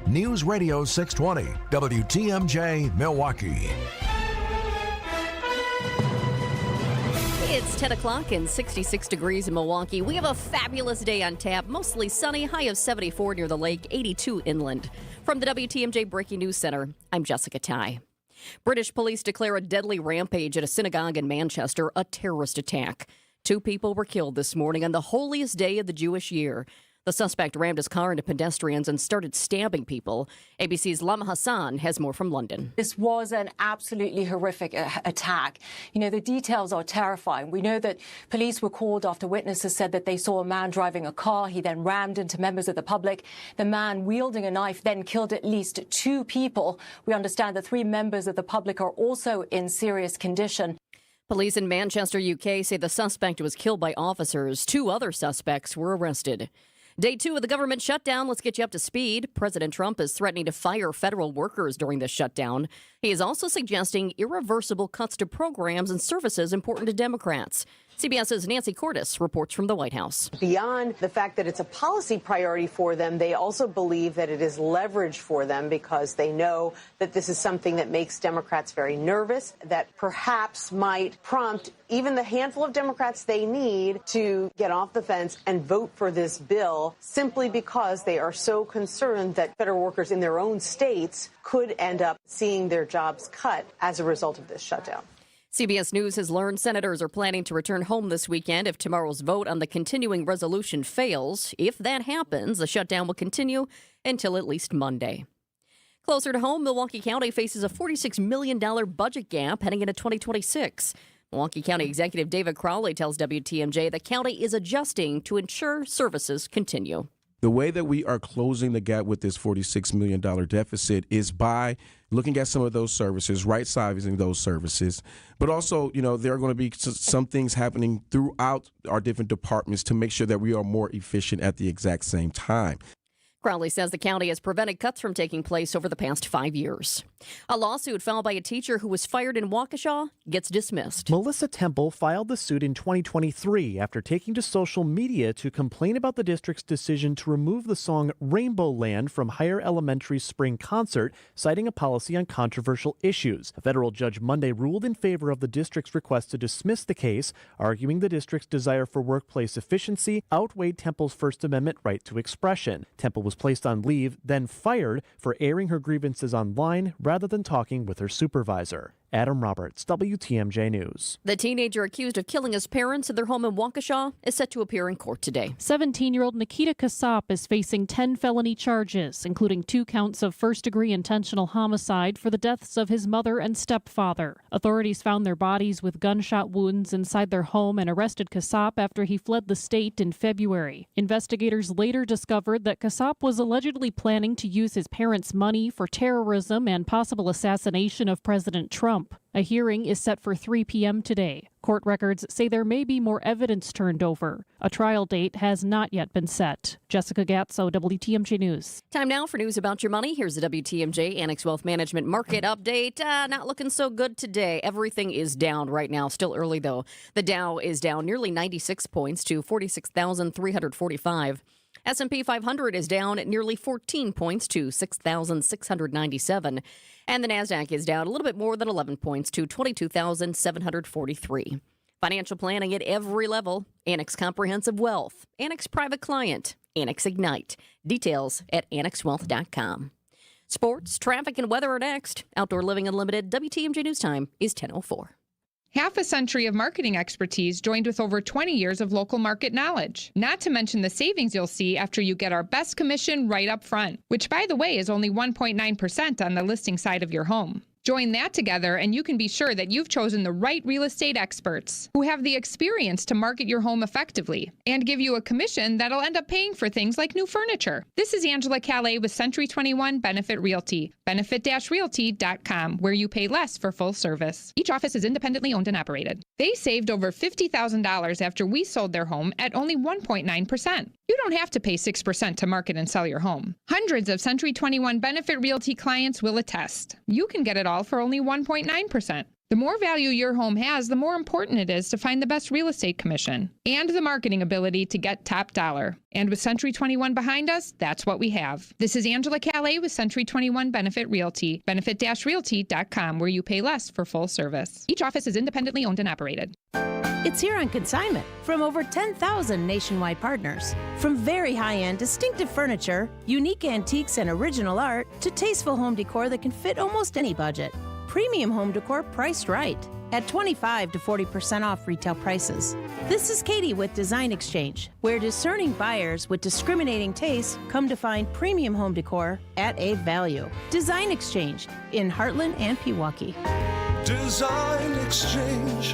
News Radio 620, WTMJ, Milwaukee. It's 10 o'clock and 66 degrees in Milwaukee. We have a fabulous day on tap. Mostly sunny, high of 74 near the lake, 82 inland. From the WTMJ Breaking News Center, I'm Jessica Ty. British police declare a deadly rampage at a synagogue in Manchester a terrorist attack. 2 people were killed this morning on the holiest day of the Jewish year. The suspect rammed his car into pedestrians and started stabbing people. ABC's Lama Hassan has more from London. This was an absolutely horrific attack. You know, the details are terrifying. We know that police were called after witnesses said that they saw a man driving a car. He then rammed into members of the public. The man wielding a knife then killed at least 2 people. We understand that 3 members of the public are also in serious condition. Police in Manchester, UK say the suspect was killed by officers. 2 other suspects were arrested. Day 2 of the government shutdown. Let's get you up to speed. President Trump is threatening to fire federal workers during this shutdown. He is also suggesting irreversible cuts to programs and services important to Democrats. CBS's Nancy Cordes reports from the White House. Beyond the fact that it's a policy priority for them, they also believe that it is leverage for them because they know that this is something that makes Democrats very nervous, that perhaps might prompt even the handful of Democrats they need to get off the fence and vote for this bill simply because they are so concerned that federal workers in their own states could end up seeing their jobs cut as a result of this shutdown. CBS News has learned senators are planning to return home this weekend if tomorrow's vote on the continuing resolution fails. If that happens, the shutdown will continue until at least Monday. Closer to home, Milwaukee County faces a $46 million budget gap heading into 2026. Milwaukee County Executive David Crowley tells WTMJ the county is adjusting to ensure services continue. The way that we are closing the gap with this $46 million deficit is by looking at some of those services, right-sizing those services. But also, there are going to be some things happening throughout our different departments to make sure that we are more efficient at the exact same time. Crowley says the county has prevented cuts from taking place over the past 5 years. A lawsuit filed by a teacher who was fired in Waukesha gets dismissed. Melissa Temple filed the suit in 2023 after taking to social media to complain about the district's decision to remove the song Rainbow Land from Higher Elementary's spring concert, citing a policy on controversial issues. A federal judge Monday ruled in favor of the district's request to dismiss the case, arguing the district's desire for workplace efficiency outweighed Temple's First Amendment right to expression. Temple was placed on leave, then fired for airing her grievances online rather than talking with her supervisor. Adam Roberts, WTMJ News. The teenager accused of killing his parents at their home in Waukesha is set to appear in court today. 17-year-old Nikita Kasap is facing 10 felony charges, including 2 counts of first-degree intentional homicide for the deaths of his mother and stepfather. Authorities found their bodies with gunshot wounds inside their home and arrested Kasap after he fled the state in February. Investigators later discovered that Kasap was allegedly planning to use his parents' money for terrorism and possible assassination of President Trump. A hearing is set for 3 p.m. today. Court records say there may be more evidence turned over. A trial date has not yet been set. Jessica Gatso, WTMJ News. Time now for news about your money. Here's the WTMJ Annex Wealth Management Market Update. Not looking so good today. Everything is down right now. Still early, though. The Dow is down nearly 96 points to 46,345. S&P 500 is down nearly 14 points to 6,697. And the NASDAQ is down a little bit more than 11 points to 22,743. Financial planning at every level. Annex Comprehensive Wealth. Annex Private Client. Annex Ignite. Details at annexwealth.com. Sports, traffic, and weather are next. Outdoor Living Unlimited. WTMJ News Time is 10:04. Half a century of marketing expertise joined with over 20 years of local market knowledge. Not to mention the savings you'll see after you get our best commission right up front, which, by the way, is only 1.9% on the listing side of your home. Join that together and you can be sure that you've chosen the right real estate experts who have the experience to market your home effectively and give you a commission that'll end up paying for things like new furniture. This is Angela Calais with Century 21 Benefit Realty, benefit-realty.com, where you pay less for full service. Each office is independently owned and operated. They saved over $50,000 after we sold their home at only 1.9%. You don't have to pay 6% to market and sell your home. Hundreds of Century 21 Benefit Realty clients will attest. You can get it all for only 1.9%. The more value your home has, the more important it is to find the best real estate commission and the marketing ability to get top dollar. And with Century 21 behind us, that's what we have. This is Angela Calais with Century 21 Benefit Realty, benefit-realty.com, where you pay less for full service. Each office is independently owned and operated. It's here on consignment from over 10,000 nationwide partners. From very high-end, distinctive furniture, unique antiques and original art, to tasteful home decor that can fit almost any budget. Premium home decor priced right at 25 to 40% off retail prices. This is Katie with Design Exchange, where discerning buyers with discriminating taste come to find premium home decor at a value. Design Exchange in Heartland and Pewaukee. Design Exchange.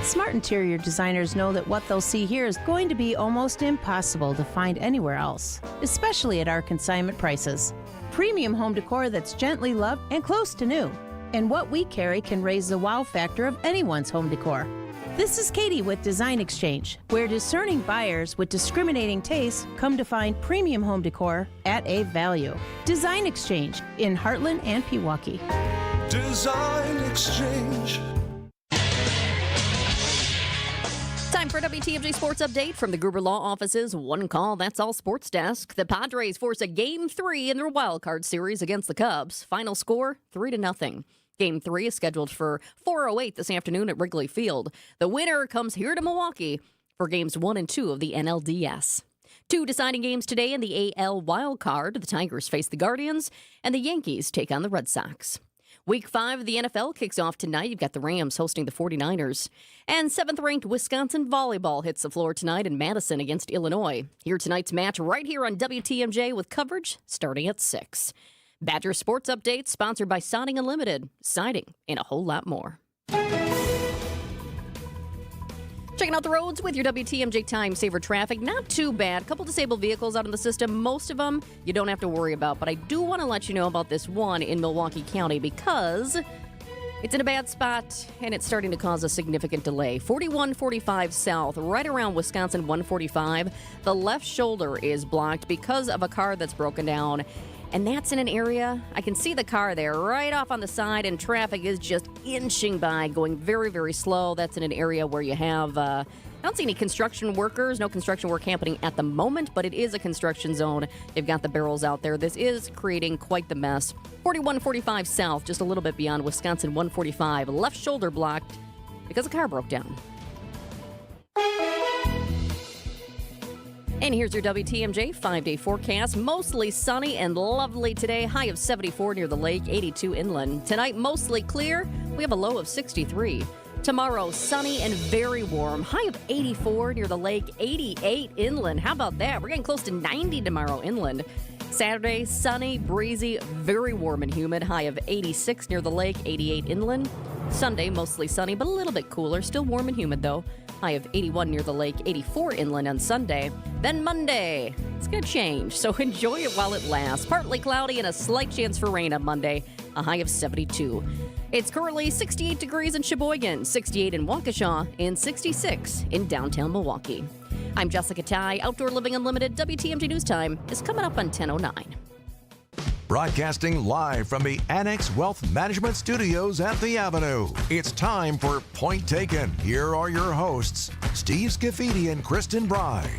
Smart interior designers know that what they'll see here is going to be almost impossible to find anywhere else, especially at our consignment prices. Premium home decor that's gently loved and close to new. And what we carry can raise the wow factor of anyone's home decor. This is Katie with Design Exchange, where discerning buyers with discriminating tastes come to find premium home decor at a value. Design Exchange in Heartland and Pewaukee. Design Exchange. Time for a WTMJ Sports Update from the Gruber Law Office's One Call, That's All Sports Desk. The Padres force a Game 3 in their wild card series against the Cubs. Final score, 3-0. Game 3 is scheduled for 4:08 this afternoon at Wrigley Field. The winner comes here to Milwaukee for Games 1 and 2 of the NLDS. 2 deciding games today in the AL wild card. The Tigers face the Guardians, and the Yankees take on the Red Sox. Week 5 of the NFL kicks off tonight. You've got the Rams hosting the 49ers. And 7th-ranked Wisconsin volleyball hits the floor tonight in Madison against Illinois. Hear tonight's match right here on WTMJ with coverage starting at 6. Badger Sports Update sponsored by Siding Unlimited. Siding and a whole lot more. Checking out the roads with your WTMJ Time Saver traffic. Not too bad. A couple disabled vehicles out in the system. Most of them you don't have to worry about. But I do want to let you know about this one in Milwaukee County because it's in a bad spot and it's starting to cause a significant delay. 4145 south, right around Wisconsin 145. The left shoulder is blocked because of a car that's broken down. And that's in an area, I can see the car there right off on the side, and traffic is just inching by, going very, very slow. That's in an area where you have, I don't see any construction workers, no construction work happening at the moment, but it is a construction zone. They've got the barrels out there. This is creating quite the mess. 4145 south, just a little bit beyond Wisconsin 145. Left shoulder blocked because a car broke down. And here's your WTMJ 5-day forecast. Mostly sunny and lovely today. High of 74 near the lake, 82 inland. Tonight, mostly clear. We have a low of 63. Tomorrow, sunny and very warm. High of 84 near the lake, 88 inland. How about that? We're getting close to 90 tomorrow inland. Saturday, sunny, breezy, very warm and humid. High of 86 near the lake, 88 inland. Sunday, mostly sunny, but a little bit cooler. Still warm and humid, though. High of 81 near the lake, 84 inland on Sunday. Then Monday, it's going to change, so enjoy it while it lasts. Partly cloudy and a slight chance for rain on Monday, a high of 72. It's currently 68 degrees in Sheboygan, 68 in Waukesha, and 66 in downtown Milwaukee. I'm Jessica Ty. Outdoor Living Unlimited WTMJ News Time is coming up on 10:09. Broadcasting live from the Annex Wealth Management Studios at the Avenue. It's time for Point Taken. Here are your hosts, Steve Scaffidi and Kristin Brey.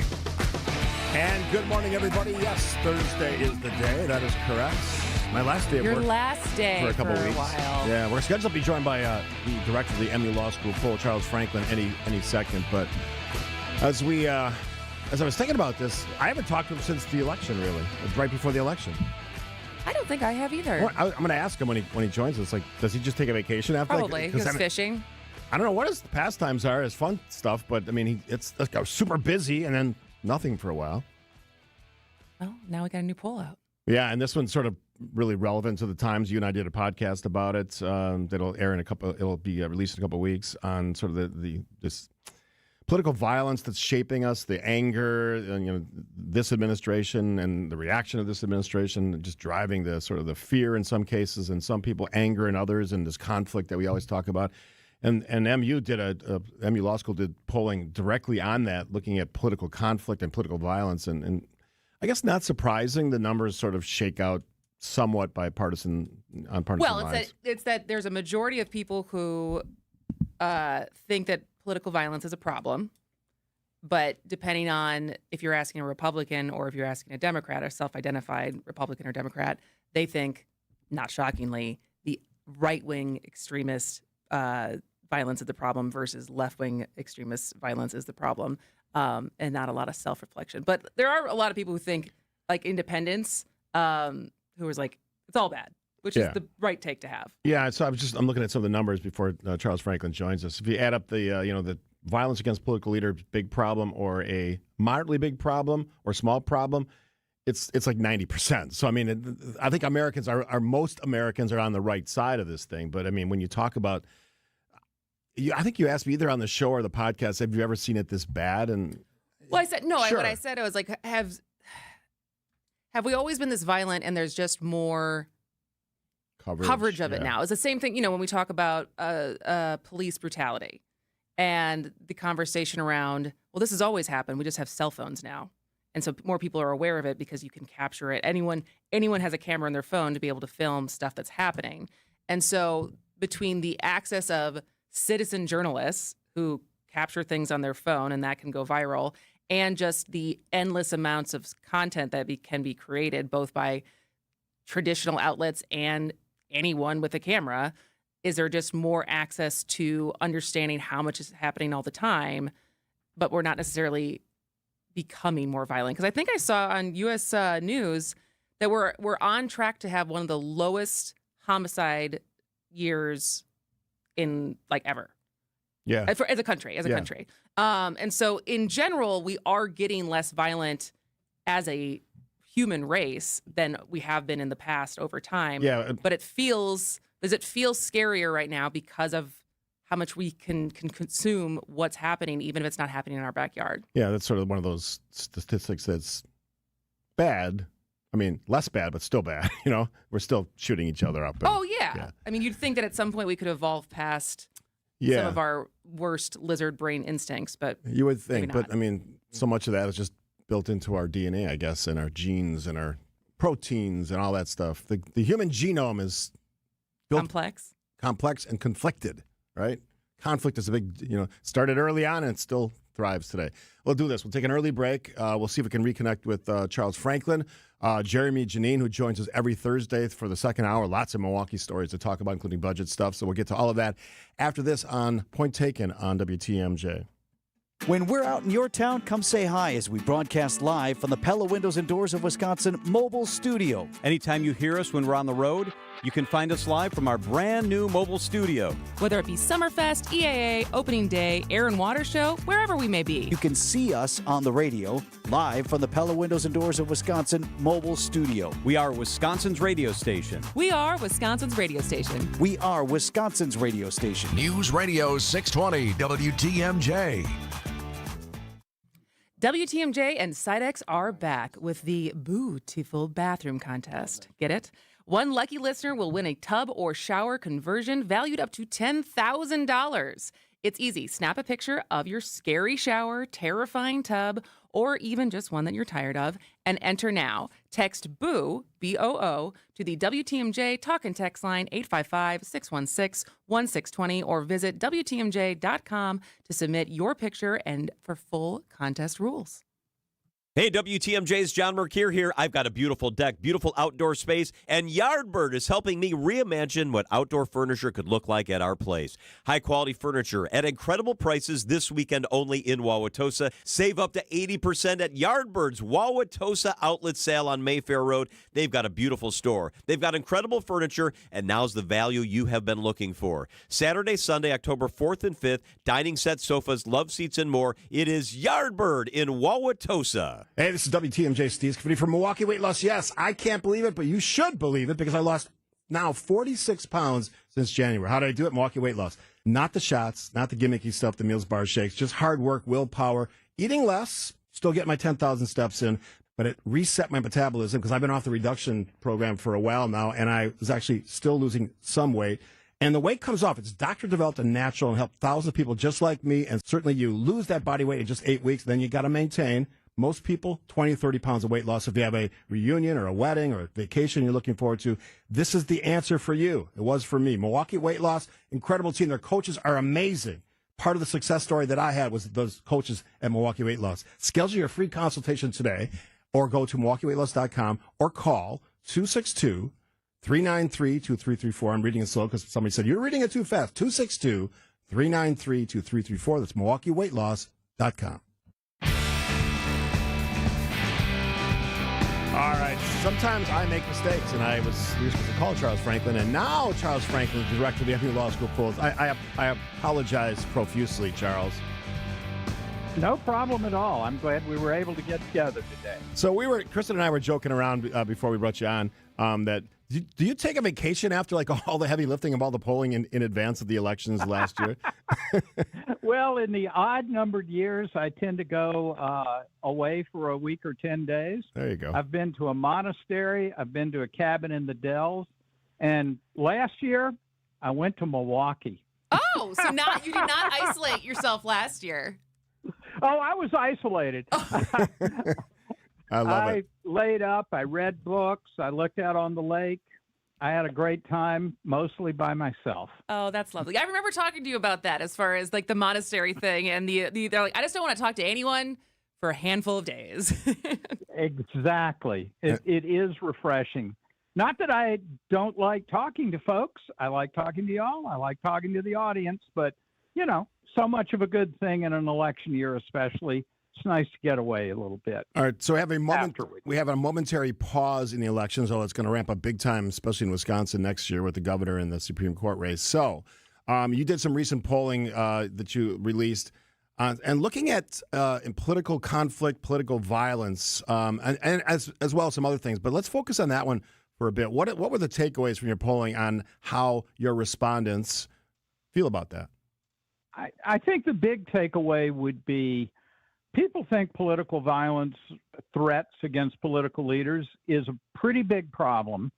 And good morning, everybody. Yes, Thursday is the day. That is correct. My last day of work. Your last day for a couple for weeks. A while. Yeah, we're scheduled to be joined by the director of the MU Law School, Paul Charles Franklin, any second. But as I was thinking about this, I haven't talked to him since the election, really. It was right before the election. I don't think I have either. Well, I'm going to ask him when he joins us. Like, does he just take a vacation after? Probably. He goes fishing. I don't know what his pastimes are, his fun stuff, but I mean, it's like super busy and then nothing for a while. Well, now we got a new poll out. Yeah, and this one's sort of really relevant to the times. You and I did a podcast about it. That'll air it'll be released in a couple of weeks on sort of this political violence that's shaping us, the anger, this administration and the reaction of this administration, just driving the sort of the fear in some cases, and some people anger in others, and this conflict that we always talk about. And MU MU Law School did polling directly on that, looking at political conflict and political violence, and I guess not surprising, the numbers sort of shake out somewhat by partisan on partisan Well, lines. it's that there's a majority of people who think that political violence is a problem. But depending on if you're asking a Republican or if you're asking a Democrat, a self-identified Republican or Democrat, they think, not shockingly, the right-wing extremist violence is the problem versus left-wing extremist violence is the problem, and not a lot of self-reflection. But there are a lot of people who think, like independents, who is like, it's all bad, which is the right take to have. Yeah, so I'm looking at some of the numbers before Charles Franklin joins us. If you add up the violence against political leaders, big problem, or a moderately big problem or small problem, it's like 90%. So I mean, I think most Americans are on the right side of this thing. But I mean, when you talk about, I think you asked me either on the show or the podcast, have you ever seen it this bad? And well, I said no. Sure. What I said, I was like, have we always been this violent, and there's just more coverage of it now? It's the same thing, when we talk about police brutality and the conversation around, well, this has always happened. We just have cell phones now. And so more people are aware of it because you can capture it. Anyone has a camera on their phone to be able to film stuff that's happening. And so between the access of citizen journalists who capture things on their phone and that can go viral, and just the endless amounts of content that can be created both by traditional outlets and anyone with a camera, is there just more access to understanding how much is happening all the time, but we're not necessarily becoming more violent? Because I think I saw on U.S. News that we're on track to have one of the lowest homicide years in ever. Yeah, as a country. And so in general, we are getting less violent as a human race than we have been in the past over time. Yeah, but does it feel scarier right now because of how much we can consume what's happening, even if it's not happening in our backyard? Yeah, that's sort of one of those statistics that's bad. I mean, less bad, but still bad. We're still shooting each other up. Yeah. I mean, you'd think that at some point we could evolve past some of our worst lizard brain instincts, but you would think. maybe not. But I mean, so much of that is just built into our DNA, I guess, and our genes and our proteins and all that stuff. The human genome is complex and conflicted, right? Conflict is a big, started early on and it still thrives today. We'll do this. We'll take an early break. We'll see if we can reconnect with Charles Franklin, Jeremy Janine, who joins us every Thursday for the second hour. Lots of Milwaukee stories to talk about, including budget stuff. So we'll get to all of that after this on Point Taken on WTMJ. When we're out in your town, come say hi as we broadcast live from the Pella Windows and Doors of Wisconsin mobile studio. Anytime you hear us when we're on the road, you can find us live from our brand new mobile studio. Whether it be Summerfest, EAA, Opening Day, Air and Water Show, wherever we may be. You can see us on the radio, live from the Pella Windows and Doors of Wisconsin mobile studio. We are Wisconsin's radio station. We are Wisconsin's radio station. We are Wisconsin's radio station. News Radio 620 WTMJ. WTMJ and Sidex are back with the Beautiful Bathroom Contest. Get it? One lucky listener will win a tub or shower conversion valued up to $10,000. It's easy. Snap a picture of your scary shower, terrifying tub, or even just one that you're tired of, and enter now. Text BOO, B-O-O, to the WTMJ talk and text line 855-616-1620, or visit WTMJ.com to submit your picture and for full contest rules. Hey, WTMJ's John Mercure here. I've got a beautiful deck, beautiful outdoor space, and Yardbird is helping me reimagine what outdoor furniture could look like at our place. High-quality furniture at incredible prices this weekend only in Wauwatosa. Save up to 80% at Yardbird's Wauwatosa outlet sale on Mayfair Road. They've got a beautiful store. They've got incredible furniture, and now's the value you have been looking for. Saturday, Sunday, October 4th and 5th, dining sets, sofas, love seats, and more. It is Yardbird in Wauwatosa. Hey, this is WTMJ Steve Scaffidi from Milwaukee Weight Loss. Yes, I can't believe it, but you should believe it because I lost now 46 pounds since January. How did I do it? Milwaukee Weight Loss. Not the shots, not the gimmicky stuff, the meals, bars, shakes, just hard work, willpower, eating less, still getting my 10,000 steps in, but it reset my metabolism because I've been off the reduction program for a while now, and I was actually still losing some weight. And the weight comes off. It's doctor-developed and natural and helped thousands of people just like me, and certainly you lose that body weight in just 8 weeks, then you got to maintain. most people, 20, 30 pounds of weight loss. If you have a reunion or a wedding or a vacation you're looking forward to, this is the answer for you. It was for me. Milwaukee Weight Loss, incredible team. Their coaches are amazing. Part of the success story that I had was those coaches at Milwaukee Weight Loss. Schedule your free consultation today or go to MilwaukeeWeightLoss.com or call 262-393-2334. I'm reading it slow because somebody said, you're reading it too fast. 262-393-2334. That's MilwaukeeWeightLoss.com. All right. Sometimes I make mistakes, and we were supposed to call Charles Franklin, and now Charles Franklin, the director of the FU Law School, pulls. I apologize profusely, Charles. No problem at all. I'm glad we were able to get together today. So Kristin and I were joking around before we brought you on that do you take a vacation after like all the heavy lifting of all the polling in advance of the elections last year? Well, in the odd-numbered years, I tend to go away for a week or 10 days. There you go. I've been to a monastery. I've been to a cabin in the Dells. And last year, I went to Milwaukee. Oh, so you did not isolate yourself last year. Oh, I was isolated. I love it. I laid up. I read books. I looked out on the lake. I had a great time, mostly by myself. Oh, that's lovely. I remember talking to you about that as far as like the monastery thing. And they're like, I just don't want to talk to anyone for a handful of days. Exactly. It is refreshing. Not that I don't like talking to folks. I like talking to y'all. I like talking to the audience. But, so much of a good thing in an election year especially. It's nice to get away a little bit. All right, so we have a momentary pause in the elections, although it's going to ramp up big time, especially in Wisconsin next year with the governor and the Supreme Court race. So you did some recent polling that you released, and looking at in political conflict, political violence, and as well as some other things. But let's focus on that one for a bit. What were the takeaways from your polling on how your respondents feel about that? I think the big takeaway would be people think political violence, threats against political leaders is a pretty big problem.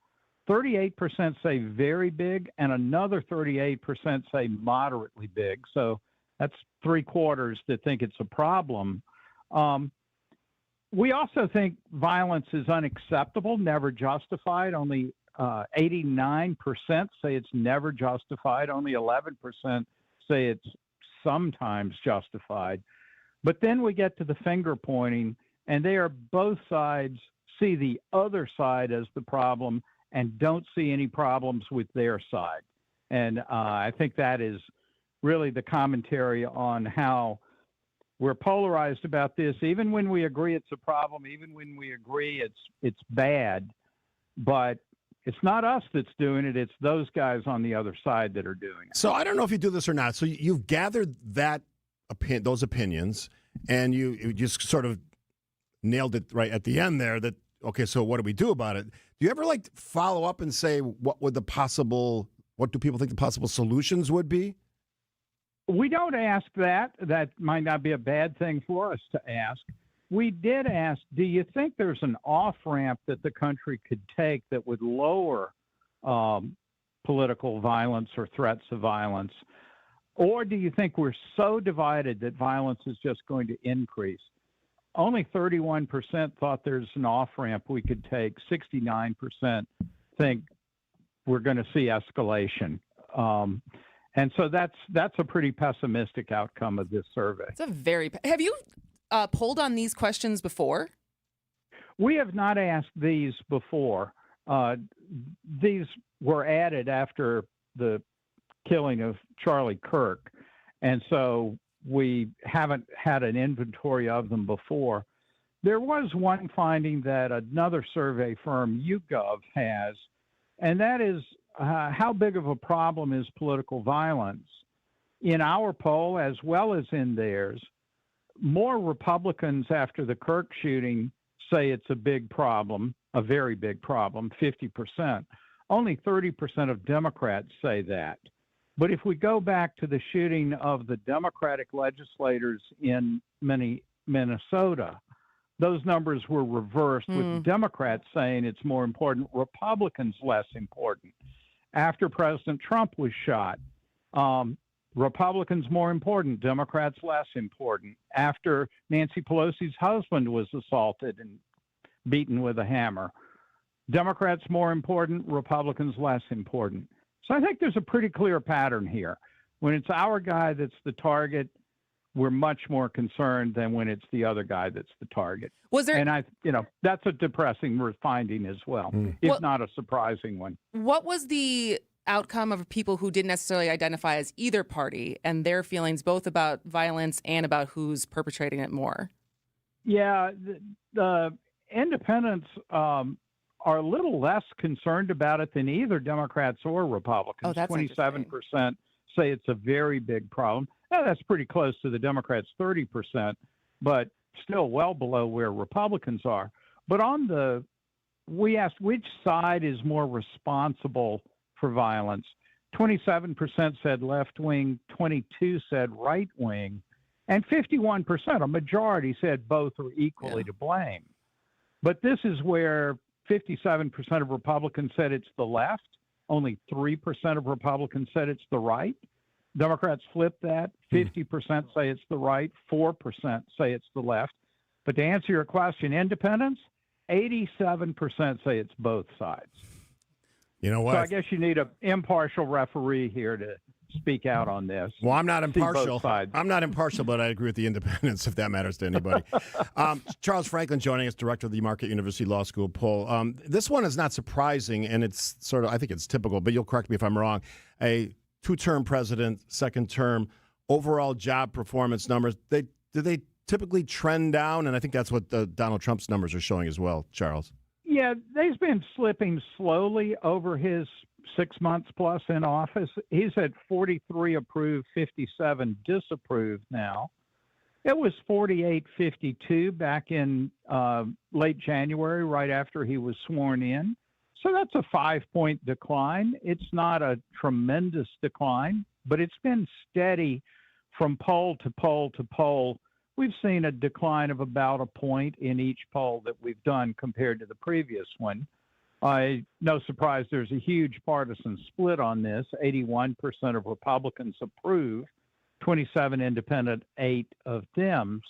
38% say very big, and another 38% say moderately big. So that's 3/4 that think it's a problem. We also think violence is unacceptable, never justified. Only 89% say it's never justified. Only 11% say it's sometimes justified. But then we get to the finger pointing, and both sides see the other side as the problem and don't see any problems with their side. And I think that is really the commentary on how we're polarized about this. Even when we agree it's a problem, even when we agree it's bad, but it's not us that's doing it. It's those guys on the other side that are doing it. So I don't know if you do this or not. So you've gathered those opinions, and you just sort of nailed it right at the end there. That okay, so what do we do about it? Do you ever follow up and say what do people think the possible solutions would be? We don't ask that. That might not be a bad thing for us to ask. We did ask, do you think there's an off-ramp that the country could take that would lower political violence or threats of violence? Or do you think we're so divided that violence is just going to increase? Only 31% thought there's an off-ramp we could take. 69% think we're going to see escalation. And so that's a pretty pessimistic outcome of this survey. Have you polled on these questions before? We have not asked these before. These were added after the killing of Charlie Kirk, and so we haven't had an inventory of them before. There was one finding that another survey firm, YouGov, has, and that is how big of a problem is political violence? In our poll, as well as in theirs, more Republicans after the Kirk shooting say it's a big problem, a very big problem, 50%. Only 30% of Democrats say that. But if we go back to the shooting of the Democratic legislators in Minnesota, those numbers were reversed, with Democrats saying it's more important, Republicans less important. After President Trump was shot, Republicans more important, Democrats less important. After Nancy Pelosi's husband was assaulted and beaten with a hammer, Democrats more important, Republicans less important. So I think there's a pretty clear pattern here. When it's our guy that's the target, we're much more concerned than when it's the other guy that's the target. And that's a depressing finding as well, if not a surprising one. What was the outcome of people who didn't necessarily identify as either party and their feelings both about violence and about who's perpetrating it more? Yeah, the independents are a little less concerned about it than either Democrats or Republicans. Oh, that's 27% say it's a very big problem. Now, that's pretty close to the Democrats' 30%, but still well below where Republicans are. But we asked which side is more responsible for violence. 27% said left wing, 22% said right wing, and 51%, a majority, said both are equally to blame. But this is where 57% of Republicans said it's the left. Only 3% of Republicans said it's the right. Democrats flip that. 50% say it's the right. 4% say it's the left. But to answer your question, independents, 87% say it's both sides. You know what? So I guess you need an impartial referee here to speak out on this. Well, I'm not impartial. I'm not impartial, but I agree with the independents, if that matters to anybody. Charles Franklin joining us, director of the Marquette University Law School poll. This one is not surprising, and it's sort of, I think it's typical, but you'll correct me if I'm wrong. A two-term president, second term, overall job performance numbers, do they typically trend down? And I think that's what Donald Trump's numbers are showing as well, Charles. Yeah, they've been slipping slowly over his 6 months plus in office. He's at 43 approved, 57 disapproved now. It was 48-52 back in late January, right after he was sworn in. So that's a 5-point decline. It's not a tremendous decline, but it's been steady from poll to poll to poll. We've seen a decline of about a point in each poll that we've done compared to the previous one. No surprise, there's a huge partisan split on this. 81% of Republicans approve, 27 independent, 8 of Dems.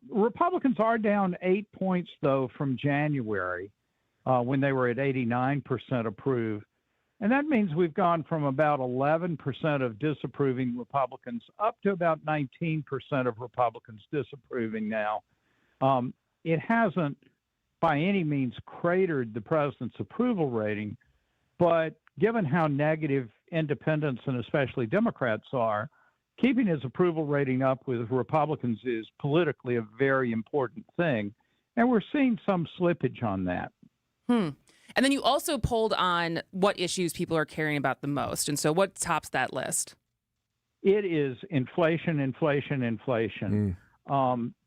Republicans are down 8 points, though, from January when they were at 89% approve. And that means we've gone from about 11% of disapproving Republicans up to about 19% of Republicans disapproving now. It hasn't by any means cratered the president's approval rating, but given how negative independents and especially Democrats are, keeping his approval rating up with Republicans is politically a very important thing. And we're seeing some slippage on that. And then you also polled on what issues people are caring about the most. And so what tops that list? It is inflation.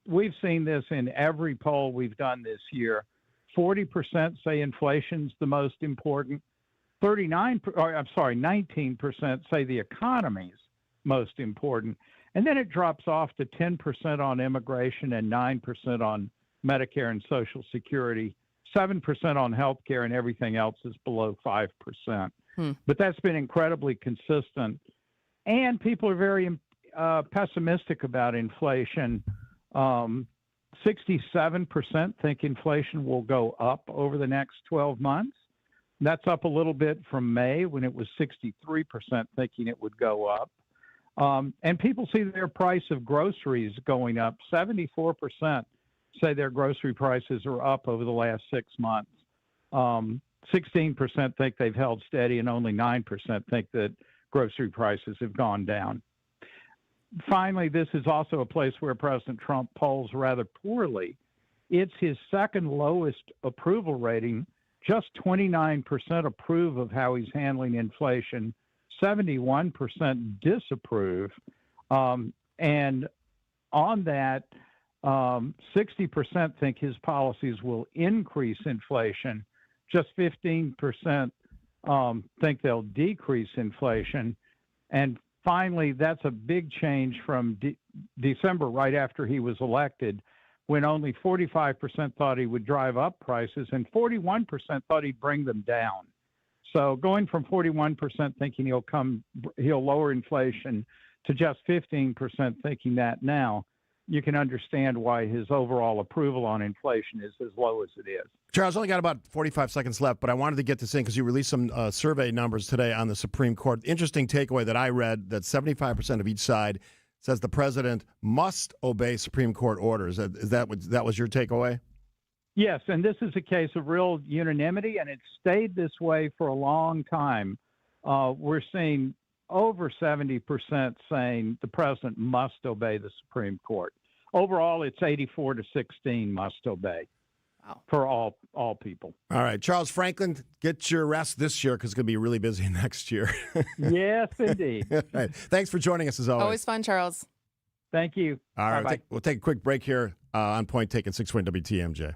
We've seen this in every poll we've done this year. 40% say inflation's the most important. 19% say the economy's most important. And then it drops off to 10% on immigration and 9% on Medicare and Social Security. 7% on health care, and everything else is below 5%. But that's been incredibly consistent. And people are very pessimistic about inflation. 67% think inflation will go up over the next 12 months. That's up a little bit from May, when it was 63% thinking it would go up. And people see their price of groceries going up. 74% say their grocery prices are up over the last 6 months. 16% think they've held steady, and only 9% think that grocery prices have gone down. Finally, this is also a place where President Trump polls rather poorly. It's his second lowest approval rating. Just 29% approve of how he's handling inflation. 71% disapprove. And on that, 60% think his policies will increase inflation. Just 15% think they'll decrease inflation. And finally, that's a big change from December, right after he was elected, when only 45% thought he would drive up prices and 41% thought he'd bring them down. So going from 41% thinking he'll lower inflation to just 15% thinking that now, you can understand why his overall approval on inflation is as low as it is. Charles, only got about 45 seconds left, but I wanted to get this in because you released some survey numbers today on the Supreme Court. Interesting takeaway that I read that 75% of each side says the president must obey Supreme Court orders. That was your takeaway? Yes, and this is a case of real unanimity, and it's stayed this way for a long time. We're seeing over 70% saying the president must obey the Supreme Court. Overall, it's 84-16 must obey. Wow. For all people. All right, Charles Franklin, get your rest this year because it's going to be really busy next year. Yes, indeed. All right. Thanks for joining us as always. Always fun, Charles. Thank you. All right, we'll take a quick break here on Point Taken, 620 WTMJ.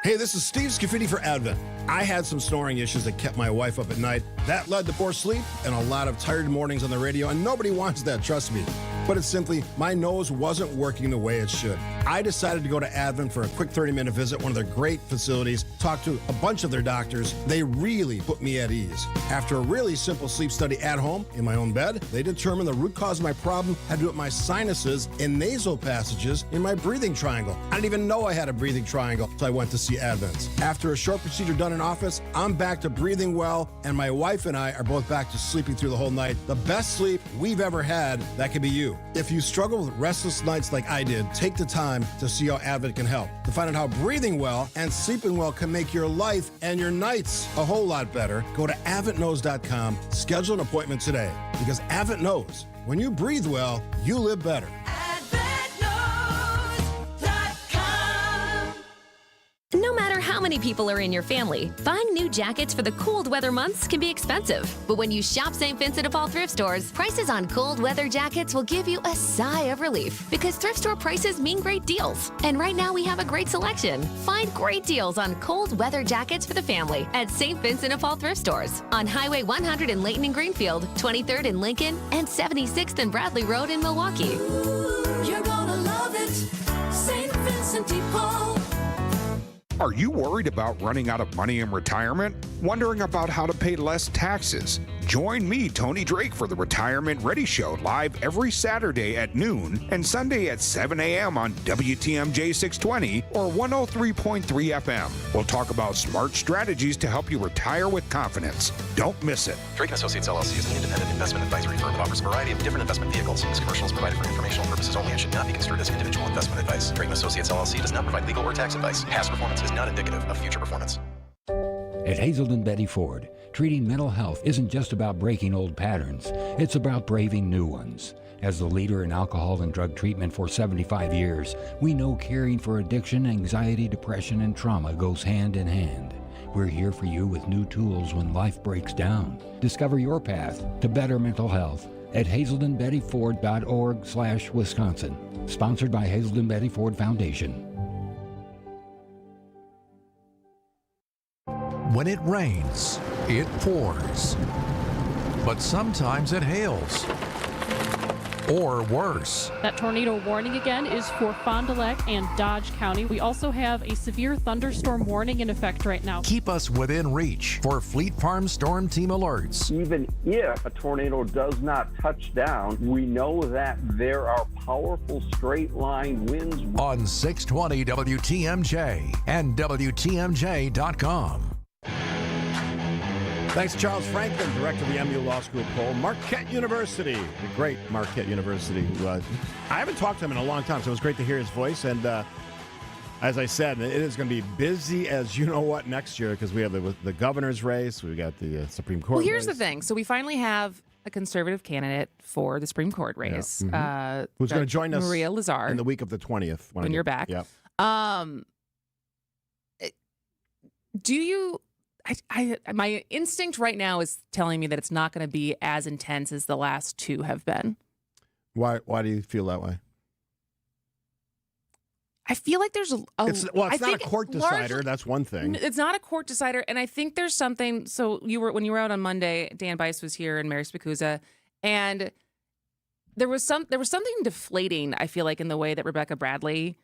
Hey, this is Steve Scaffidi for Advent. I had some snoring issues that kept my wife up at night. That led to poor sleep and a lot of tired mornings on the radio, and nobody wants that, trust me. But it's simply, my nose wasn't working the way it should. I decided to go to Advent for a quick 30-minute visit, one of their great facilities, talk to a bunch of their doctors. They really put me at ease. After a really simple sleep study at home, in my own bed, they determined the root cause of my problem had to do with my sinuses and nasal passages in my breathing triangle. I didn't even know I had a breathing triangle, so I went to see Advent. After a short procedure done in office, I'm back to breathing well, and my wife and I are both back to sleeping through the whole night. The best sleep we've ever had, that could be you. If you struggle with restless nights like I did, take the time to see how Advent can help. To find out how breathing well and sleeping well can make your life and your nights a whole lot better, go to AdventKnows.com, schedule an appointment today. Because Advent knows, when you breathe well, you live better. No matter how many people are in your family, buying new jackets for the cold weather months can be expensive. But when you shop St. Vincent de Paul thrift stores, prices on cold weather jackets will give you a sigh of relief because thrift store prices mean great deals. And right now we have a great selection. Find great deals on cold weather jackets for the family at St. Vincent de Paul thrift stores on Highway 100 in Layton and Greenfield, 23rd in Lincoln, and 76th and Bradley Road in Milwaukee. You're gonna love it, St. Vincent de Paul. Are you worried about running out of money in retirement? Wondering about how to pay less taxes? Join me, Tony Drake, for the Retirement Ready Show live every Saturday at noon and Sunday at 7 a.m. on WTMJ 620 or 103.3 FM. We'll talk about smart strategies to help you retire with confidence. Don't miss it. Drake & Associates LLC is an independent investment advisory firm that offers a variety of different investment vehicles. This commercial is provided for informational purposes only and should not be construed as individual investment advice. Drake & Associates LLC does not provide legal or tax advice. Past performance is not indicative of future performance. At Hazelden Betty Ford, treating mental health isn't just about breaking old patterns, it's about braving new ones. As the leader in alcohol and drug treatment for 75 years, we know caring for addiction, anxiety, depression, and trauma goes hand in hand. We're here for you with new tools when life breaks down. Discover your path to better mental health at hazeldenbettyford.org/Wisconsin. Sponsored by Hazelden Betty Ford Foundation. When it rains, it pours. But sometimes it hails. Or worse. That tornado warning again is for Fond du Lac and Dodge County. We also have a severe thunderstorm warning in effect right now. Keep us within reach for Fleet Farm Storm Team alerts. Even if a tornado does not touch down, we know that there are powerful straight line winds. On 620 WTMJ and WTMJ.com. Thanks to Charles Franklin, director of the MU Law School poll. Marquette University, the great Marquette University. I haven't talked to him in a long time, so it was great to hear his voice. And as I said, it is going to be busy as you know what next year because we have the governor's race. We've got the Supreme Court Well, here's race. the thing. So we finally have a conservative candidate for the Supreme Court race. Yeah. Who's going to join us Maria Lazar in the week of the 20th. When you're back. Yep. Do you... my instinct right now is telling me that it's not going to be as intense as the last two have been. Why do you feel that way? I feel like there's it's not a court decider. That's one thing. It's not a court decider, and I think there's something. So when you were out on Monday, Dan Bice was here and Mary Spicuzza, and there was something deflating. I feel like in the way that Rebecca Bradley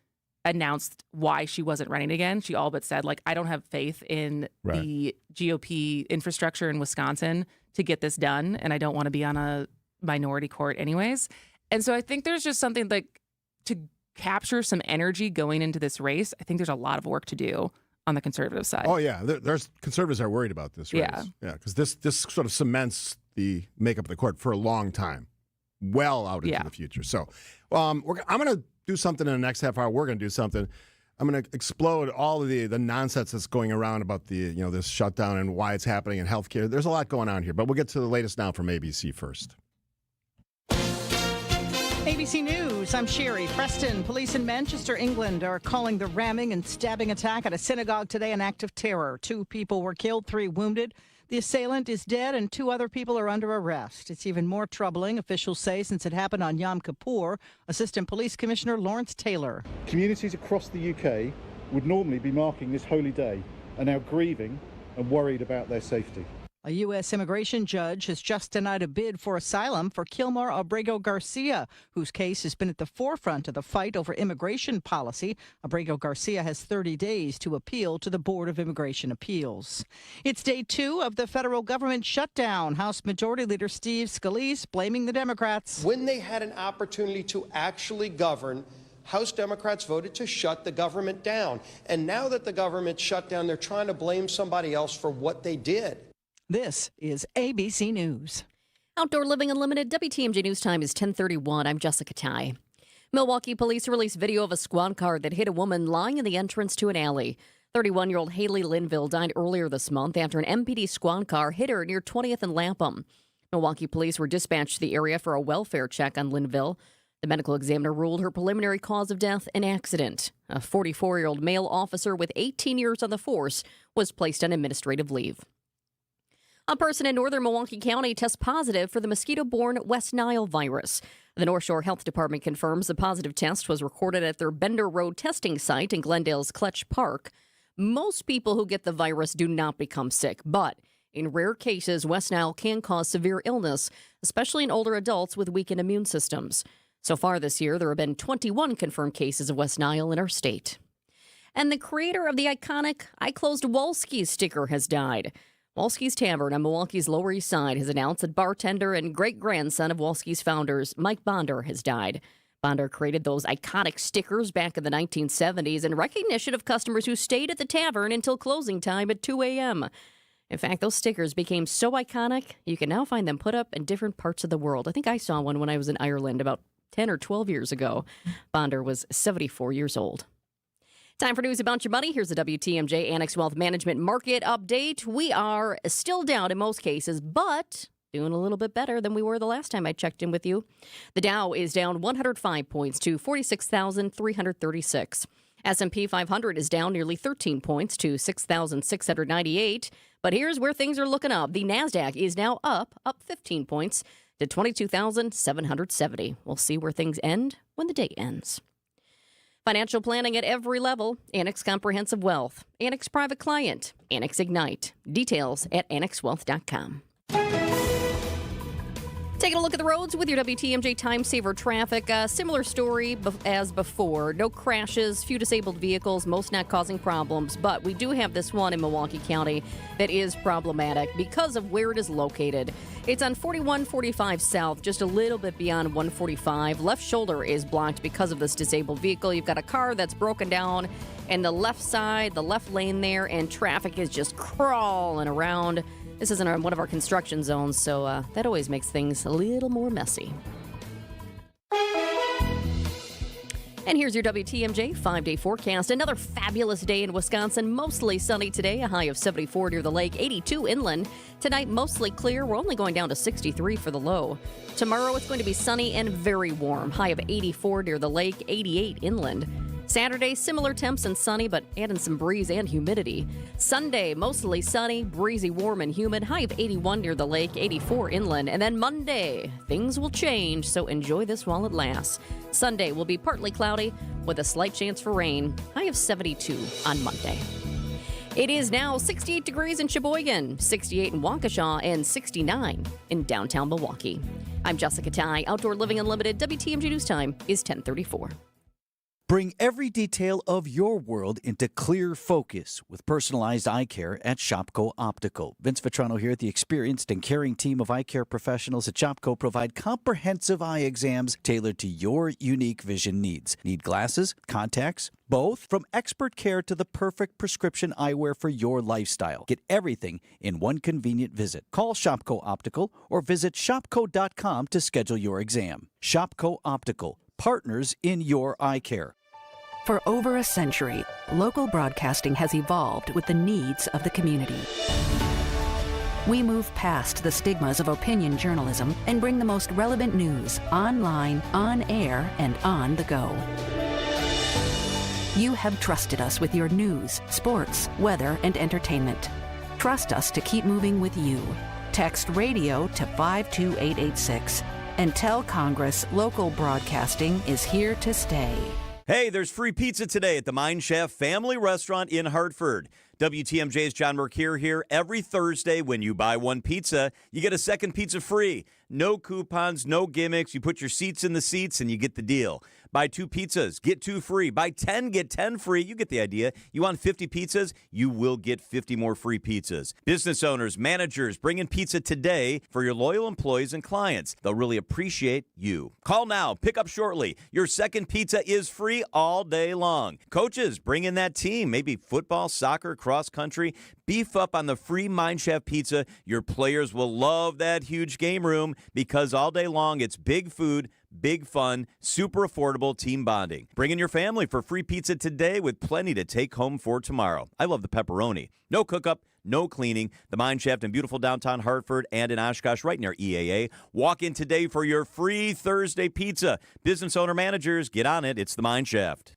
announced why she wasn't running again, she all but said, like, I don't have faith in the GOP infrastructure in Wisconsin to get this done, and I don't want to be on a minority court anyways. And so I think there's just something like to capture some energy going into this race. I think there's a lot of work to do on the conservative side. Oh, yeah. There's conservatives are worried about this race. Yeah, because this sort of cements the makeup of the court for a long time, well out into the future. So I'm going to do something in the next half hour. We're going to do something. I'm going to explode all of the nonsense that's going around about the this shutdown and why it's happening in healthcare. There's a lot going on here, but we'll get to the latest now from ABC first. ABC News, I'm Sherry. Preston, police in Manchester, England are calling the ramming and stabbing attack at a synagogue today an act of terror. 2 people were killed, 3 wounded. The assailant is dead and 2 other people are under arrest. It's even more troubling, officials say, since it happened on Yom Kippur. Assistant Police Commissioner Lawrence Taylor. Communities across the UK would normally be marking this holy day are now grieving and worried about their safety. A U.S. immigration judge has just denied a bid for asylum for Kilmar Abrego Garcia, whose case has been at the forefront of the fight over immigration policy. Abrego Garcia has 30 days to appeal to the Board of Immigration Appeals. It's day 2 of the federal government shutdown. House Majority Leader Steve Scalise blaming the Democrats. When they had an opportunity to actually govern, House Democrats voted to shut the government down. And now that the government's shut down, they're trying to blame somebody else for what they did. This is ABC News. Outdoor Living Unlimited, WTMJ News Time is 10:31. I'm Jessica Ty. Milwaukee police released video of a squad car that hit a woman lying in the entrance to an alley. 31-year-old Haley Linville died earlier this month after an MPD squad car hit her near 20th and Lapham. Milwaukee police were dispatched to the area for a welfare check on Linville. The medical examiner ruled her preliminary cause of death an accident. A 44-year-old male officer with 18 years on the force was placed on administrative leave. A person in northern Milwaukee County tests positive for the mosquito-borne West Nile virus. The North Shore Health Department confirms the positive test was recorded at their Bender Road testing site in Glendale's Clutch Park. Most people who get the virus do not become sick, but in rare cases, West Nile can cause severe illness, especially in older adults with weakened immune systems. So far this year, there have been 21 confirmed cases of West Nile in our state. And the creator of the iconic I Closed Wolski's sticker has died. Wolski's Tavern on Milwaukee's Lower East Side has announced that bartender and great-grandson of Wolski's founders, Mike Bonder, has died. Bonder created those iconic stickers back in the 1970s in recognition of customers who stayed at the tavern until closing time at 2 a.m. In fact, those stickers became so iconic, you can now find them put up in different parts of the world. I think I saw one when I was in Ireland about 10 or 12 years ago. Bonder was 74 years old. Time for news about your money. Here's the WTMJ Annex Wealth Management Market Update. We are still down in most cases, but doing a little bit better than we were the last time I checked in with you. The Dow is down 105 points to 46,336. S&P 500 is down nearly 13 points to 6,698. But here's where things are looking up. The NASDAQ is now up 15 points to 22,770. We'll see where things end when the day ends. Financial planning at every level. Annex Comprehensive Wealth. Annex Private Client. Annex Ignite. Details at annexwealth.com. Taking a look at the roads with your WTMJ Time Saver traffic. Similar story as before. No crashes, few disabled vehicles, most not causing problems. But we do have this one in Milwaukee County that is problematic because of where it is located. It's on 4145 South, just a little bit beyond 145. Left shoulder is blocked because of this disabled vehicle. You've got a car that's broken down in the left side, the left lane there, and traffic is just crawling around. This isn't one of our construction zones, so that always makes things a little more messy. And here's your WTMJ 5-day forecast. Another fabulous day in Wisconsin. Mostly sunny today, a high of 74 near the lake, 82 inland. Tonight, mostly clear. We're only going down to 63 for the low. Tomorrow, it's going to be sunny and very warm. High of 84 near the lake, 88 inland. Saturday, similar temps and sunny, but adding some breeze and humidity. Sunday, mostly sunny, breezy, warm, and humid. High of 81 near the lake, 84 inland. And then Monday, things will change, so enjoy this while it lasts. Sunday will be partly cloudy with a slight chance for rain. High of 72 on Monday. It is now 68 degrees in Sheboygan, 68 in Waukesha, and 69 in downtown Milwaukee. I'm Jessica Ty. Outdoor Living Unlimited. WTMJ News Time is 10:34. Bring every detail of your world into clear focus with personalized eye care at Shopko Optical. Vince Vitrano here. The experienced and caring team of eye care professionals at Shopko provide comprehensive eye exams tailored to your unique vision needs. Need glasses, contacts, both? From expert care to the perfect prescription eyewear for your lifestyle. Get everything in one convenient visit. Call Shopko Optical or visit shopko.com to schedule your exam. Shopko Optical. Partners in your eye care. For over a century, local broadcasting has evolved with the needs of the community. We move past the stigmas of opinion journalism and bring the most relevant news online, on air, and on the go. You have trusted us with your news, sports, weather, and entertainment. Trust us to keep moving with you. Text radio to 52886 and tell Congress local broadcasting is here to stay. Hey, there's free pizza today at the Mine Chef Family Restaurant in Hartford. WTMJ's John Mercure here. Every Thursday when you buy one pizza, you get a second pizza free. No coupons, no gimmicks. You put your seats in the seats and you get the deal. Buy 2 pizzas, get 2 free. Buy 10, get 10 free. You get the idea. You want 50 pizzas? You will get 50 more free pizzas. Business owners, managers, bring in pizza today for your loyal employees and clients. They'll really appreciate you. Call now. Pick up shortly. Your second pizza is free all day long. Coaches, bring in that team. Maybe football, soccer, cross country. Beef up on the free Mine Chef pizza. Your players will love that huge game room because all day long it's big food, big fun, super affordable team bonding. Bring in your family for free pizza today with plenty to take home for tomorrow. I love the pepperoni. No cookup, no cleaning. The Mine Shaft in beautiful downtown Hartford and in Oshkosh right near EAA. Walk in today for your free Thursday pizza. Business owner managers, get on it. It's the Mine Shaft.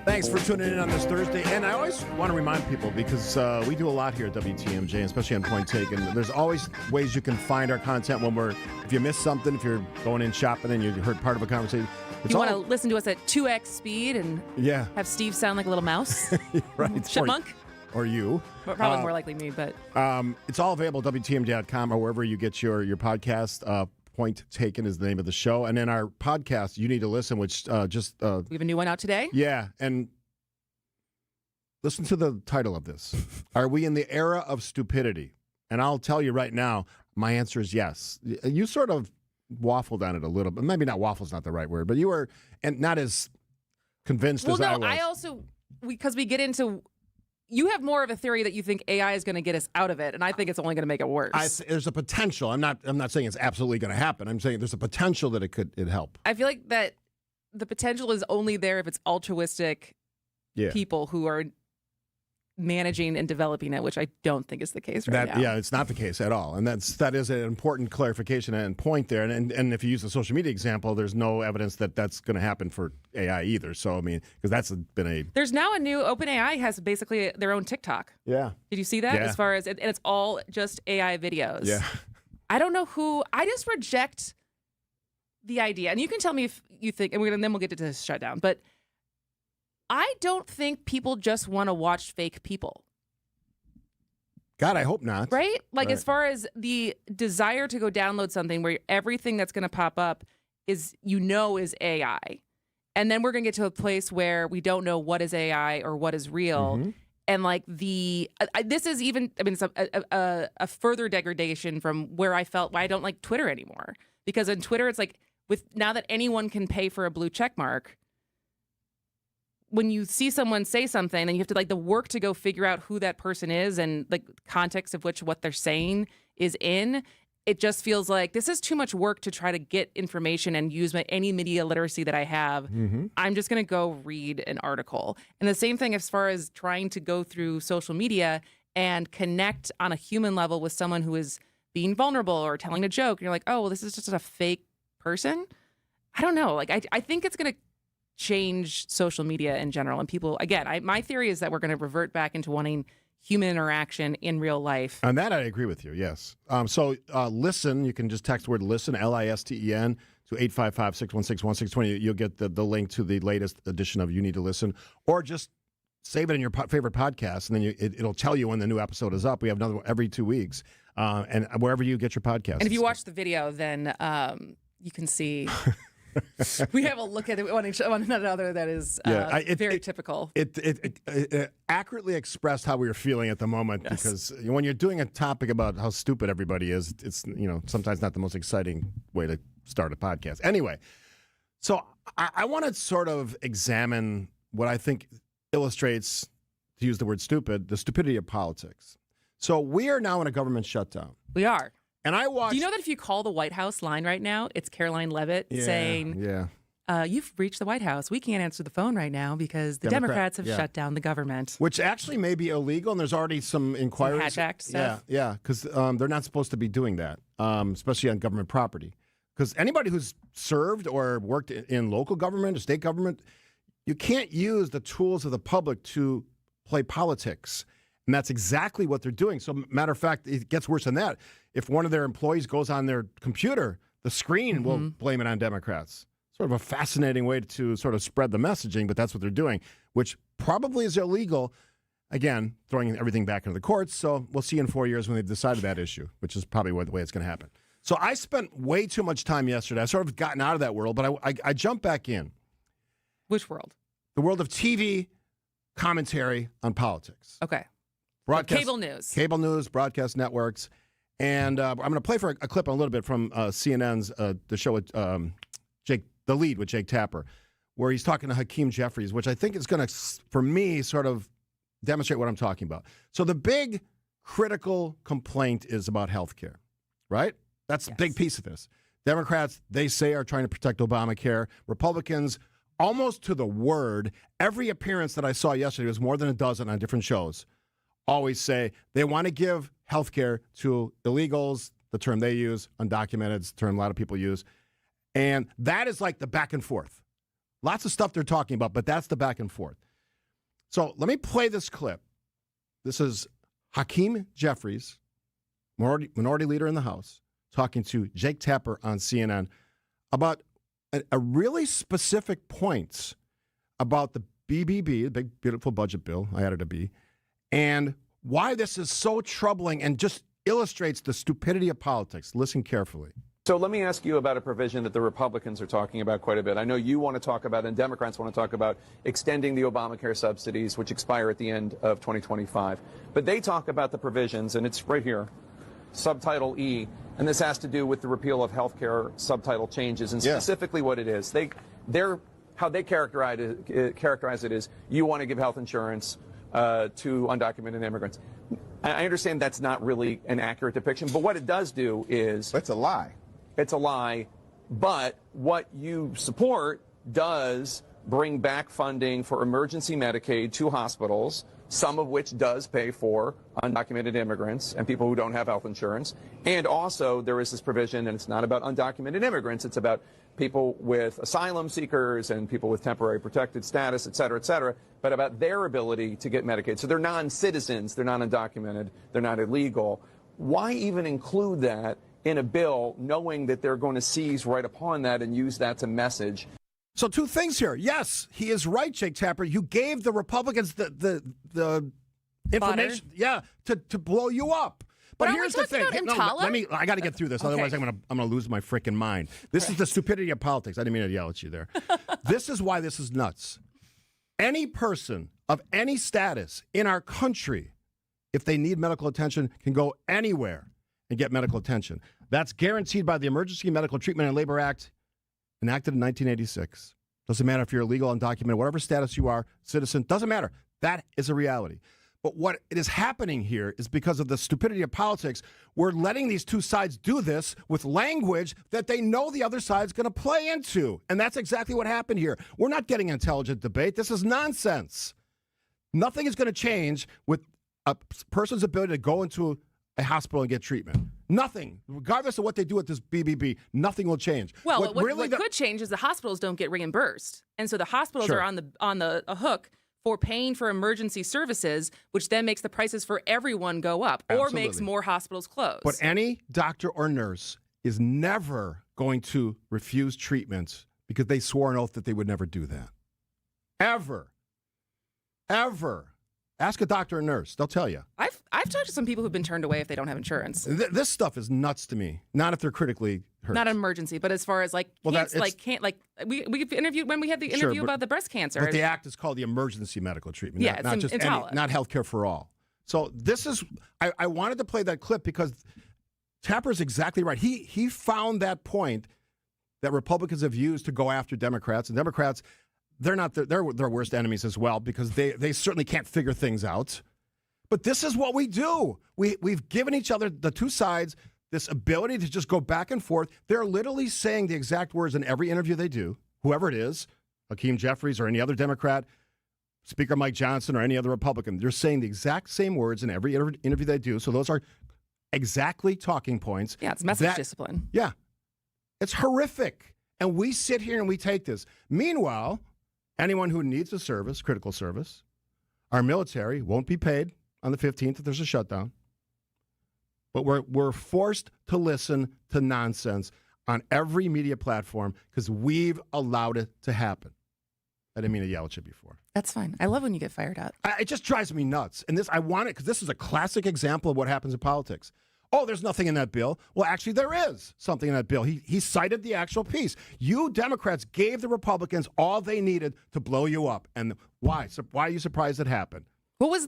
Thanks for tuning in on this Thursday. And I always want to remind people, because we do a lot here at WTMJ, especially on Point Taken. There's always ways you can find our content if you miss something, if you're going in shopping and you heard part of a conversation. You want to listen to us at 2x speed and have Steve sound like a little mouse? Right. Chipmunk? Or you. Probably more likely me, but. It's all available at WTMJ.com or wherever you get your podcast. Point Taken is the name of the show. And then our podcast, You Need to Listen, which we have a new one out today? Yeah. And listen to the title of this. Are we in the era of stupidity? And I'll tell you right now, my answer is yes. You sort of waffled on it a little bit. Maybe not waffle's not the right word, but you were not as convinced as I was. Well, no, I also, because we get into... You have more of a theory that you think AI is going to get us out of it, and I think it's only going to make it worse. There's a potential. I'm not saying it's absolutely going to happen. I'm saying there's a potential that it'd help. I feel like that the potential is only there if it's altruistic people who are managing and developing it, which I don't think is the case right now. Yeah, it's not the case at all. And that is an important clarification and point there. And if you use the social media example, there's no evidence that that's going to happen for AI either. So, I mean, because that's been There's now a new, OpenAI has basically their own TikTok. Yeah. Did you see that? Yeah. As far as, and it's all just AI videos. Yeah. I don't know I just reject the idea. And you can tell me if you think, and then we'll get to this shutdown, but I don't think people just want to watch fake people. God, I hope not. Right? Like, as far as the desire to go download something where everything that's going to pop up is AI. And then we're going to get to a place where we don't know what is AI or what is real. Mm-hmm. And like this is even, it's a further degradation from where I felt why I don't like Twitter anymore. Because on Twitter, it's like, now that anyone can pay for a blue check mark, when you see someone say something and you have to the work to go figure out who that person is and the context of which what they're saying is in, it just feels like this is too much work to try to get information and use any media literacy that I have. Mm-hmm. I'm just going to go read an article. And the same thing as far as trying to go through social media and connect on a human level with someone who is being vulnerable or telling a joke. And you're like, oh, well, this is just a fake person. I don't know. I think it's going to change social media in general. And people, again, my theory is that we're going to revert back into wanting human interaction in real life. On that, I agree with you, yes. So listen, you can just text the word listen, LISTEN, to 855-616-1620. You'll get the link to the latest edition of You Need to Listen. Or just save it in your favorite podcast, and then it'll tell you when the new episode is up. We have another one every 2 weeks. And wherever you get your podcast. And if you watch the video, then you can see. We have a look at one another that is very typical. It accurately expressed how we were feeling at the moment, because when you're doing a topic about how stupid everybody is, it's sometimes not the most exciting way to start a podcast. Anyway, so I want to sort of examine what I think illustrates, to use the word stupid, the stupidity of politics. So we are now in a government shutdown. We are. And I watched. Do you know that if you call the White House line right now, it's Caroline Leavitt saying, you've reached the White House. We can't answer the phone right now because the Democrats have shut down the government. Which actually may be illegal, and there's already some inquiries. Some Hatch Act stuff. Yeah, because they're not supposed to be doing that, especially on government property. Because anybody who's served or worked in local government or state government, you can't use the tools of the public to play politics. And that's exactly what they're doing. So, matter of fact, it gets worse than that. If one of their employees goes on their computer, the screen will blame it on Democrats. Sort of a fascinating way to sort of spread the messaging, but that's what they're doing, which probably is illegal. Again, throwing everything back into the courts. So we'll see in 4 years when they've decided that issue, which is probably the way it's going to happen. So I spent way too much time yesterday. I sort of gotten out of that world, but I jumped back in. Which world? The world of TV commentary on politics. Okay. Broadcast, cable news, broadcast networks. And I'm going to play for a clip in a little bit from CNN's the show with The Lead with Jake Tapper, where he's talking to Hakeem Jeffries, which I think is going to, for me, sort of demonstrate what I'm talking about. So the big critical complaint is about health care, right? That's a big piece of this. Democrats, they say, are trying to protect Obamacare. Republicans, almost to the word, every appearance that I saw yesterday, was more than a dozen on different shows, always say they want to give health care to illegals, the term they use, undocumented, it's the term a lot of people use. And that is like the back and forth. Lots of stuff they're talking about, but that's the back and forth. So let me play this clip. This is Hakeem Jeffries, minority leader in the House, talking to Jake Tapper on CNN about a really specific points about the BBB, the big, beautiful budget bill, I added a B, and why this is so troubling and just illustrates the stupidity of politics. Listen carefully. So let me ask you about a provision that the Republicans are talking about quite a bit. I know you want to talk about, and Democrats want to talk about, extending the Obamacare subsidies, which expire at the end of 2025. But they talk about the provisions, and it's right here, subtitle E, and this has to do with the repeal of health care subtitle changes, and specifically what it is. How they characterize it is, you want to give health insurance to undocumented immigrants. I understand that's not really an accurate depiction, but what it does do is... It's a lie. It's a lie, but what you support does bring back funding for emergency Medicaid to hospitals, some of which does pay for undocumented immigrants and people who don't have health insurance. And also there is this provision, and it's not about undocumented immigrants, it's about people with asylum seekers and people with temporary protected status, et cetera, but about their ability to get Medicaid. So they're non-citizens, they're not undocumented, they're not illegal. Why even include that in a bill, knowing that they're going to seize right upon that and use that to message? So two things here. Yes, he is right, Jake Tapper. You gave the Republicans the information, to blow you up. But here's the thing. I got to get through this. Okay. Otherwise, I'm gonna lose my freaking mind. This is the stupidity of politics. I didn't mean to yell at you there. This is why this is nuts. Any person of any status in our country, if they need medical attention, can go anywhere and get medical attention. That's guaranteed by the Emergency Medical Treatment and Labor Act, enacted in 1986. Doesn't matter if you're illegal, undocumented, whatever status you are, citizen, doesn't matter. That is a reality. But what is happening here is because of the stupidity of politics, we're letting these two sides do this with language that they know the other side's going to play into. And that's exactly what happened here. We're not getting an intelligent debate. This is nonsense. Nothing is going to change with a person's ability to go into a hospital and get treatment. Nothing. Regardless of what they do with this BBB, nothing will change. Well, what could change is the hospitals don't get reimbursed. And so the hospitals are on the hook for paying for emergency services, which then makes the prices for everyone go up or makes more hospitals close. But any doctor or nurse is never going to refuse treatment because they swore an oath that they would never do that. Ever. Ask a doctor or nurse. They'll tell you. I've talked to some people who've been turned away if they don't have insurance. This stuff is nuts to me. Not if they're critically hurt. Not an emergency, but as far as like we interviewed when we had the interview about the breast cancer. But the act is called the emergency medical treatment. Yeah, not just not healthcare for all. So this is I wanted to play that clip because Tapper's exactly right. He found that point that Republicans have used to go after Democrats, and Democrats, they're not they're their worst enemies as well because they certainly can't figure things out. But this is what we do. We've given each other, the two sides, this ability to just go back and forth. They're literally saying the exact words in every interview they do, whoever it is, Hakeem Jeffries or any other Democrat, Speaker Mike Johnson or any other Republican. They're saying the exact same words in every interview they do. So those are exactly talking points. Yeah, it's message discipline. Yeah. It's horrific. And we sit here and we take this. Meanwhile, anyone who needs a service, critical service, our military won't be paid on the 15th if there's a shutdown. But we're forced to listen to nonsense on every media platform because we've allowed it to happen. I didn't mean to yell at you before. That's fine. I love when you get fired up. It just drives me nuts. And I want it because this is a classic example of what happens in politics. Oh, there's nothing in that bill. Well, actually, there is something in that bill. He cited the actual piece. You Democrats gave the Republicans all they needed to blow you up. And why? So why are you surprised it happened? What was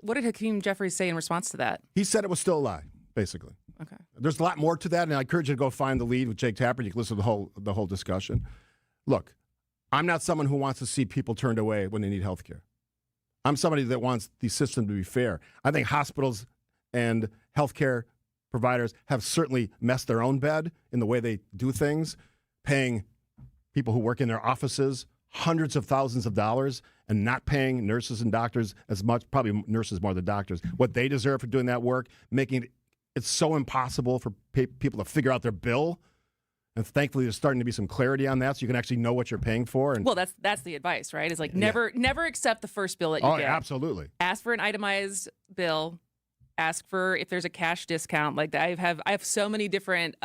what did Hakeem Jeffries say in response to that? He said it was still a lie, basically. Okay. There's a lot more to that, and I encourage you to go find the lead with Jake Tapper. You can listen to the whole discussion. Look, I'm not someone who wants to see people turned away when they need health care. I'm somebody that wants the system to be fair. I think hospitals and healthcare providers have certainly messed their own bed in the way they do things, paying people who work in their offices hundreds of thousands of dollars and not paying nurses and doctors as much, probably nurses more than doctors, what they deserve for doing that work, making it so impossible for people to figure out their bill. And thankfully, there's starting to be some clarity on that, so you can actually know what you're paying for. And well, that's the advice, right? It's like never accept the first bill that you get. Oh, absolutely. Ask for an itemized bill. Ask for if there's a cash discount. Like I have so many different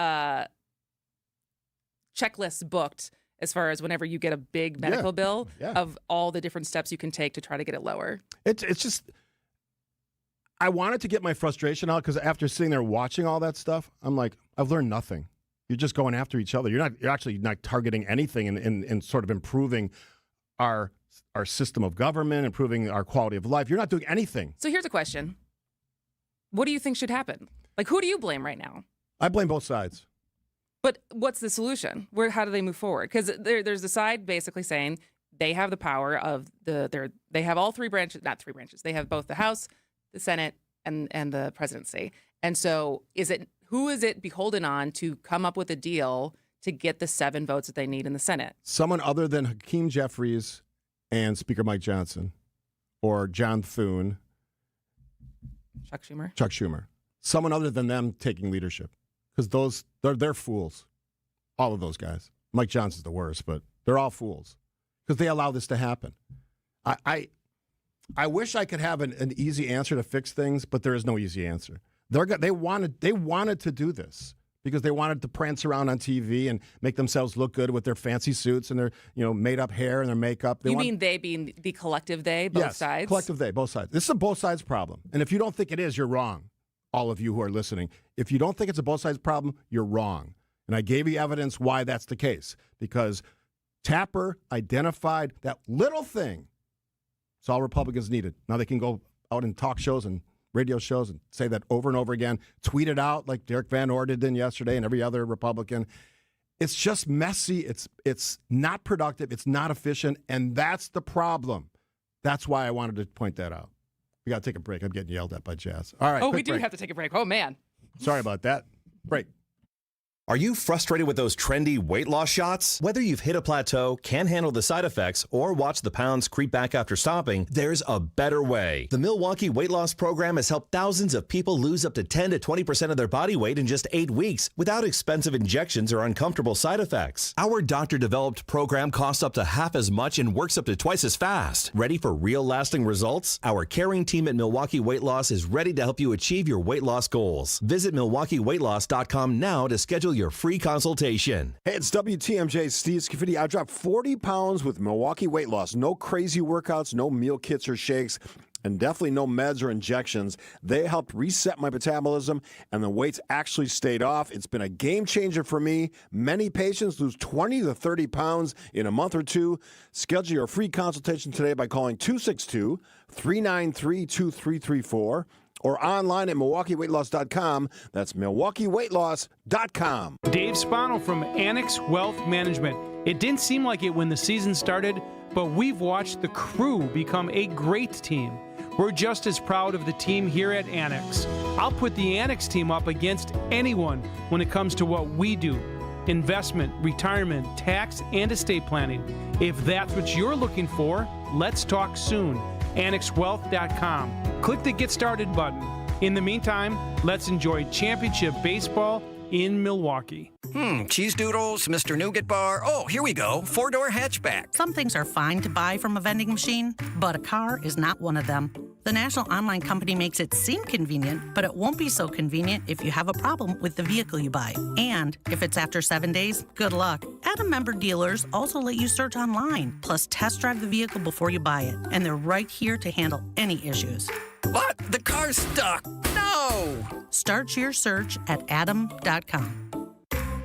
checklists booked as far as whenever you get a big medical bill of all the different steps you can take to try to get it lower. It's just, I wanted to get my frustration out because after sitting there watching all that stuff, I'm like, I've learned nothing. You're just going after each other. You're actually not targeting anything in sort of improving our system of government, improving our quality of life. You're not doing anything. So here's a question. What do you think should happen? Like, who do you blame right now? I blame both sides. But what's the solution? How do they move forward? Because there's the side basically saying they have the power of they have all three branches, not three branches. They have both the House, the Senate, and the presidency. And so who is it beholden on to come up with a deal to get the 7 votes that they need in the Senate? Someone other than Hakeem Jeffries and Speaker Mike Johnson or John Thune. Chuck Schumer. Someone other than them taking leadership. Because they're fools. All of those guys. Mike Johnson's the worst, but they're all fools. Because they allow this to happen. I wish I could have an easy answer to fix things, but there is no easy answer. They wanted to do this because they wanted to prance around on TV and make themselves look good with their fancy suits and their made up hair and their makeup. Mean they being the collective they, both sides? Collective they, both sides. This is a both sides problem. And if you don't think it is, you're wrong. All of you who are listening. If you don't think it's a both sides problem, you're wrong. And I gave you evidence why that's the case. Because Tapper identified that little thing. It's all Republicans needed. Now they can go out in talk shows and radio shows and say that over and over again. Tweet it out like Derek Van Orden did yesterday and every other Republican. It's just messy. It's not productive. It's not efficient. And that's the problem. That's why I wanted to point that out. We got to take a break. I'm getting yelled at by Jazz. All right. Oh, we do have to take a break. Oh, man. Sorry about that. Break. Are you frustrated with those trendy weight loss shots? Whether you've hit a plateau, can't handle the side effects, or watch the pounds creep back after stopping, there's a better way. The Milwaukee Weight Loss Program has helped thousands of people lose up to 10 to 20% of their body weight in just 8 weeks without expensive injections or uncomfortable side effects. Our doctor-developed program costs up to half as much and works up to twice as fast. Ready for real lasting results? Our caring team at Milwaukee Weight Loss is ready to help you achieve your weight loss goals. Visit MilwaukeeWeightLoss.com now to schedule your free consultation. Hey, it's WTMJ's Steve Scaffidi. I dropped 40 pounds with Milwaukee Weight Loss. No crazy workouts, no meal kits or shakes. and definitely no meds or injections. They helped reset my metabolism, and the weight's actually stayed off. It's been a game changer for me. Many patients lose 20 to 30 pounds in a month or two. Schedule your free consultation today by calling 262-393-2334 or online at MilwaukeeWeightLoss.com. That's MilwaukeeWeightLoss.com. Dave Spano from Annex Wealth Management. It didn't seem like it when the season started, but we've watched the crew become a great team. We're just as proud of the team here at Annex. I'll put the Annex team up against anyone when it comes to what we do. Investment, retirement, tax, and estate planning. If that's what you're looking for, let's talk soon. AnnexWealth.com. Click the Get Started button. In the meantime, let's enjoy championship baseball in Milwaukee. Cheese doodles, Mr. Nougat Bar. Oh, here we go. 4-door hatchback. Some things are fine to buy from a vending machine, but a car is not one of them. The national online company makes it seem convenient, but it won't be so convenient if you have a problem with the vehicle you buy. And if it's after 7 days, good luck. Adam member dealers also let you search online, plus test drive the vehicle before you buy it. And they're right here to handle any issues. What? The car's stuck. No! Start your search at adam.com.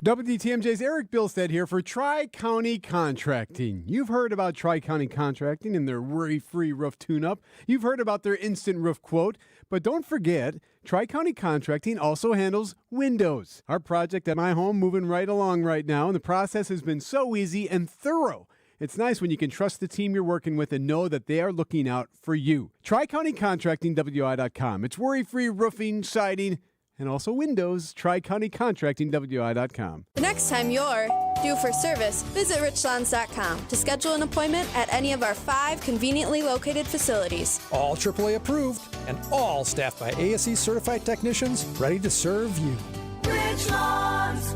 WTMJ's Eric Bilstead here for Tri-County Contracting. You've heard about Tri-County Contracting and their worry-free roof tune-up. You've heard about their instant roof quote. But don't forget, Tri-County Contracting also handles windows. Our project at my home moving right along right now, and the process has been so easy and thorough. It's nice when you can trust the team you're working with and know that they are looking out for you. Tri-County Contracting, WI.com. It's worry-free roofing, siding, and also windows. Tri-County Contracting, WI.com. The next time you're due for service, visit richlands.com to schedule an appointment at any of our 5 conveniently located facilities. All AAA approved and all staffed by ASE certified technicians ready to serve you. Richlands.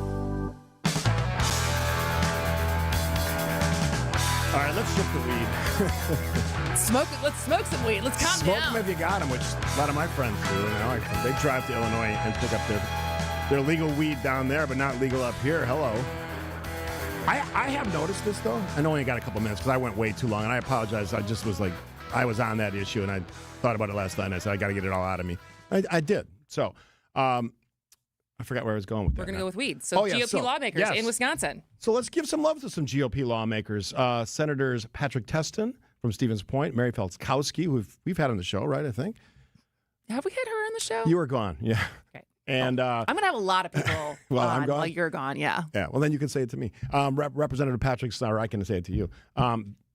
All right, let's shift the weed. Let's smoke some weed. Let's calm Smoke down. them if you got them, which a lot of my friends do. You know, they drive to Illinois and pick up their legal weed down there, but not legal up here. Hello. I have noticed this, though. I know I only got a couple minutes because I went way too long, and I apologize. I just was like, I was on that issue, and I thought about it last night, and I said, I got to get it all out of me. I did. So, I forgot where I was going with that. We're going to go with weed. So GOP lawmakers in Wisconsin. So let's give some love to some GOP lawmakers. Senators Patrick Testin from Stevens Point, Mary Felskowski, who we've had on the show, right, I think? Have we had her on the show? You were gone, yeah. Okay. And I'm going to have a lot of people I'm gone? while you're gone, yeah. Yeah, well, then you can say it to me. Representative Patrick Snyder, I can say it to you.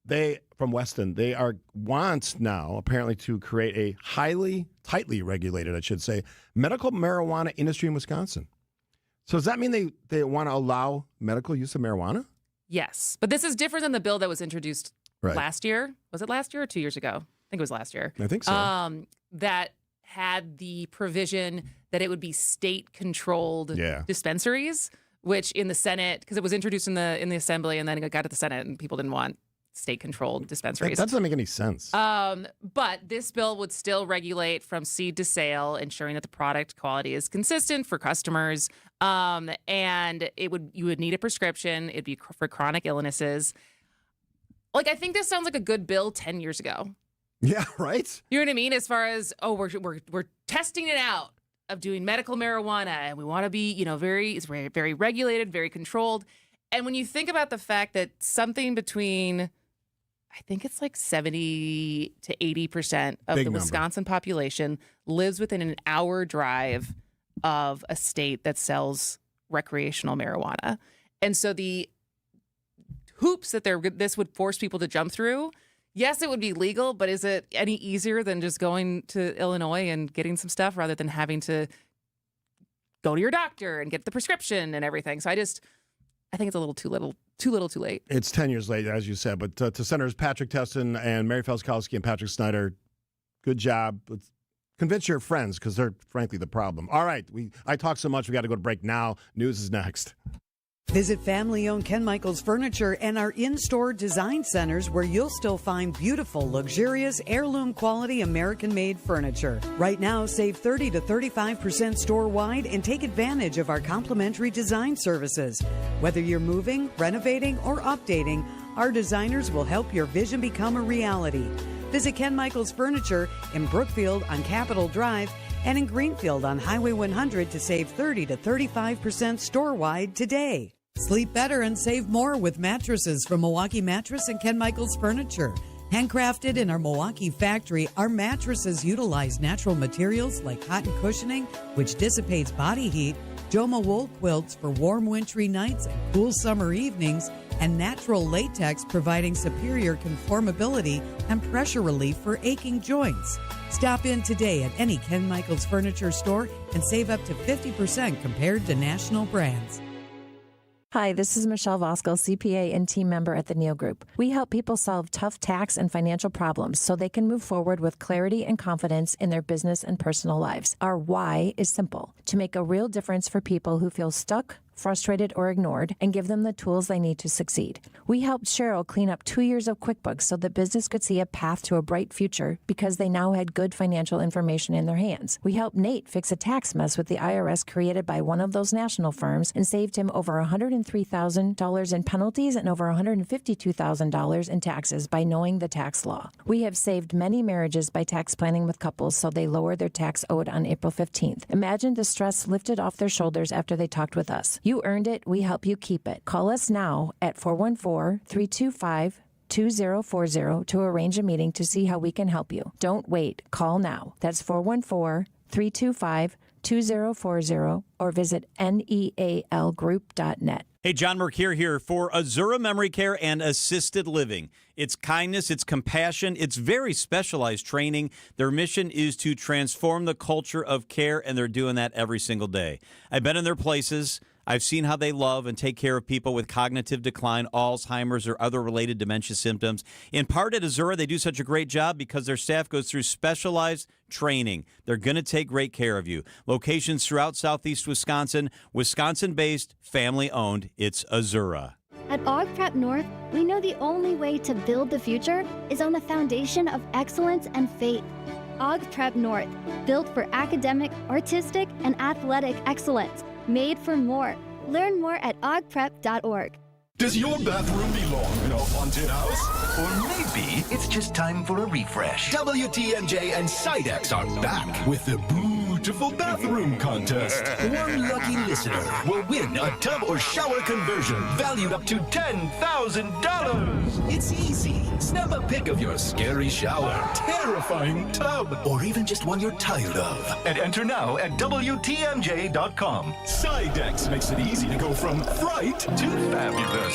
They, from Weston, they want now, apparently, to create a tightly regulated, I should say, medical marijuana industry in Wisconsin. So does that mean they want to allow medical use of marijuana? Yes. But this is different than the bill that was introduced last year. Was it last year or 2 years ago? I think it was last year. I think so. That had the provision that it would be state-controlled dispensaries, which in the Senate, because it was introduced in the Assembly and then it got to the Senate and people didn't want state-controlled dispensaries. That doesn't make any sense. But this bill would still regulate from seed to sale, ensuring that the product quality is consistent for customers. And you would need a prescription. It'd be for chronic illnesses. Like, I think this sounds like a good bill 10 years ago. Yeah, right? You know what I mean? As far as, we're testing it out of doing medical marijuana, and we want to be, it's very, very regulated, very controlled. And when you think about the fact that something between, I think it's like 70 to 80% of the Wisconsin population lives within an hour drive of a state that sells recreational marijuana. And so the hoops that this would force people to jump through, yes, it would be legal, but is it any easier than just going to Illinois and getting some stuff rather than having to go to your doctor and get the prescription and everything? So I think it's a little too little, too late. It's 10 years late, as you said. But to Senators Patrick Testin and Mary Felskowski and Patrick Snyder, good job. Let's convince your friends, because they're, frankly, the problem. All right. I talk so much, we got to go to break now. News is next. Visit family-owned Ken Michaels Furniture and our in-store design centers, where you'll still find beautiful, luxurious, heirloom-quality American-made furniture. Right now, save 30 to 35% store-wide and take advantage of our complimentary design services. Whether you're moving, renovating, or updating, our designers will help your vision become a reality. Visit Ken Michaels Furniture in Brookfield on Capitol Drive and in Greenfield on Highway 100 to save 30 to 35% store-wide today. Sleep better and save more with mattresses from Milwaukee Mattress and Ken Michaels Furniture. Handcrafted in our Milwaukee factory, our mattresses utilize natural materials like cotton cushioning, which dissipates body heat, Joma wool quilts for warm wintry nights and cool summer evenings, and natural latex providing superior conformability and pressure relief for aching joints. Stop in today at any Ken Michaels Furniture store and save up to 50% compared to national brands. Hi, this is Michelle Voskel, CPA and team member at the Neal Group. We help people solve tough tax and financial problems so they can move forward with clarity and confidence in their business and personal lives. Our why is simple: to make a real difference for people who feel stuck, frustrated, or ignored, and give them the tools they need to succeed. We helped Cheryl clean up 2 years of QuickBooks so the business could see a path to a bright future because they now had good financial information in their hands. We helped Nate fix a tax mess with the IRS created by one of those national firms and saved him over $103,000 in penalties and over $152,000 in taxes by knowing the tax law. We have saved many marriages by tax planning with couples so they lower their tax owed on April 15th. Imagine the stress lifted off their shoulders after they talked with us. You earned it. We help you keep it. Call us now at 414-325-2040 to arrange a meeting to see how we can help you. Don't wait. Call now. That's 414-325-2040 or visit nealgroup.net. Hey, John Mercure here for Azura Memory Care and Assisted Living. It's kindness, it's compassion, it's very specialized training. Their mission is to transform the culture of care, and they're doing that every single day. I've been in their places. I've seen how they love and take care of people with cognitive decline, Alzheimer's, or other related dementia symptoms. In part at Azura, they do such a great job because their staff goes through specialized training. They're going to take great care of you. Locations throughout southeast Wisconsin, Wisconsin-based, family-owned. It's Azura. At Og Prep North, we know the only way to build the future is on the foundation of excellence and faith. Og Prep North, built for academic, artistic, and athletic excellence. Made for more. Learn more at ogprep.org. Does your bathroom belong in a haunted house? Or maybe it's just time for a refresh. WTMJ and Sidex are back with the Beautiful Bathroom Contest. One lucky listener will win a tub or shower conversion valued up to $10,000. It's easy. Snap a pic of your scary shower, terrifying tub, or even just one you're tired of. And enter now at WTMJ.com. Sidex makes it easy to go from fright to fabulous.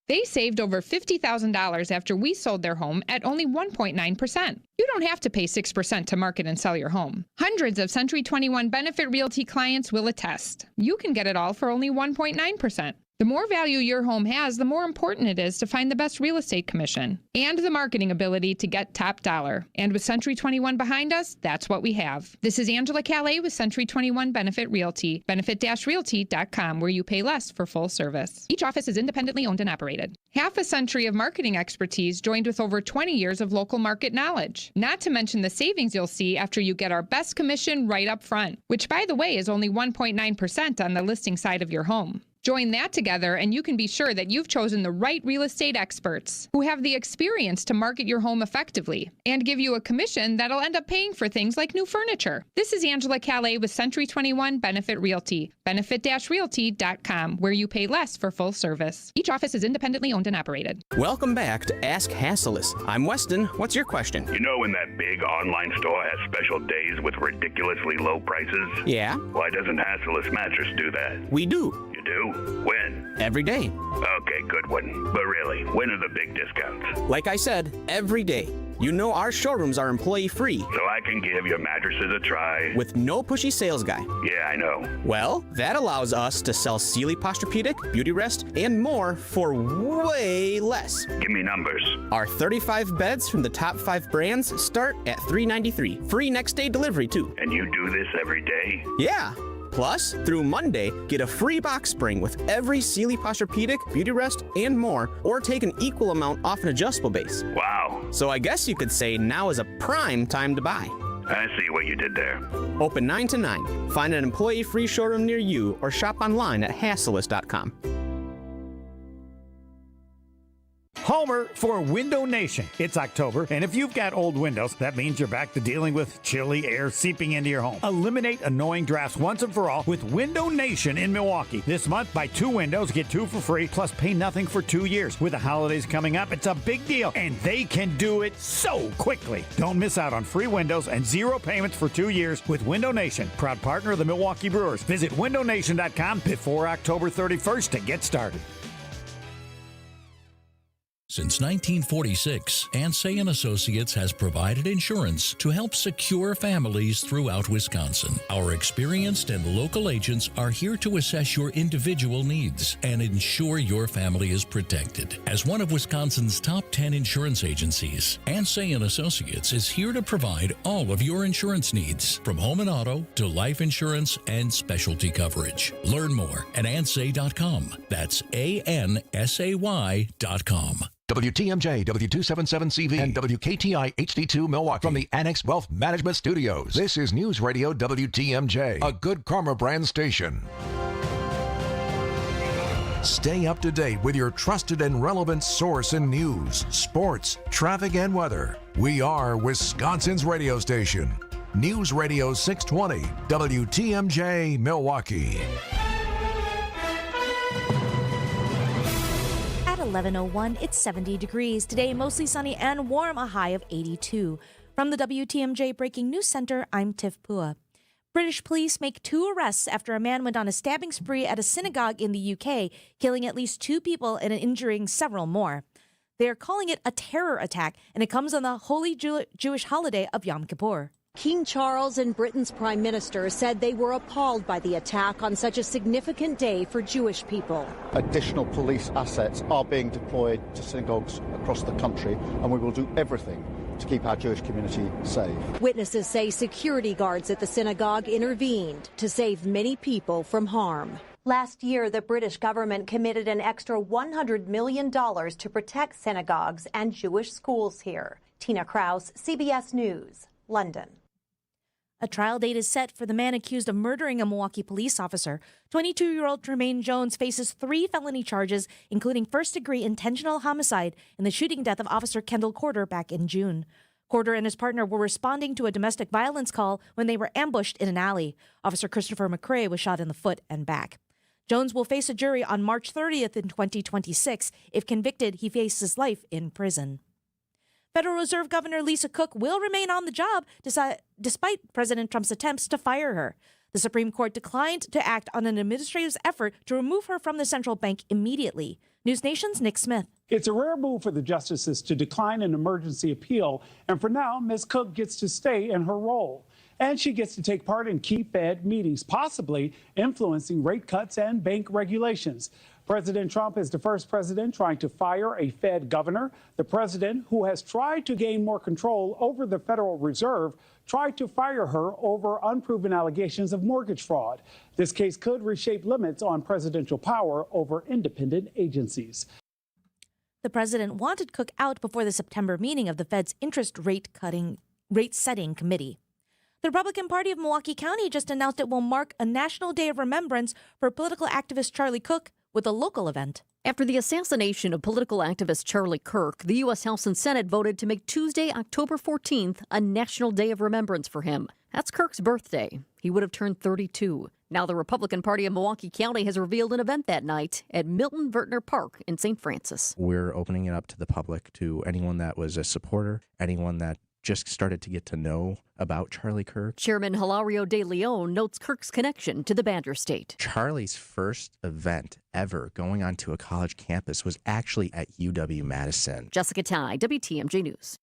They saved over $50,000 after we sold their home at only 1.9%. You don't have to pay 6% to market and sell your home. Hundreds of Century 21 Benefit Realty clients will attest. You can get it all for only 1.9%. The more value your home has, the more important it is to find the best real estate commission and the marketing ability to get top dollar. And with Century 21 behind us, that's what we have. This is Angela Calais with Century 21 Benefit Realty, benefit-realty.com, where you pay less for full service. Each office is independently owned and operated. Half a century of marketing expertise joined with over 20 years of local market knowledge. Not to mention the savings you'll see after you get our best commission right up front, which, by the way, is only 1.9% on the listing side of your home. Join that together and you can be sure that you've chosen the right real estate experts who have the experience to market your home effectively and give you a commission that'll end up paying for things like new furniture. This is Angela Calais with Century 21 Benefit Realty, benefit-realty.com, where you pay less for full service. Each office is independently owned and operated. Welcome back to Ask Hasselus. I'm Weston. What's your question? You know when that big online store has special days with ridiculously low prices? Yeah. Why doesn't Hasselus Mattress do that? We do. You do? When? Every day. Okay, good one. But really, when are the big discounts? Like I said, every day. You know our showrooms are employee-free. So I can give your mattresses a try. With no pushy sales guy. Yeah, I know. Well, that allows us to sell Sealy Posturepedic, Beauty Rest, and more for way less. Give me numbers. Our 35 beds from the top 5 brands start at $393. Free next-day delivery, too. And you do this every day? Yeah. Plus, through Monday, get a free box spring with every Sealy Posturepedic, Beauty Rest, and more, or take an equal amount off an adjustable base. Wow. So I guess you could say now is a prime time to buy. I see what you did there. Open 9 to 9. Find an employee-free showroom near you or shop online at Hasselus.com. Homer for Window Nation. It's October, and if you've got old windows, that means you're back to dealing with chilly air seeping into your home. Eliminate annoying drafts once and for all with Window Nation in Milwaukee. This month, buy 2 windows, get 2 for free, plus pay nothing for 2 years. With the holidays coming up, it's a big deal, and they can do it so quickly. Don't miss out on free windows and 0 payments for 2 years with Window Nation, proud partner of the Milwaukee Brewers. Visit windownation.com before October 31st to get started. Since 1946, Ansay & Associates has provided insurance to help secure families throughout Wisconsin. Our experienced and local agents are here to assess your individual needs and ensure your family is protected. As one of Wisconsin's top 10 insurance agencies, Ansay & Associates is here to provide all of your insurance needs, from home and auto to life insurance and specialty coverage. Learn more at ansay.com. That's ANSAY.com. WTMJ, W277CV, and WKTI HD2 Milwaukee from the Annex Wealth Management Studios. This is News Radio WTMJ, a Good Karma brand station. Stay up to date with your trusted and relevant source in news, sports, traffic, and weather. We are Wisconsin's radio station. News Radio 620, WTMJ Milwaukee. 11:01, it's 70 degrees. Today, mostly sunny and warm, a high of 82. From the WTMJ Breaking News Center, I'm Tiff Pua. British police make 2 arrests after a man went on a stabbing spree at a synagogue in the UK, killing at least 2 people and injuring several more. They are calling it a terror attack, and it comes on the holy Jewish holiday of Yom Kippur. King Charles and Britain's prime minister said they were appalled by the attack on such a significant day for Jewish people. Additional police assets are being deployed to synagogues across the country, and we will do everything to keep our Jewish community safe. Witnesses say security guards at the synagogue intervened to save many people from harm. Last year, the British government committed an extra $100 million to protect synagogues and Jewish schools here. Tina Kraus, CBS News, London. A trial date is set for the man accused of murdering a Milwaukee police officer. 22-year-old Tremaine Jones faces 3 felony charges, including first-degree intentional homicide in the shooting death of Officer Kendall Corder back in June. Corder and his partner were responding to a domestic violence call when they were ambushed in an alley. Officer Christopher McCrae was shot in the foot and back. Jones will face a jury on March 30th in 2026. If convicted, he faces life in prison. Federal Reserve Governor Lisa Cook will remain on the job despite President Trump's attempts to fire her. The Supreme Court declined to act on an administrative effort to remove her from the central bank immediately. News Nation's Nick Smith. It's a rare move for the justices to decline an emergency appeal, and for now, Ms. Cook gets to stay in her role. And she gets to take part in key Fed meetings, possibly influencing rate cuts and bank regulations. President Trump is the first president trying to fire a Fed governor. The president, who has tried to gain more control over the Federal Reserve, tried to fire her over unproven allegations of mortgage fraud. This case could reshape limits on presidential power over independent agencies. The president wanted Cook out before the September meeting of the Fed's interest rate setting committee. The Republican Party of Milwaukee County just announced it will mark a National Day of Remembrance for political activist Charlie Cook with a local event. After the assassination of political activist Charlie Kirk, the U.S. House and Senate voted to make Tuesday, October 14th, a National Day of Remembrance for him. That's Kirk's birthday. He would have turned 32. Now the Republican Party of Milwaukee County has revealed an event that night at Milton Vertner Park in St. Francis. We're opening it up to the public, to anyone that was a supporter, anyone that just started to get to know about Charlie Kirk. Chairman Hilario De Leon notes Kirk's connection to the Badger State. Charlie's first event ever going onto a college campus was actually at UW-Madison. Jessica Ty, WTMJ News.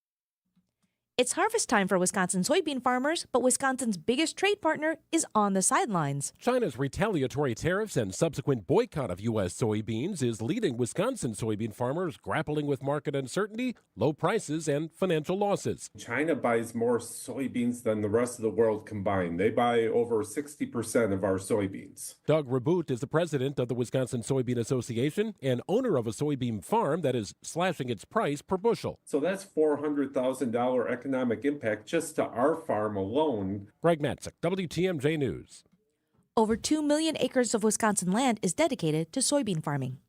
It's harvest time for Wisconsin soybean farmers, but Wisconsin's biggest trade partner is on the sidelines. China's retaliatory tariffs and subsequent boycott of U.S. soybeans is leading Wisconsin soybean farmers grappling with market uncertainty, low prices, and financial losses. China buys more soybeans than the rest of the world combined. They buy over 60% of our soybeans. Doug Reboot is the president of the Wisconsin Soybean Association and owner of a soybean farm that is slashing its price per bushel. So that's $400,000 economic impact just to our farm alone. Greg Matzik, WTMJ News. Over 2 million acres of Wisconsin land is dedicated to soybean farming.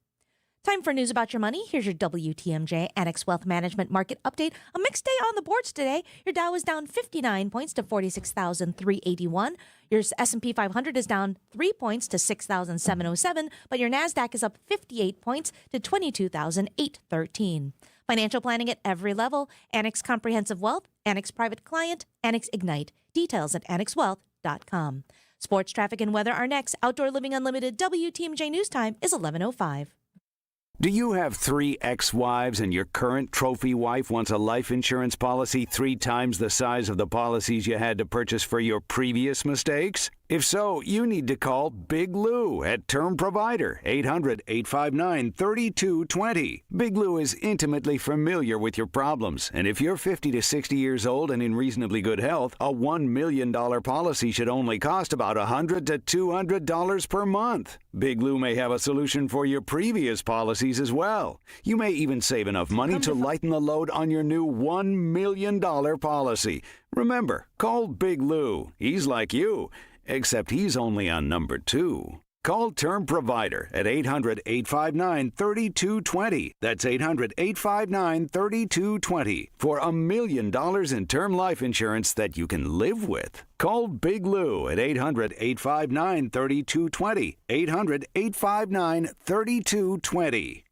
Time for news about your money. Here's your WTMJ Annex Wealth Management Market Update. A mixed day on the boards today. Your Dow is down 59 points to 46,381. Your S&P 500 is down 3 points to 6,707, but your NASDAQ is up 58 points to 22,813. Financial planning at every level. Annex Comprehensive Wealth, Annex Private Client, Annex Ignite. Details at annexwealth.com. Sports, traffic, and weather are next. Outdoor Living Unlimited WTMJ News Time is 11:05. Do you have 3 ex-wives and your current trophy wife wants a life insurance policy 3 times the size of the policies you had to purchase for your previous mistakes? If so, you need to call Big Lou at Term Provider, 800-859-3220. Big Lou is intimately familiar with your problems, and if you're 50 to 60 years old and in reasonably good health, a $1 million policy should only cost about $100 to $200 per month. Big Lou may have a solution for your previous policies as well. You may even save enough money to lighten the load on your new $1 million policy. Remember, call Big Lou. He's like you, except he's only on number 2. Call Term Provider at 800-859-3220. That's 800-859-3220 for $1 million in term life insurance that you can live with. Call Big Lou at 800-859-3220. 800-859-3220.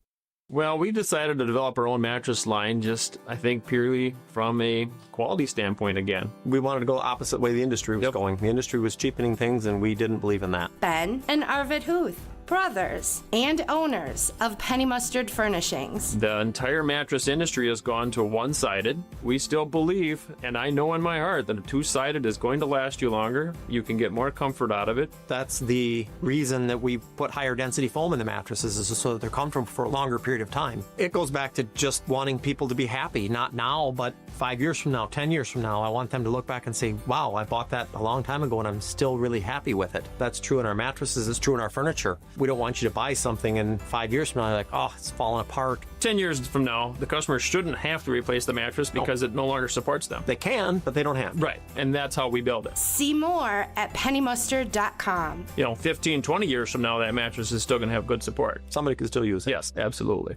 Well, we decided to develop our own mattress line just, I think, purely from a quality standpoint again. We wanted to go the opposite way the industry was going. The industry was cheapening things, and we didn't believe in that. Ben and Arvid Huth, brothers and owners of Penny Mustard Furnishings. The entire mattress industry has gone to one-sided. We still believe, and I know in my heart, that a two-sided is going to last you longer. You can get more comfort out of it. That's the reason that we put higher density foam in the mattresses, is so that they're comfortable for a longer period of time. It goes back to just wanting people to be happy, not now, but 5 years from now, 10 years from now. I want them to look back and say, wow, I bought that a long time ago and I'm still really happy with it. That's true in our mattresses, it's true in our furniture. We don't want you to buy something and 5 years from now you're like, oh, it's falling apart. 10 years from now, the customer shouldn't have to replace the mattress because it no longer supports them. They can, but they don't have. Right, and that's how we build it. See more at pennymustard.com. 15, 20 years from now, that mattress is still going to have good support. Somebody can still use it. Yes, absolutely.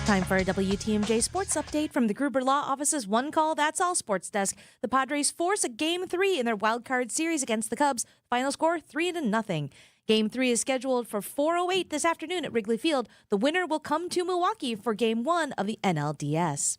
Time for a WTMJ Sports Update from the Gruber Law Office's One Call That's All Sports Desk. The Padres force a Game 3 in their wild card series against the Cubs. Final score 3-0. Game 3 is scheduled for 4:08 this afternoon at Wrigley Field. The winner will come to Milwaukee for Game 1 of the NLDS.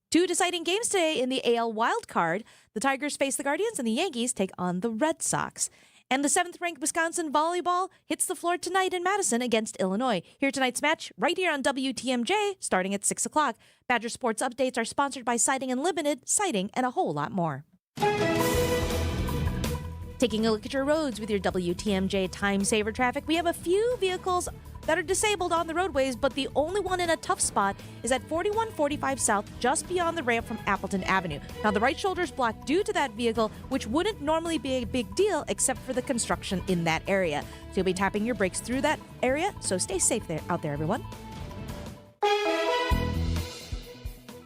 2 deciding games today in the AL wild card. The Tigers face the Guardians and the Yankees take on the Red Sox. And the 7th-ranked Wisconsin volleyball hits the floor tonight in Madison against Illinois. Hear tonight's match right here on WTMJ, starting at 6 o'clock. Badger Sports Updates are sponsored by Siding Unlimited, Siding, and a whole lot more. Taking a look at your roads with your WTMJ Time Saver traffic, we have a few vehicles that are disabled on the roadways, but the only one in a tough spot is at 4145 South, just beyond the ramp from Appleton Avenue. Now, the right shoulder is blocked due to that vehicle, which wouldn't normally be a big deal except for the construction in that area. So you'll be tapping your brakes through that area, so stay safe out there, everyone.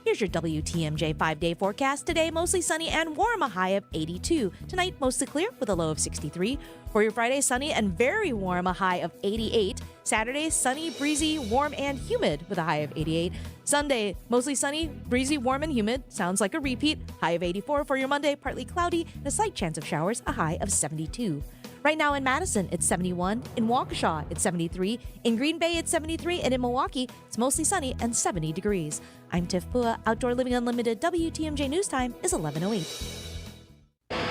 Here's your WTMJ 5-day forecast. Today, mostly sunny and warm, a high of 82. Tonight, mostly clear with a low of 63. For your Friday, sunny and very warm, a high of 88. Saturday, sunny, breezy, warm, and humid with a high of 88. Sunday, mostly sunny, breezy, warm, and humid. Sounds like a repeat. High of 84. For your Monday, partly cloudy and a slight chance of showers, a high of 72. Right now in Madison, it's 71. In Waukesha, it's 73. In Green Bay, it's 73. And in Milwaukee, it's mostly sunny and 70 degrees. I'm Tiff Pua. Outdoor Living Unlimited WTMJ News Time is 11:08.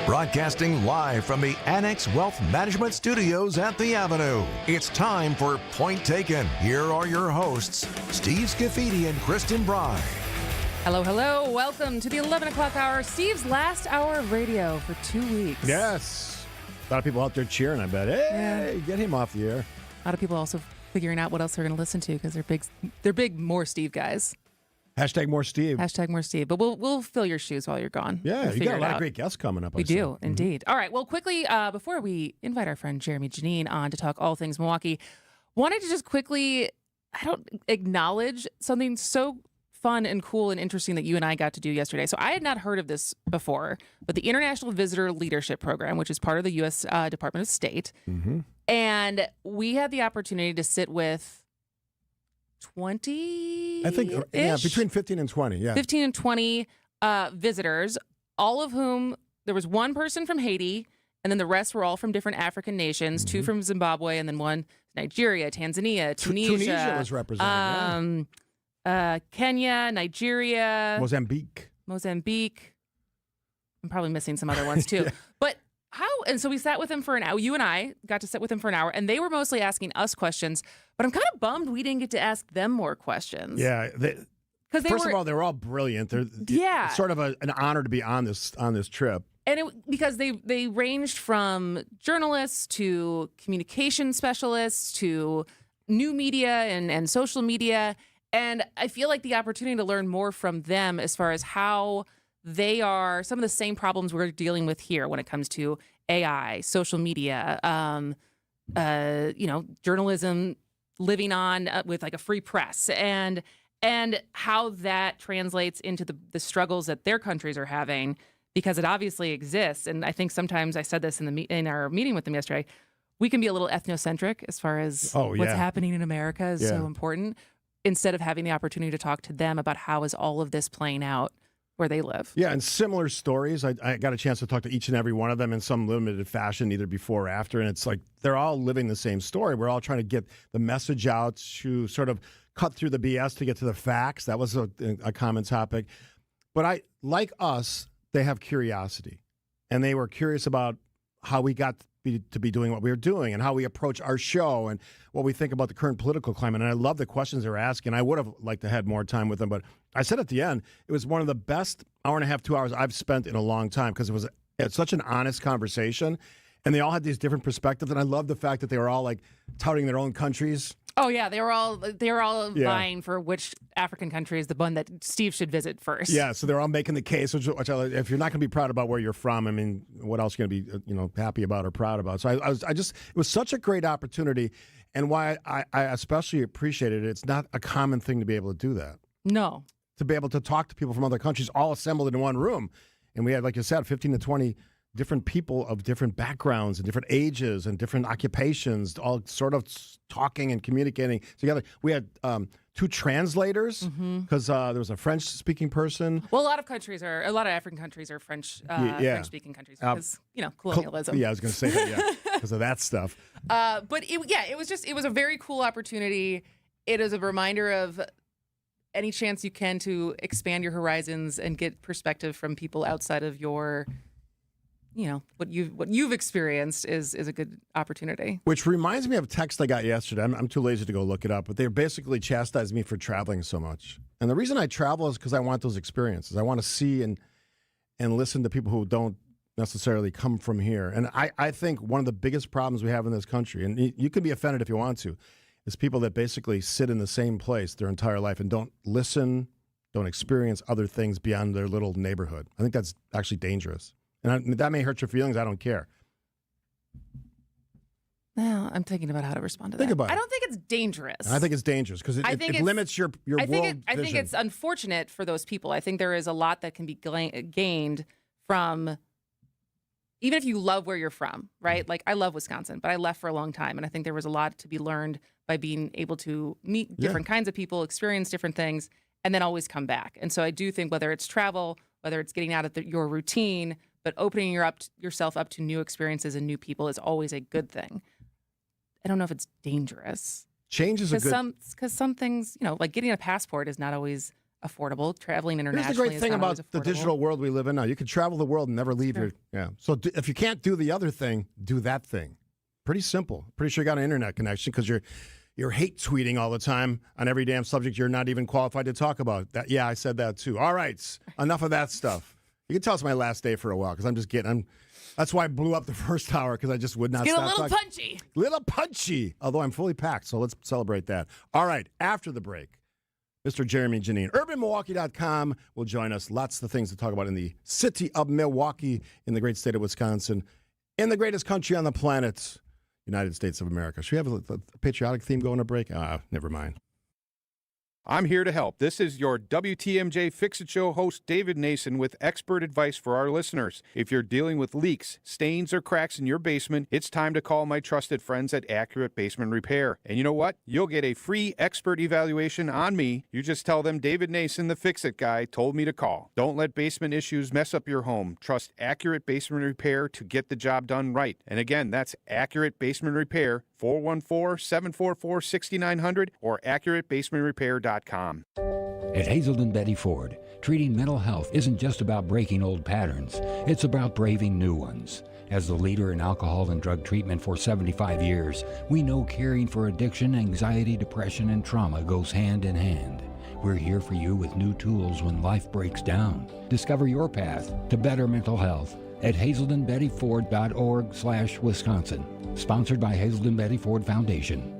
Broadcasting live from the Annex Wealth Management Studios at the Avenue. It's time for Point Taken. Here are your hosts, Steve Scaffidi and Kristin Brey. Hello, hello. Welcome to the 11 o'clock hour, Steve's last hour of radio for 2 weeks. Yes. A lot of people out there cheering, I bet. Hey, get him off the air. A lot of people also figuring out what else they're going to listen to because they're big more Steve guys. Hashtag more Steve. Hashtag more Steve. But we'll fill your shoes while you're gone. Yeah, you got a lot of great guests coming up. We do, indeed. All right, well, quickly, before we invite our friend Jeremy Janine on to talk all things Milwaukee, wanted to just quickly, acknowledge something so fun and cool and interesting that you and I got to do yesterday. So I had not heard of this before, but the International Visitor Leadership Program, which is part of the U.S. Department of State, and we had the opportunity to sit with 20, I think, between 15 and 20, 15 and 20 visitors, all of whom, there was one person from Haiti, and then the rest were all from different African nations, 2 from Zimbabwe, and then 1 Nigeria, Tanzania, Tunisia. Tunisia was represented, Kenya, Nigeria. Mozambique. I'm probably missing some other ones too. But and so we sat with him for an hour. You and I got to sit with him for an hour, and they were mostly asking us questions, but I'm kind of bummed we didn't get to ask them more questions. Yeah. First of all, they were all brilliant. It's sort of an honor to be on this trip. And because they ranged from journalists to communication specialists to new media and social media. And I feel like the opportunity to learn more from them as far as how they are, some of the same problems we're dealing with here when it comes to AI, social media, journalism living on with like a free press and how that translates into the struggles that their countries are having, because it obviously exists. And I think sometimes, I said this in our meeting with them yesterday, we can be a little ethnocentric as far as what's happening in America is so important, instead of having the opportunity to talk to them about how is all of this playing out where they live. Yeah, and similar stories. I got a chance to talk to each and every one of them in some limited fashion, either before or after, and it's like they're all living the same story. We're all trying to get the message out to sort of cut through the BS to get to the facts. That was a common topic. But like us, they have curiosity, and they were curious about how we got to be doing what we were doing and how we approach our show and what we think about the current political climate. And I love the questions they were asking. I would have liked to have more time with them, but I said at the end, it was one of the best hour and a half, 2 hours I've spent in a long time, because it's such an honest conversation, and they all had these different perspectives. And I love the fact that they were all like touting their own countries. Oh yeah, they were all vying for which African country is the one that Steve should visit first. Yeah, so they're all making the case. Which if you're not going to be proud about where you're from, I mean, what else are you going to be happy about or proud about? So it was such a great opportunity, and why I especially appreciated it. It's not a common thing to be able to do that. No, to be able to talk to people from other countries all assembled in one room, and we had, like you said, 15 to 20. Different people of different backgrounds and different ages and different occupations, all sort of talking and communicating together. We had 2 translators, because there was a French-speaking person. Well, a lot of African countries are French, French-speaking countries because colonialism. Yeah, I was going to say that. Yeah, because of that stuff. But it was a very cool opportunity. It is a reminder of any chance you can to expand your horizons and get perspective from people outside of your. What you've experienced is a good opportunity. Which reminds me of a text I got yesterday. I'm too lazy to go look it up, but they basically chastised me for traveling so much. And the reason I travel is because I want those experiences. I want to see and listen to people who don't necessarily come from here. And I think one of the biggest problems we have in this country, and you can be offended if you want to, is people that basically sit in the same place their entire life and don't listen, don't experience other things beyond their little neighborhood. I think that's actually dangerous. And that may hurt your feelings. I don't care. Well, I'm thinking about how to respond to that. Think about it. I don't think it's dangerous. I think it's dangerous because it limits your world vision. I think it's unfortunate for those people. I think there is a lot that can be gained from, even if you love where you're from, right? Like, I love Wisconsin, but I left for a long time. And I think there was a lot to be learned by being able to meet different kinds of people, experience different things, and then always come back. And so I do think whether it's travel, whether it's getting out of your routine, but opening yourself up to new experiences and new people is always a good thing. I don't know if it's dangerous. Change is a good... Because some things, like getting a passport is not always affordable. Traveling internationally is not always affordable. Here's the great thing about the digital world we live in now. You can travel the world and never leave your... Yeah. So if you can't do the other thing, do that thing. Pretty simple. Pretty sure you got an internet connection because you're hate tweeting all the time on every damn subject you're not even qualified to talk about. Yeah, I said that too. All right, enough of that stuff. You can tell it's my last day for a while because that's why I blew up the first hour, because I just would not stop talking. Punchy. Little punchy, although I'm fully packed, so let's celebrate that. All right, after the break, Mr. Jeremy Janine, UrbanMilwaukee.com will join us. Lots of things to talk about in the city of Milwaukee, in the great state of Wisconsin, in the greatest country on the planet, United States of America. Should we have a patriotic theme going to break? Never mind. I'm here to help. This is your WTMJ Fix-It Show host, David Nason, with expert advice for our listeners. If you're dealing with leaks, stains, or cracks in your basement, it's time to call my trusted friends at Accurate Basement Repair. And you know what? You'll get a free expert evaluation on me. You just tell them David Nason, the Fix-It guy, told me to call. Don't let basement issues mess up your home. Trust Accurate Basement Repair to get the job done right. And again, that's Accurate Basement Repair, 414-744-6900 or accuratebasementrepair.com. At Hazelden Betty Ford, treating mental health isn't just about breaking old patterns. It's about braving new ones. As the leader in alcohol and drug treatment for 75 years, we know caring for addiction, anxiety, depression, and trauma goes hand in hand. We're here for you with new tools when life breaks down. Discover your path to better mental health at hazeldenbettyford.org/Wisconsin. Sponsored by Hazelden Betty Ford Foundation.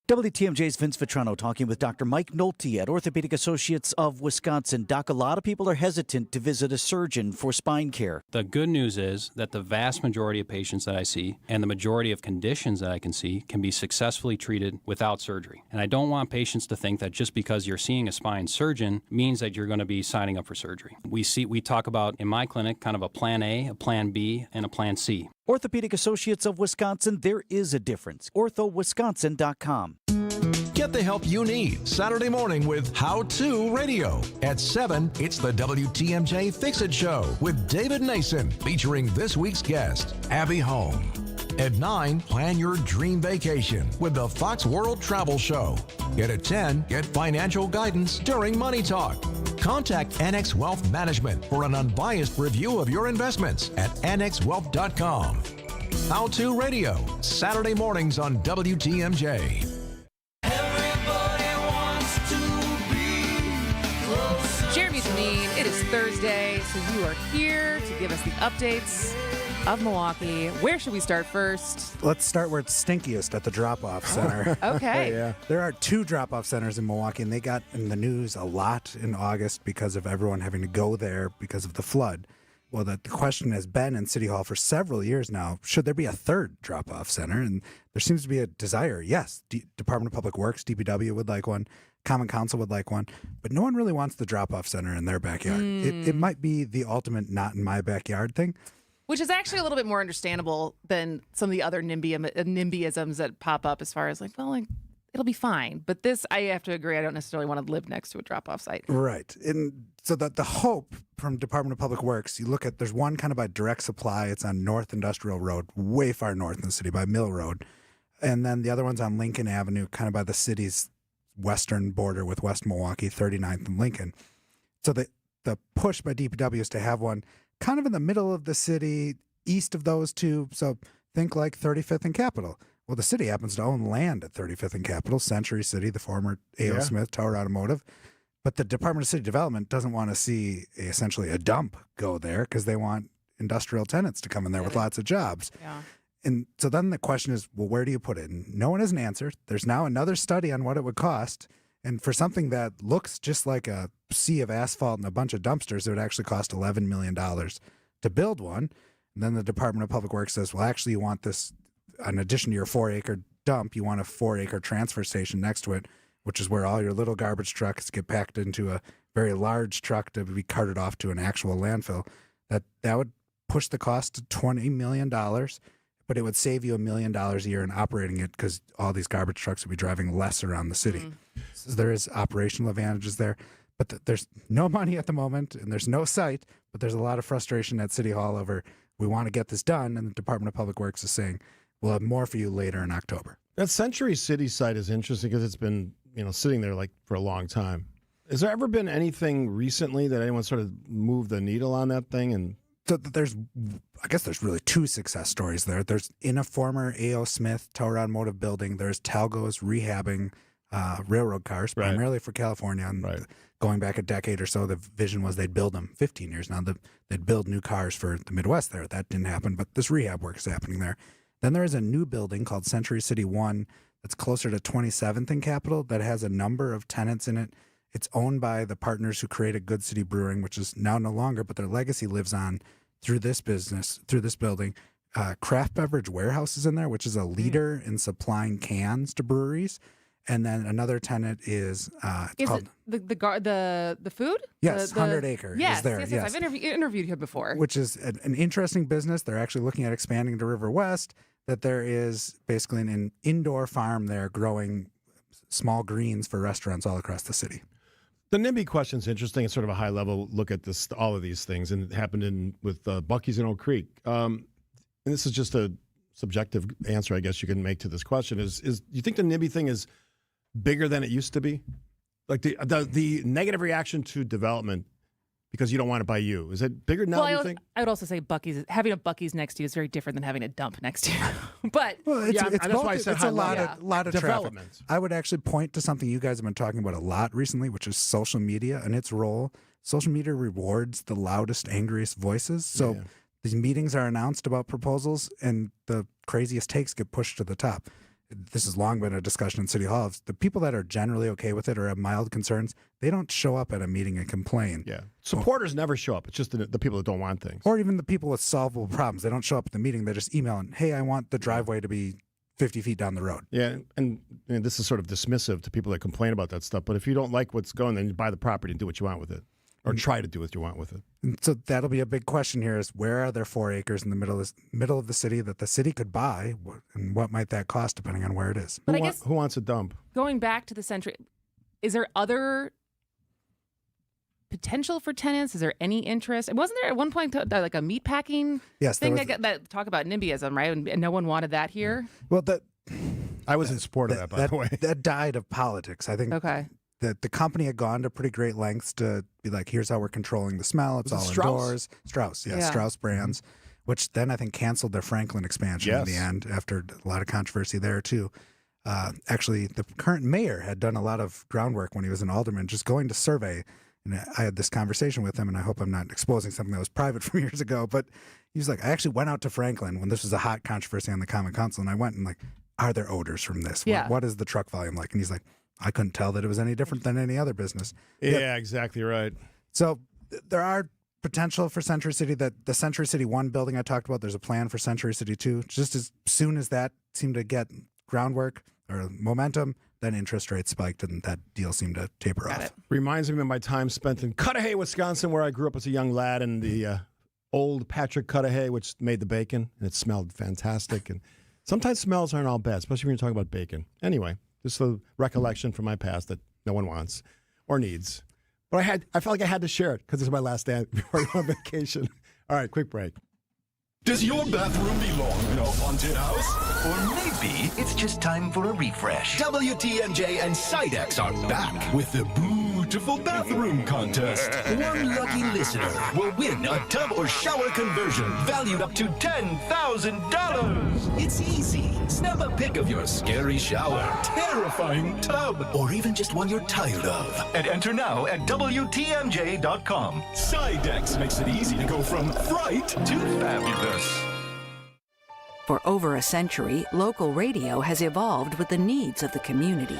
WTMJ's Vince Vitrano talking with Dr. Mike Nolte at Orthopedic Associates of Wisconsin. Doc, a lot of people are hesitant to visit a surgeon for spine care. The good news is that the vast majority of patients that I see and the majority of conditions that I can see can be successfully treated without surgery. And I don't want patients to think that just because you're seeing a spine surgeon means that you're going to be signing up for surgery. We talk about, in my clinic, kind of a plan A, a plan B, and a plan C. Orthopedic Associates of Wisconsin, there is a difference. orthowisconsin.com. Get the help you need Saturday morning with How To Radio. At 7, it's the WTMJ Fix-It Show with David Nason, featuring this week's guest, Abby Home. At 9, plan your dream vacation with the Fox World Travel Show. Yet at 10, get financial guidance during Money Talk. Contact Annex Wealth Management for an unbiased review of your investments at annexwealth.com. How To Radio, Saturday mornings on WTMJ. Jeremy Janine, it is Thursday, so you are here to give us the updates of Milwaukee. Where should we start first? Let's start where it's stinkiest, at the drop-off center. Okay. Yeah. There are 2 drop-off centers in Milwaukee, and they got in the news a lot in August because of everyone having to go there because of the flood. Well, the question has been in City Hall for several years now, should there be a 3rd drop-off center? And there seems to be a desire. Yes, Department of Public Works, DPW would like one. Common Council would like one, but no one really wants the drop-off center in their backyard. It might be the ultimate not in my backyard thing. Which is actually a little bit more understandable than some of the other NIMBYisms that pop up as far as it'll be fine. But this, I have to agree, I don't necessarily want to live next to a drop-off site. Right. And so the hope from Department of Public Works, you look at, there's one kind of by Direct Supply. It's on North Industrial Road, way far north in the city by Mill Road. And then the other one's on Lincoln Avenue, kind of by the city's western border with West Milwaukee, 39th and Lincoln. So the push by DPW is to have one kind of in the middle of the city, east of those 2. So think like 35th and Capitol. Well, the city happens to own land at 35th and Capitol, Century City, the former A.O. Smith, Tower Automotive. But the Department of City Development doesn't want to see essentially a dump go there because they want industrial tenants to come in there with lots of jobs. Yeah. And so then the question is, well, where do you put it? And no one has an answer. There's now another study on what it would cost. And for something that looks just like a sea of asphalt and a bunch of dumpsters, it would actually cost $11 million to build one. And then the Department of Public Works says, well, actually, you want this, in addition to your 4-acre dump, you want a 4-acre transfer station next to it, which is where all your little garbage trucks get packed into a very large truck to be carted off to an actual landfill. That would push the cost to $20 million. But it would save you $1 million a year in operating it because all these garbage trucks would be driving less around the city. So there is operational advantages there. But there's no money at the moment, and there's no site, but there's a lot of frustration at City Hall over, we want to get this done, and the Department of Public Works is saying, we'll have more for you later in October. That Century City site is interesting because it's been sitting there for a long time. Has there ever been anything recently that anyone sort of moved the needle on that thing? And so I guess there's really 2 success stories there. There's in a former A.O. Smith Tower Automotive building, there's Talgo's rehabbing railroad cars, primarily for California. And going back a decade or so, the vision was they'd build them 15 years now. They'd build new cars for the Midwest there. That didn't happen, but this rehab work is happening there. Then there is a new building called Century City 1 that's closer to 27th and Capitol that has a number of tenants in it. It's owned by the partners who created Good City Brewing, which is now no longer, but their legacy lives on through this business, through this building. Craft Beverage Warehouse is in there, which is a leader in supplying cans to breweries. And then another tenant is called the food? Yes, 100 Acre yes, is there. Yes. I've interviewed him before. Which is an interesting business. They're actually looking at expanding to River West. That there is basically an indoor farm there growing small greens for restaurants all across the city. The NIMBY question is interesting. It's sort of a high-level look at this, all of these things, and it happened with Buc-ee's in Oak Creek. And this is just a subjective answer, I guess you can make to this question. Is you think the NIMBY thing is bigger than it used to be? Like the negative reaction to development because you don't want it by you. Is it bigger now, do you think? I would also say having a Buc-ee's next to you is very different than having a dump next to you. But it's that's both, why I said it's a lot of development. Traffic. I would actually point to something you guys have been talking about a lot recently, which is social media and its role. Social media rewards the loudest, angriest voices. So these meetings are announced about proposals and the craziest takes get pushed to the top. This has long been a discussion in City Hall. The people that are generally okay with it or have mild concerns, they don't show up at a meeting and complain. Yeah. Supporters never show up. It's just the people that don't want things. Or even the people with solvable problems. They don't show up at the meeting. They just email and, hey, I want the driveway to be 50 feet down the road. Yeah, and this is sort of dismissive to people that complain about that stuff. But if you don't like what's going, then you buy the property and do what you want with it. Or try to do what you want with it. And so that'll be a big question here is where are there 4 acres in the middle of the city that the city could buy, and what might that cost depending on where it is? But I guess who wants a dump? Going back to the Century, is there other potential for tenants? Is there any interest? And wasn't there at one point like a meatpacking thing that talk about NIMBYism, right? And no one wanted that here? Well, I was in support of that, by the way. That died of politics, I think. Okay. The company had gone to pretty great lengths to be like, here's how we're controlling the smell. It's all indoors. Strauss, Strauss Brands, which then I think canceled their Franklin expansion in the end after a lot of controversy there too. Actually, the current mayor had done a lot of groundwork when he was an alderman, just going to survey. And I had this conversation with him, and I hope I'm not exposing something that was private from years ago. But he was like, I actually went out to Franklin when this was a hot controversy on the Common Council, and I went and like, are there odors from this? What is the truck volume like? And he's like, I couldn't tell that it was any different than any other business. Yeah, exactly right. So there are potential for Century City. That the Century City 1 building I talked about, there's a plan for Century City 2. Just as soon as that seemed to get groundwork or momentum, then interest rates spiked and that deal seemed to taper off. Reminds me of my time spent in Cudahy, Wisconsin, where I grew up as a young lad, and the old Patrick Cudahy, which made the bacon, and it smelled fantastic. And sometimes smells aren't all bad, especially when you're talking about bacon. Anyway. Just a recollection from my past that no one wants or needs. But I felt like I had to share it because it's my last day before I go on vacation. All right, quick break. Does your bathroom belong in a haunted house? Or maybe it's just time for a refresh. WTMJ and Sidex are back with the beautiful bathroom contest. One lucky listener will win a tub or shower conversion valued up to $10,000. It's easy. Snap a pic of your scary shower, terrifying tub, or even just one you're tired of. And enter now at WTMJ.com. Sidex makes it easy to go from fright to fabulous. For over a century, local radio has evolved with the needs of the community.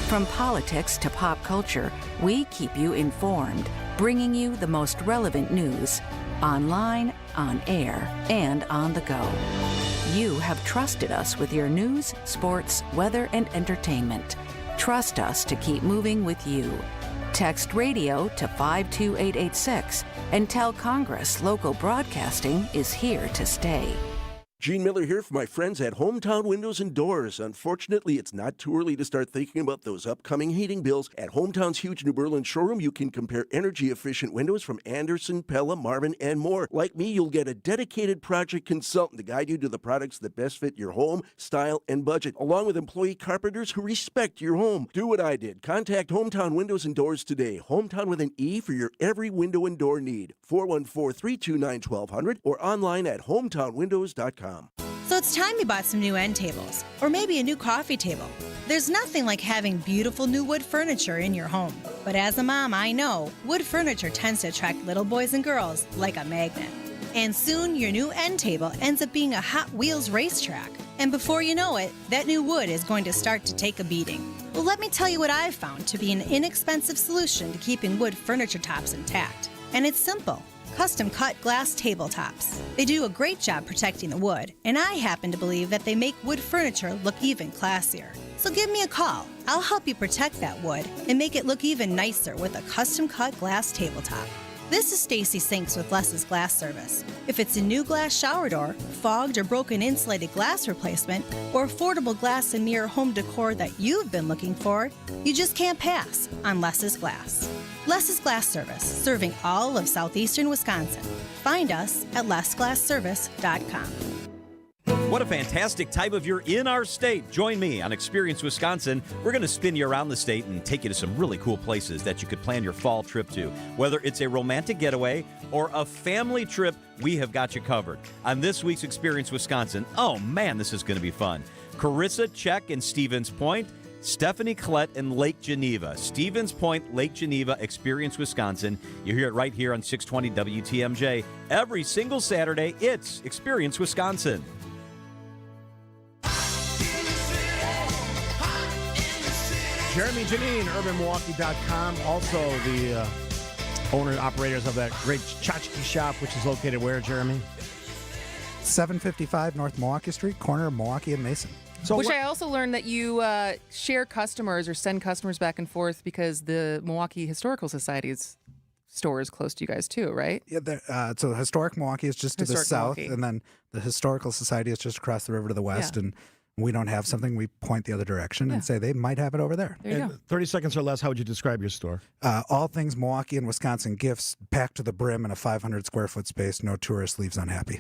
From politics to pop culture, we keep you informed, bringing you the most relevant news, online, on air, and on the go. You have trusted us with your news, sports, weather, and entertainment. Trust us to keep moving with you. Text radio to 52886 and tell Congress local broadcasting is here to stay. Gene Miller here for my friends at Hometown Windows and Doors. Unfortunately, it's not too early to start thinking about those upcoming heating bills. At Hometown's huge New Berlin showroom, you can compare energy-efficient windows from Anderson, Pella, Marvin, and more. Like me, you'll get a dedicated project consultant to guide you to the products that best fit your home, style, and budget, along with employee carpenters who respect your home. Do what I did. Contact Hometown Windows and Doors today. Hometown with an E for your every window and door need. 414-329-1200 or online at hometownwindows.com. So it's time you bought some new end tables, or maybe a new coffee table. There's nothing like having beautiful new wood furniture in your home. But as a mom, I know wood furniture tends to attract little boys and girls like a magnet. And soon your new end table ends up being a Hot Wheels racetrack. And before you know it, that new wood is going to start to take a beating. Well, let me tell you what I've found to be an inexpensive solution to keeping wood furniture tops intact. And it's simple. custom-cut glass tabletops. They do a great job protecting the wood, and I happen to believe that they make wood furniture look even classier. So give me a call. I'll help you protect that wood and make it look even nicer with a custom-cut glass tabletop. This is Stacy Sinks with Les's Glass Service. If it's a new glass shower door, fogged or broken insulated glass replacement, or affordable glass and mirror home decor that you've been looking for, you just can't pass on Les's Glass. Les's Glass Service, serving all of southeastern Wisconsin. Find us at lesglassservice.com. What a fantastic time of year in our state. Join me on Experience Wisconsin. We're going to spin you around the state and take you to some really cool places that you could plan your fall trip to. Whether it's a romantic getaway or a family trip, we have got you covered. On this week's Experience Wisconsin, oh man, this is going to be fun. Carissa Check in Stevens Point, Stephanie Klett in Lake Geneva. Stevens Point, Lake Geneva, Experience Wisconsin. You hear it right here on 620 WTMJ. Every single Saturday, it's Experience Wisconsin. Jeremy Janine, UrbanMilwaukee.com. Also the owner and operators of that great tchotchke shop, which is located where, Jeremy? 755 North Milwaukee Street, corner of Milwaukee and Mason. I also learned that you share customers or send customers back and forth because the Milwaukee Historical Society's store is close to you guys too, right? Yeah, so Historic Milwaukee is just to the south, and then the Historical Society is just across the river to the west, and we don't have something, we point the other direction and say they might have it over there. There you go. 30 seconds or less, how would you describe your store? All things Milwaukee and Wisconsin gifts, packed to the brim in a 500 square foot space. No tourist leaves unhappy.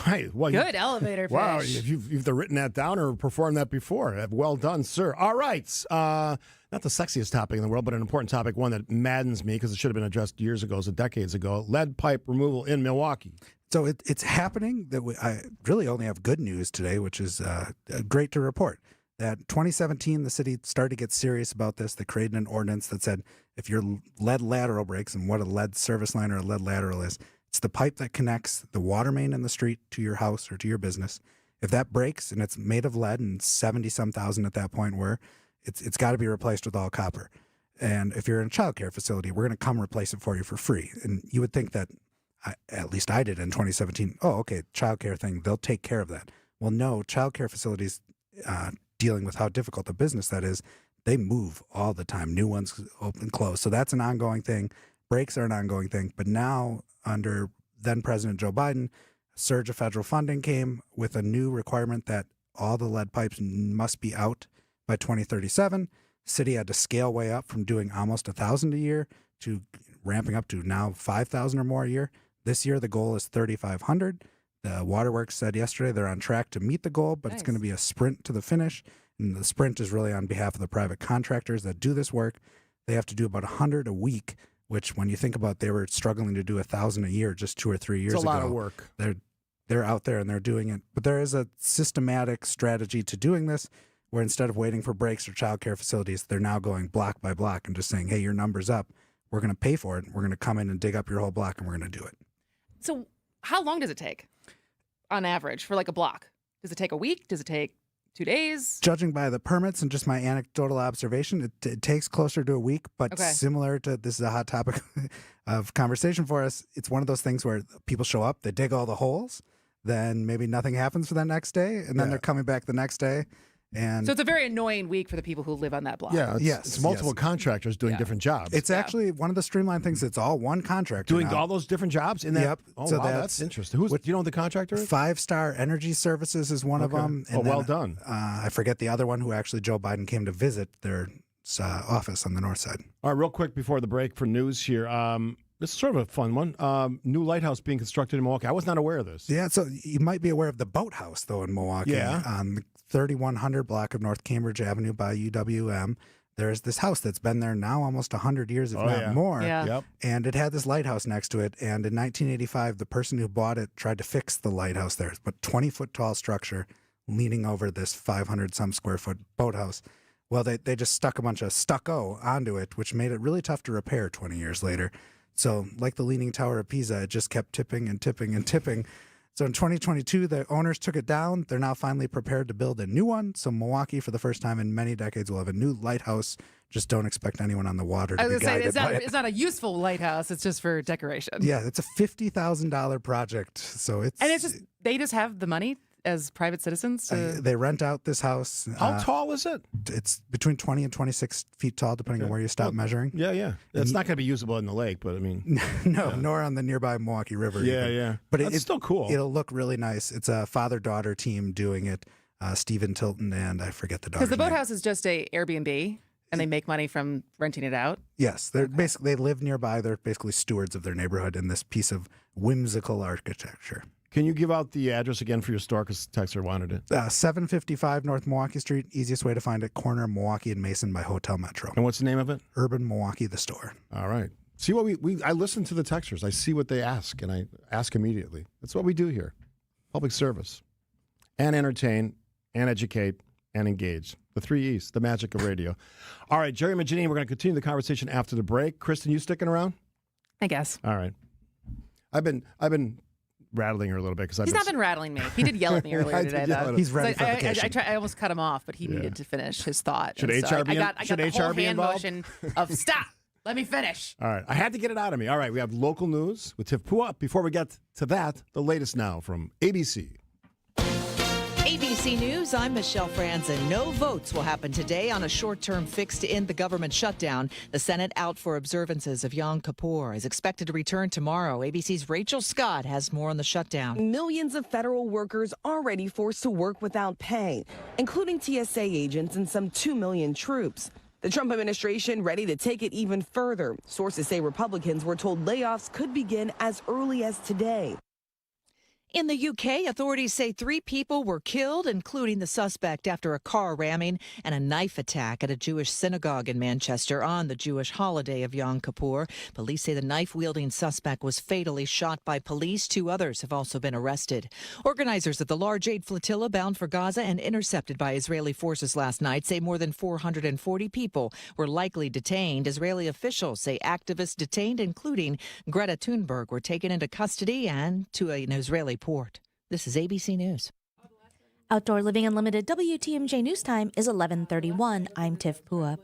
Right. Well, good elevator pitch. Wow, you've either written that down or performed that before. Well done, sir. All right. Not the sexiest topic in the world, but an important topic, one that maddens me because it should have been addressed years ago, decades ago. Lead pipe removal in Milwaukee. So it's happening. I really only have good news today, which is great to report. That 2017, the city started to get serious about this. They created an ordinance that said if your lead lateral breaks, and what a lead service line or a lead lateral is, it's the pipe that connects the water main in the street to your house or to your business. If that breaks and it's made of lead, and 70-some thousand at that point were, it's got to be replaced with all copper. And if you're in a child care facility, we're going to come replace it for you for free. And you would think that, at least I did in 2017, oh, okay, child care thing, they'll take care of that. Well, no, child care facilities dealing with how difficult a business that is, they move all the time. New ones open, close. So that's an ongoing thing. Breaks are an ongoing thing. But now, under then President Joe Biden, a surge of federal funding came with a new requirement that all the lead pipes must be out by 2037. City had to scale way up from doing almost 1,000 a year to ramping up to now 5,000 or more a year. This year, the goal is 3,500. The Waterworks said yesterday they're on track to meet the goal, but It's going to be a sprint to the finish. And the sprint is really on behalf of the private contractors that do this work. They have to do about 100 a week, which when you think about they were struggling to do 1,000 a year just 2 or 3 years ago. It's a lot of work. They're out there and they're doing it. But there is a systematic strategy to doing this where instead of waiting for breaks or child care facilities, they're now going block by block and just saying, hey, your number's up. We're going to pay for it. We're going to come in and dig up your whole block and we're going to do it. So how long does it take on average for like a block? Does it take a week? Does it take 2 days? Judging by the permits and just my anecdotal observation, it takes closer to a week, but similar to, this is a hot topic of conversation for us, it's one of those things where people show up, they dig all the holes, then maybe nothing happens for that next day, and then they're coming back the next day. And so it's a very annoying week for the people who live on that block. Yeah, it's multiple contractors doing different jobs. It's actually one of the streamlined things. It's all one contractor doing now. all those different jobs in that. Yep. Oh, so wow, that's interesting. Do you know who the contractor is? 5 Star Energy Services is one of them. And well done. I forget the other one who actually Joe Biden came to visit their office on the north side. All right, real quick before the break for news here. This is sort of a fun one. New lighthouse being constructed in Milwaukee. I was not aware of this. Yeah, so you might be aware of the boathouse, though, in Milwaukee. Yeah. On the 3100 block of North Cambridge Avenue by UWM, there's this house that's been there now almost 100 years, if not more. Yeah. Yep. And it had this lighthouse next to it. And in 1985, the person who bought it tried to fix the lighthouse there. But 20-foot tall structure leaning over this 500-some square foot boathouse. Well, they just stuck a bunch of stucco onto it, which made it really tough to repair 20 years later. So like the Leaning Tower of Pisa, it just kept tipping and tipping and tipping. So in 2022, the owners took it down. They're now finally prepared to build a new one. So Milwaukee, for the first time in many decades, will have a new lighthouse Just don't expect anyone on the water to I be was going to say, guided by it. it's not a useful lighthouse. It's just for decoration. Yeah, it's a $50,000 project. So it's they just have the money as private citizens to... they rent out this house. How tall is it? It's between 20 and 26 feet tall, depending on where you stop measuring. Yeah. It's not going to be usable in the lake, but I mean... nor on the nearby Milwaukee River. Yeah, even. yeah. But it's still cool. It'll look really nice. It's a father-daughter team doing it. Stephen Tilton and I forget the daughter's Because the name. boathouse is just a Airbnb, and they make money from renting it out. Yes, they're basically, they live nearby. They're basically stewards of their neighborhood in this piece of whimsical architecture. Can you give out the address again for your store? Because Texter wanted it. 755 North Milwaukee Street. Easiest way to find it, corner Milwaukee and Mason by Hotel Metro. And what's the name of it? Urban Milwaukee, the store. All right. See what I listen to the texters. I see what they ask, and I ask immediately. That's what we do here. Public service. And entertain, and educate, and engage. The 3 E's, the magic of radio. All right, Jerry Magini, we're going to continue the conversation after the break. Kristin, you sticking around? I guess. All right. I've been rattling her a little bit because He's not been rattling me. He did yell at me earlier today, though. He's ready for vacation. I almost cut him off, but he needed to finish his thought. Should And so HR be I got the whole hand involved? motion of stop. Let me finish. All right. I had to get it out of me. All right. We have local news with Tiff Pua. Before we get to that, the latest now from ABC. ABC News, I'm Michelle Franzen. No votes will happen today on a short-term fix to end the government shutdown. The Senate out for observances of Yom Kippur is expected to return tomorrow. ABC's Rachel Scott has more on the shutdown. Millions of federal workers already forced to work without pay, including TSA agents and some 2 million troops. The Trump administration ready to take it even further. Sources say Republicans were told layoffs could begin as early as today. In the UK, authorities say 3 people were killed, including the suspect, after a car ramming and a knife attack at a Jewish synagogue in Manchester on the Jewish holiday of Yom Kippur. Police say the knife-wielding suspect was fatally shot by police. 2 others have also been arrested. Organizers of the large aid flotilla bound for Gaza and intercepted by Israeli forces last night say more than 440 people were likely detained. Israeli officials say activists detained, including Greta Thunberg, were taken into custody and to an Israeli port. This is ABC News. Outdoor Living Unlimited WTMJ News Time is 11:31. I'm Tiff Pua.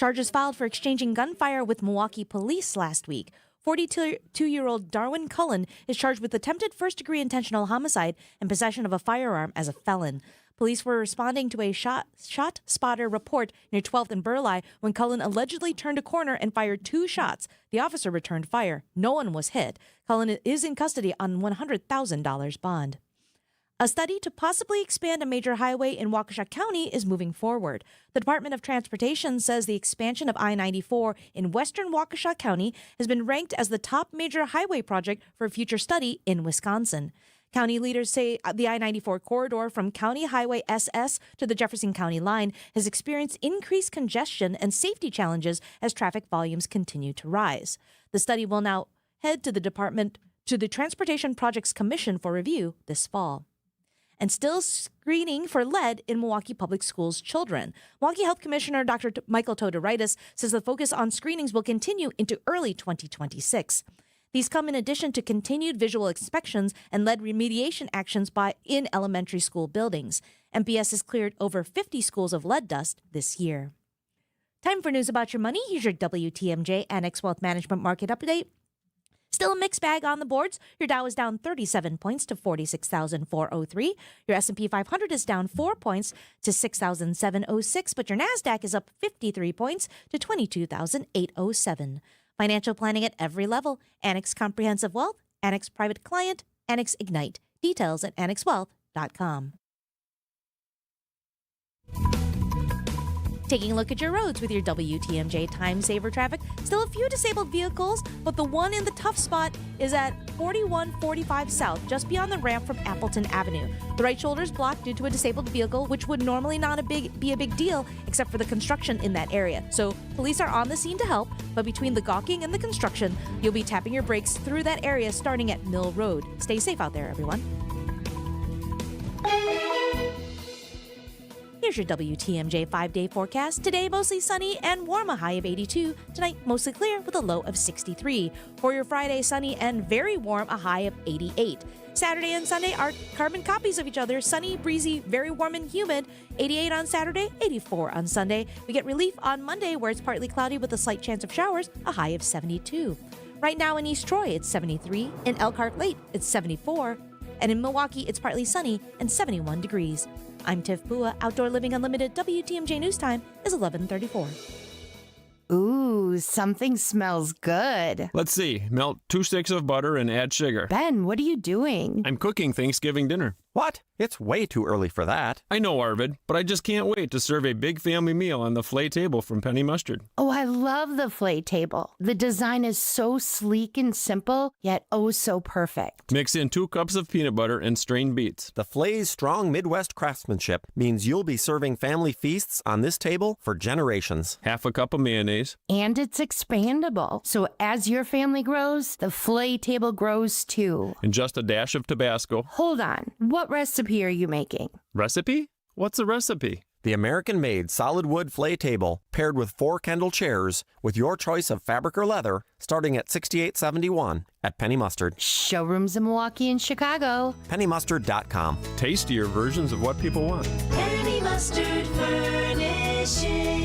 Charges filed for exchanging gunfire with Milwaukee police last week. 42-year-old Darwin Cullen is charged with attempted first-degree intentional homicide and possession of a firearm as a felon. Police were responding to a shot spotter report near 12th and Burleigh when Cullen allegedly turned a corner and fired 2 shots. The officer returned fire. No one was hit. Cullen is in custody on $100,000 bond. A study to possibly expand a major highway in Waukesha County is moving forward. The Department of Transportation says the expansion of I-94 in western Waukesha County has been ranked as the top major highway project for a future study in Wisconsin. County leaders say the I-94 corridor from County Highway SS to the Jefferson County line has experienced increased congestion and safety challenges as traffic volumes continue to rise. The study will now head to the Transportation Projects Commission for review this fall. And still screening for lead in Milwaukee Public Schools children. Milwaukee Health Commissioner Dr. Michael Todoritis says the focus on screenings will continue into early 2026. These come in addition to continued visual inspections and lead remediation actions in elementary school buildings. MPS has cleared over 50 schools of lead dust this year. Time for news about your money. Here's your WTMJ Annex Wealth Management Market Update. Still a mixed bag on the boards. Your Dow is down 37 points to 46,403. Your S&P 500 is down 4 points to 6,706, but your NASDAQ is up 53 points to 22,807. Financial planning at every level. Annex Comprehensive Wealth, Annex Private Client, Annex Ignite. Details at annexwealth.com. Taking a look at your roads with your WTMJ Time Saver traffic. Still a few disabled vehicles, but the one in the tough spot is at 4145 South, just beyond the ramp from Appleton Avenue. The right shoulder is blocked due to a disabled vehicle, which would normally not be a big deal, except for the construction in that area. So police are on the scene to help, but between the gawking and the construction, you'll be tapping your brakes through that area starting at Mill Road. Stay safe out there, everyone. Here's your WTMJ 5-day forecast. Today, mostly sunny and warm, a high of 82. Tonight, mostly clear with a low of 63. For your Friday, sunny and very warm, a high of 88. Saturday and Sunday are carbon copies of each other. Sunny, breezy, very warm and humid. 88 on Saturday, 84 on Sunday. We get relief on Monday where it's partly cloudy with a slight chance of showers, a high of 72. Right now in East Troy, it's 73. In Elkhart Lake, it's 74. And in Milwaukee, it's partly sunny and 71 degrees. I'm Tiff Bua. Outdoor Living Unlimited WTMJ News Time is 11:34. Ooh, something smells good. Let's see. Melt 2 sticks of butter and add sugar. Ben, what are you doing? I'm cooking Thanksgiving dinner. What? It's way too early for that. I know, Arvid, but I just can't wait to serve a big family meal on the Flay table from Penny Mustard. Oh, I love the Flay table. The design is so sleek and simple, yet oh so perfect. Mix in 2 cups of peanut butter and strained beets. The Flay's strong Midwest craftsmanship means you'll be serving family feasts on this table for generations. Half a cup of mayonnaise. And it's expandable, so as your family grows, the Flay table grows too. And just a dash of Tabasco. Hold on, what recipe are you making? Recipe? What's a recipe? The American-made solid wood Flay table paired with 4 Kendall chairs with your choice of fabric or leather starting at $68.71 at Penny Mustard. Showrooms in Milwaukee and Chicago. PennyMustard.com. Tastier versions of what people want. Penny Mustard Furnishing.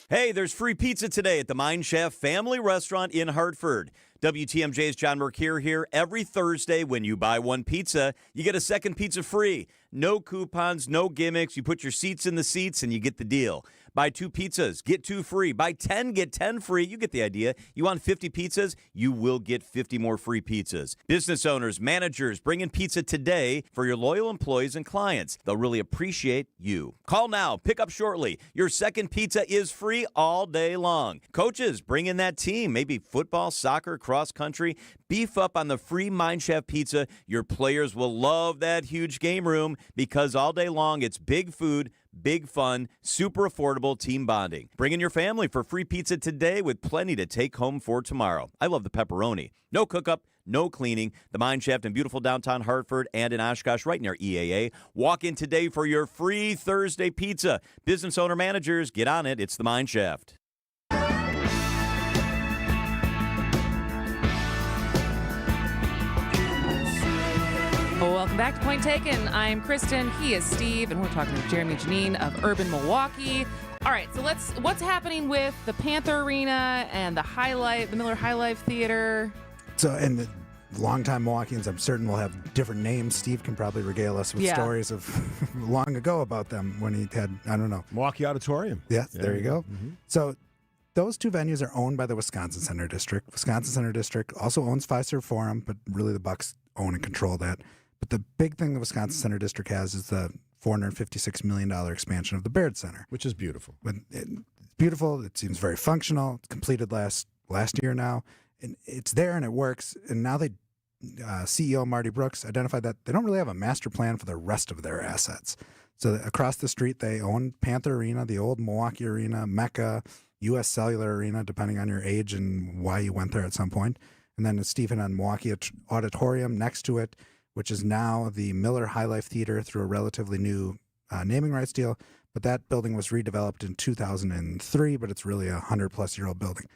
Hey, there's free pizza today at the Mine Chef Family Restaurant in Hartford. WTMJ's John Mercure here. Every Thursday when you buy 1 pizza, you get a second pizza free. No coupons, no gimmicks. You put your seats in the seats and you get the deal. Buy 2 pizzas, get 2 free. Buy 10, get 10 free. You get the idea. You want 50 pizzas? You will get 50 more free pizzas. Business owners, managers, bring in pizza today for your loyal employees and clients. They'll really appreciate you. Call now. Pick up shortly. Your second pizza is free all day long. Coaches, bring in that team. Maybe football, soccer, cross country. Beef up on the free Mine Chef pizza. Your players will love that huge game room because all day long it's big food, big fun, super affordable team bonding. Bring in your family for free pizza today with plenty to take home for tomorrow. I love the pepperoni. No cook-up, no cleaning. The Mine Chef in beautiful downtown Hartford and in Oshkosh right near EAA. Walk in today for your free Thursday pizza. Business owner managers, get on it. It's the Mine Chef. Well, welcome back to Point Taken. I'm Kristin. He is Steve, and we're talking to Jeremy Janine of Urban Milwaukee. All right, so what's happening with the Panther Arena and the Miller High Life Theater? So, and the longtime Milwaukeeans, I'm certain, will have different names. Steve can probably regale us with stories of long ago about them when he had, I don't know. Milwaukee Auditorium. Yes, there you go. Mm-hmm. So those 2 venues are owned by the Wisconsin Center District. Wisconsin Center District also owns Fiserv Forum, but really the Bucks own and control that. But the big thing the Wisconsin Center District has is the $456 million expansion of the Baird Center. Which is beautiful. It's beautiful. It seems very functional. It's completed last year now. And it's there and it works. And now CEO Marty Brooks identified that they don't really have a master plan for the rest of their assets. So across the street, they own Panther Arena, the old Milwaukee Arena, Mecca, U.S. Cellular Arena, depending on your age and why you went there at some point. And then Stephen on Milwaukee Auditorium next to it, which is now the Miller High Life Theater through a relatively new naming rights deal. But that building was redeveloped in 2003, but it's really a 100-plus-year-old building.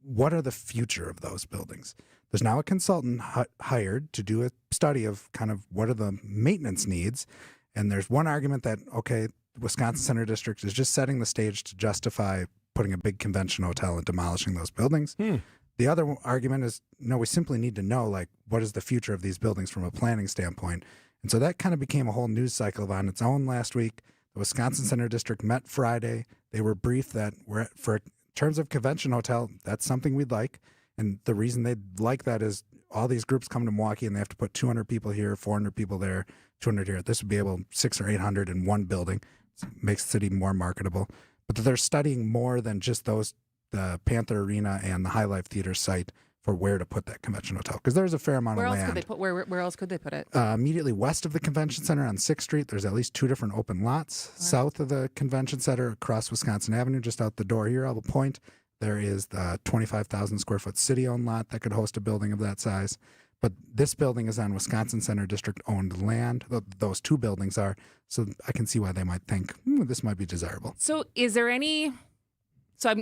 What are the future of those buildings? There's now a consultant hired to do a study of kind of what are the maintenance needs. And there's one argument that, okay, the Wisconsin Center District is just setting the stage to justify putting a big convention hotel and demolishing those buildings. The other argument is, no, we simply need to know, like, what is the future of these buildings from a planning standpoint? And so that kind of became a whole news cycle on its own last week. The Wisconsin Center District met Friday. They were briefed that for terms of convention hotel, that's something we'd like. And the reason they'd like that is all these groups come to Milwaukee and they have to put 200 people here, 400 people there, 200 here. This would be able 600 or 800 in one building. So it makes the city more marketable. But they're studying more than just the Panther Arena and the High Life Theater site for where to put that convention hotel, because there's a fair amount of land. Where else could they put it? Immediately west of the convention center on 6th Street, there's at least 2 different open lots. Right. South of the convention center, across Wisconsin Avenue, just out the door here, I'll point, there is the 25,000 square foot city-owned lot that could host a building of that size. But this building is on Wisconsin Center District-owned land. Those 2 buildings are, so I can see why they might think this might be desirable. So is there any? So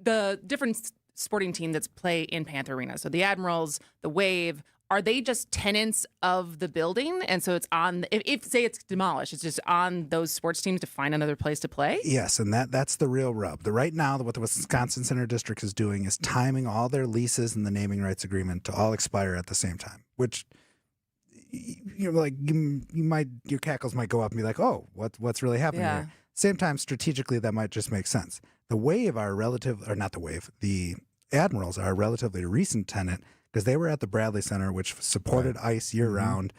the different sporting team that's play in Panther Arena. So the Admirals, the Wave, are they just tenants of the building? And so it's on, if say it's demolished, it's just on those sports teams to find another place to play? Yes, and that's the real rub. Right now, what the Wisconsin Center District is doing is timing all their leases and the naming rights agreement to all expire at the same time, which, you know, like your cackles might go up and be like, oh, what's really happening here? Same time, strategically, that might just make sense. The Admirals are a relatively recent tenant because they were at the Bradley Center, which supported ice year-round.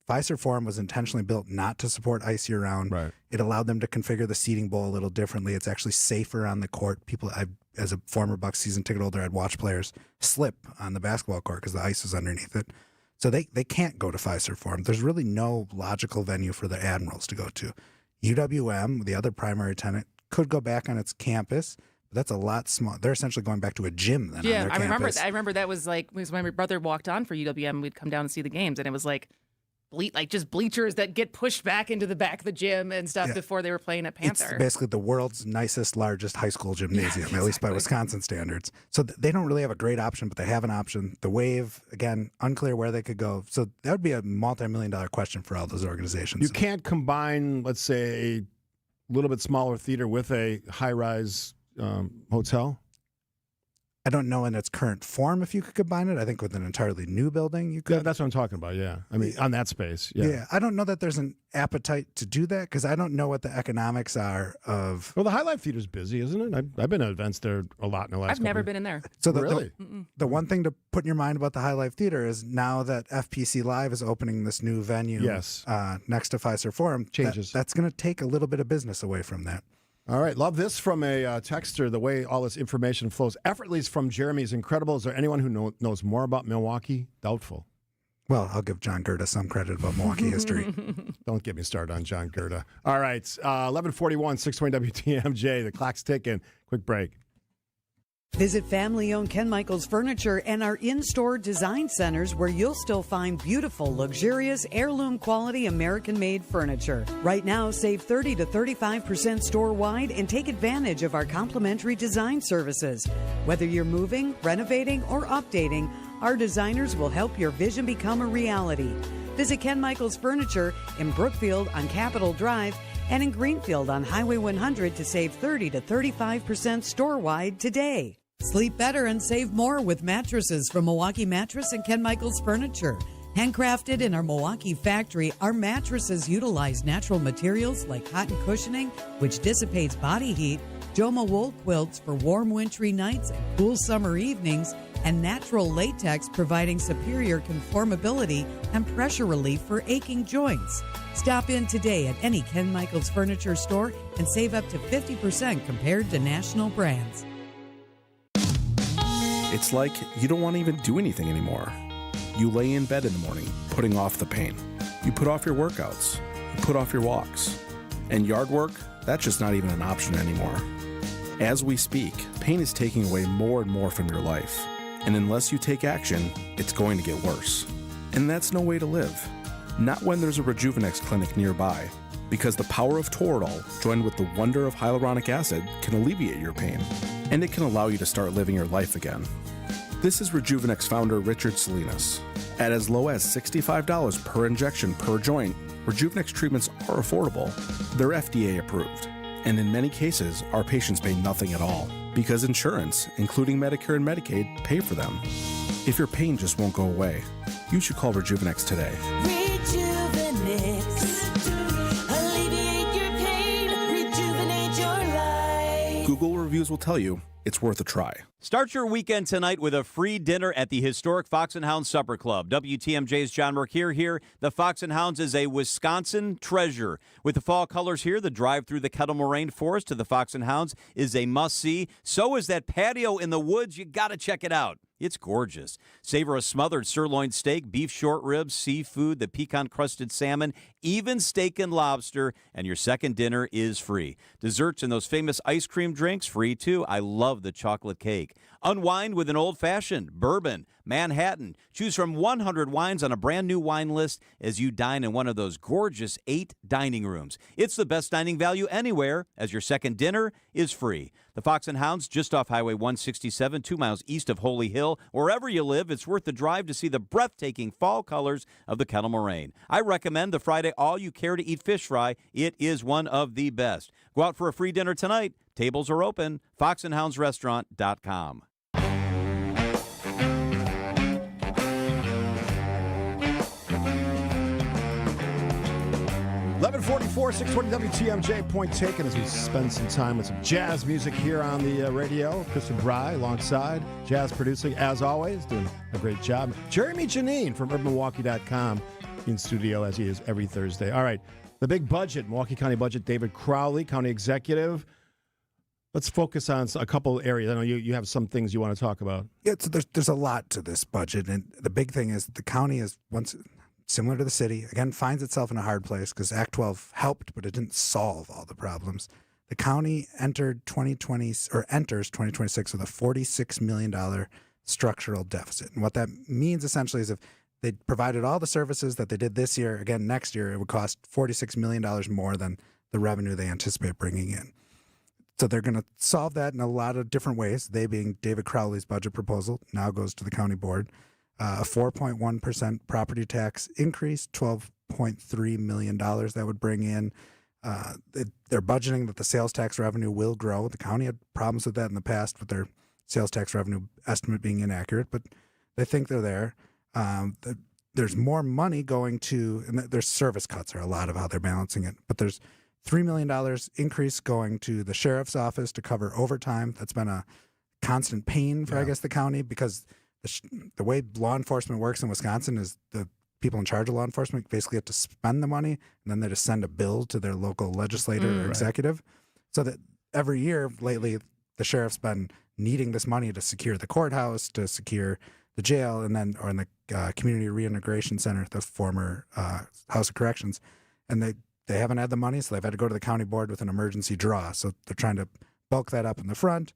Fiserv Forum was intentionally built not to support ice year-round. Right. It allowed them to configure the seating bowl a little differently. It's actually safer on the court. As a former Bucs season ticket holder, I'd watch players slip on the basketball court because the ice is underneath it. So they can't go to Fiserv Forum. There's really no logical venue for the Admirals to go to. UWM, the other primary tenant, could go back on its campus. That's a lot small. They're essentially going back to a gym then. Yeah, on their I remember. campus. I remember that was when my brother walked on for UWM. We'd come down and see the games, and it was like just bleachers that get pushed back into the back of the gym and stuff before they were playing at Panther. It's basically the world's nicest, largest high school gymnasium, at least by Wisconsin standards. So they don't really have a great option, but they have an option. The Wave, again, unclear where they could go. So that would be a multi-million-dollar question for all those organizations. You can't combine, let's say, a little bit smaller theater with a high-rise hotel? I don't know in its current form if you could combine it. I think with an entirely new building, you could. Yeah, that's what I'm talking about, yeah. I mean, on that space, Yeah, I don't know that there's an appetite to do that because I don't know what the economics are of... Well, the High Life Theater's busy, isn't it? I've been to events there a lot in the last I've never been in there. So really? The one thing to put in your mind about the High Life Theater is now that FPC Live is opening this new venue next to Fiserv Forum, that's going to take a little bit of business away from that. All right. Love this from a texter, the way all this information flows effortlessly from Jeremy is incredible. Is there anyone who knows more about Milwaukee? Doubtful. Well, I'll give John Gerda some credit about Milwaukee history. Don't get me started on John Gerda. All right. 11:41, 620 WTMJ. The clock's ticking. Quick break. Visit family-owned Ken Michaels Furniture and our in-store design centers where you'll still find beautiful, luxurious, heirloom-quality American-made furniture. Right now, save 30 to 35% store-wide and take advantage of our complimentary design services. Whether you're moving, renovating, or updating, our designers will help your vision become a reality. Visit Ken Michaels Furniture in Brookfield on Capitol Drive and in Greenfield on Highway 100 to save 30 to 35% store-wide today. Sleep better and save more with mattresses from Milwaukee Mattress and Ken Michaels Furniture. Handcrafted in our Milwaukee factory, our mattresses utilize natural materials like cotton cushioning, which dissipates body heat, Joma wool quilts for warm wintry nights and cool summer evenings, and natural latex providing superior conformability and pressure relief for aching joints. Stop in today at any Ken Michaels Furniture store and save up to 50% compared to national brands. It's like you don't want to even do anything anymore. You lay in bed in the morning, putting off the pain. You put off your workouts. You put off your walks. And yard work, that's just not even an option anymore. As we speak, pain is taking away more and more from your life. And unless you take action, it's going to get worse. And that's no way to live. Not when there's a Rejuvenex clinic nearby, because the power of Toradol, joined with the wonder of hyaluronic acid, can alleviate your pain, and it can allow you to start living your life again. This is Rejuvenex founder Richard Salinas. At as low as $65 per injection per joint, Rejuvenex treatments are affordable. They're FDA approved, and in many cases, our patients pay nothing at all, because insurance, including Medicare and Medicaid, pay for them. If your pain just won't go away, you should call Rejuvenex today. Alleviate your pain, rejuvenate your life. Google reviews will tell you it's worth a try. Start your weekend tonight with a free dinner at the historic Fox and Hounds Supper Club. WTMJ's John Mercure here. The Fox and Hounds is a Wisconsin treasure. With the fall colors here, the drive through the Kettle Moraine Forest to the Fox and Hounds is a must-see. So is that patio in the woods. You got to check it out. It's gorgeous. Savor a smothered sirloin steak, beef short ribs, seafood, the pecan-crusted salmon, even steak and lobster, and your second dinner is free. Desserts and those famous ice cream drinks, free too. I love the chocolate cake. Unwind with an old-fashioned, bourbon, Manhattan. Choose from 100 wines on a brand-new wine list as you dine in one of those gorgeous 8 dining rooms. It's the best dining value anywhere, as your second dinner is free. The Fox and Hounds, just off Highway 167, 2 miles east of Holy Hill. Wherever you live, it's worth the drive to see the breathtaking fall colors of the Kettle Moraine. I recommend the Friday all-you-care-to-eat fish fry. It is one of the best. Go out for a free dinner tonight. Tables are open. foxandhoundsrestaurant.com. 11:44, 620 WTMJ. Point taken as we spend some time with some jazz music here on the radio. Kristin Brey alongside, jazz producing as always, doing a great job. Jeremy Janine from UrbanMilwaukee.com in studio as he is every Thursday. All right, the big budget, Milwaukee County budget. David Crowley, county executive. Let's focus on a couple areas. I know you have some things you want to talk about. Yeah, so there's a lot to this budget, and the big thing is the county is similar to the city, again, finds itself in a hard place because Act 12 helped, but it didn't solve all the problems. The county enters 2026 with a $46 million structural deficit. And what that means essentially is if they provided all the services that they did this year, again, next year, it would cost $46 million more than the revenue they anticipate bringing in. So they're going to solve that in a lot of different ways, they being David Crowley's budget proposal, now goes to the county board. A 4.1% property tax increase, $12.3 million that would bring in. They're budgeting that the sales tax revenue will grow. The county had problems with that in the past with their sales tax revenue estimate being inaccurate, but they think they're there. There's more money going to, and their service cuts are a lot of how they're balancing it, but there's $3 million increase going to the sheriff's office to cover overtime. That's been a constant pain for, I guess, the county because the way law enforcement works in Wisconsin is the people in charge of law enforcement basically have to spend the money, and then they just send a bill to their local legislator or executive. So that every year lately, the sheriff's been needing this money to secure the courthouse, to secure the jail, and then or in the community reintegration center, the former House of Corrections, and they haven't had the money, so they've had to go to the county board with an emergency draw. So they're trying to bulk that up in the front.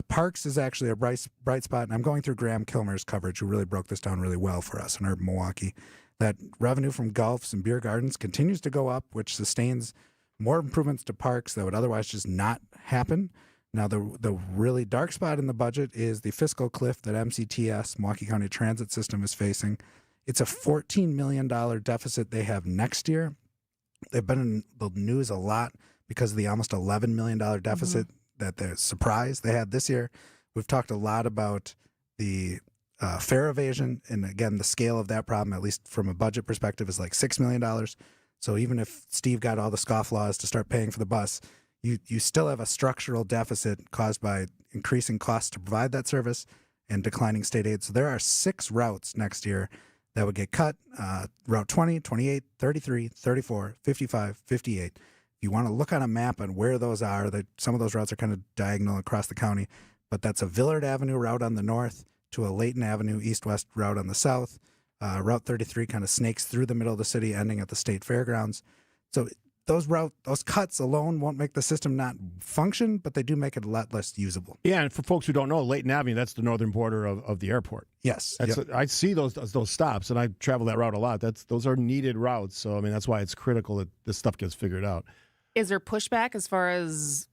Parks is actually a bright spot, and I'm going through Graham Kilmer's coverage, who really broke this down really well for us in Urban Milwaukee. That revenue from golfs and beer gardens continues to go up, which sustains more improvements to parks that would otherwise just not happen. Now, the really dark spot in the budget is the fiscal cliff that MCTS, Milwaukee County Transit System, is facing. It's a $14 million deficit they have next year. They've been in the news a lot because of the almost $11 million deficit that the surprise they had this year. We've talked a lot about the fare evasion, and again, the scale of that problem, at least from a budget perspective, is like $6 million. So even if Steve got all the scofflaws to start paying for the bus, you still have a structural deficit caused by increasing costs to provide that service and declining state aid. So there are 6 routes next year that would get cut, Route 20, 28, 33, 34, 55, 58. You want to look on a map on where those are. Some of those routes are kind of diagonal across the county, but that's a Villard Avenue route on the north to a Layton Avenue east-west route on the south. Route 33 kind of snakes through the middle of the city, ending at the state fairgrounds. So those cuts alone won't make the system not function, but they do make it a lot less usable. Yeah, and for folks who don't know, Layton Avenue, that's the northern border of the airport. Yes. I see those stops, and I travel that route a lot. Those are needed routes, so I mean that's why it's critical that this stuff gets figured out. Is there pushback as far as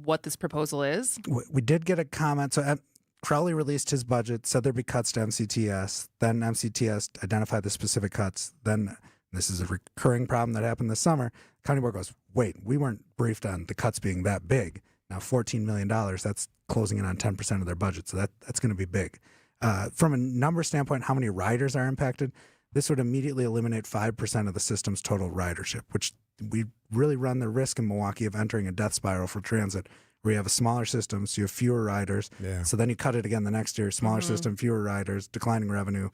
what this proposal is? We did get a comment. So Crowley released his budget, said there'd be cuts to MCTS. Then MCTS identified the specific cuts. Then this is a recurring problem that happened this summer. County board goes, wait, we weren't briefed on the cuts being that big. Now $14 million, that's closing in on 10% of their budget. So that's going to be big. From a number standpoint, how many riders are impacted? This would immediately eliminate 5% of the system's total ridership, which we really run the risk in Milwaukee of entering a death spiral for transit, where you have a smaller system, so you have fewer riders. Yeah. So then you cut it again the next year, smaller system, fewer riders, declining revenue.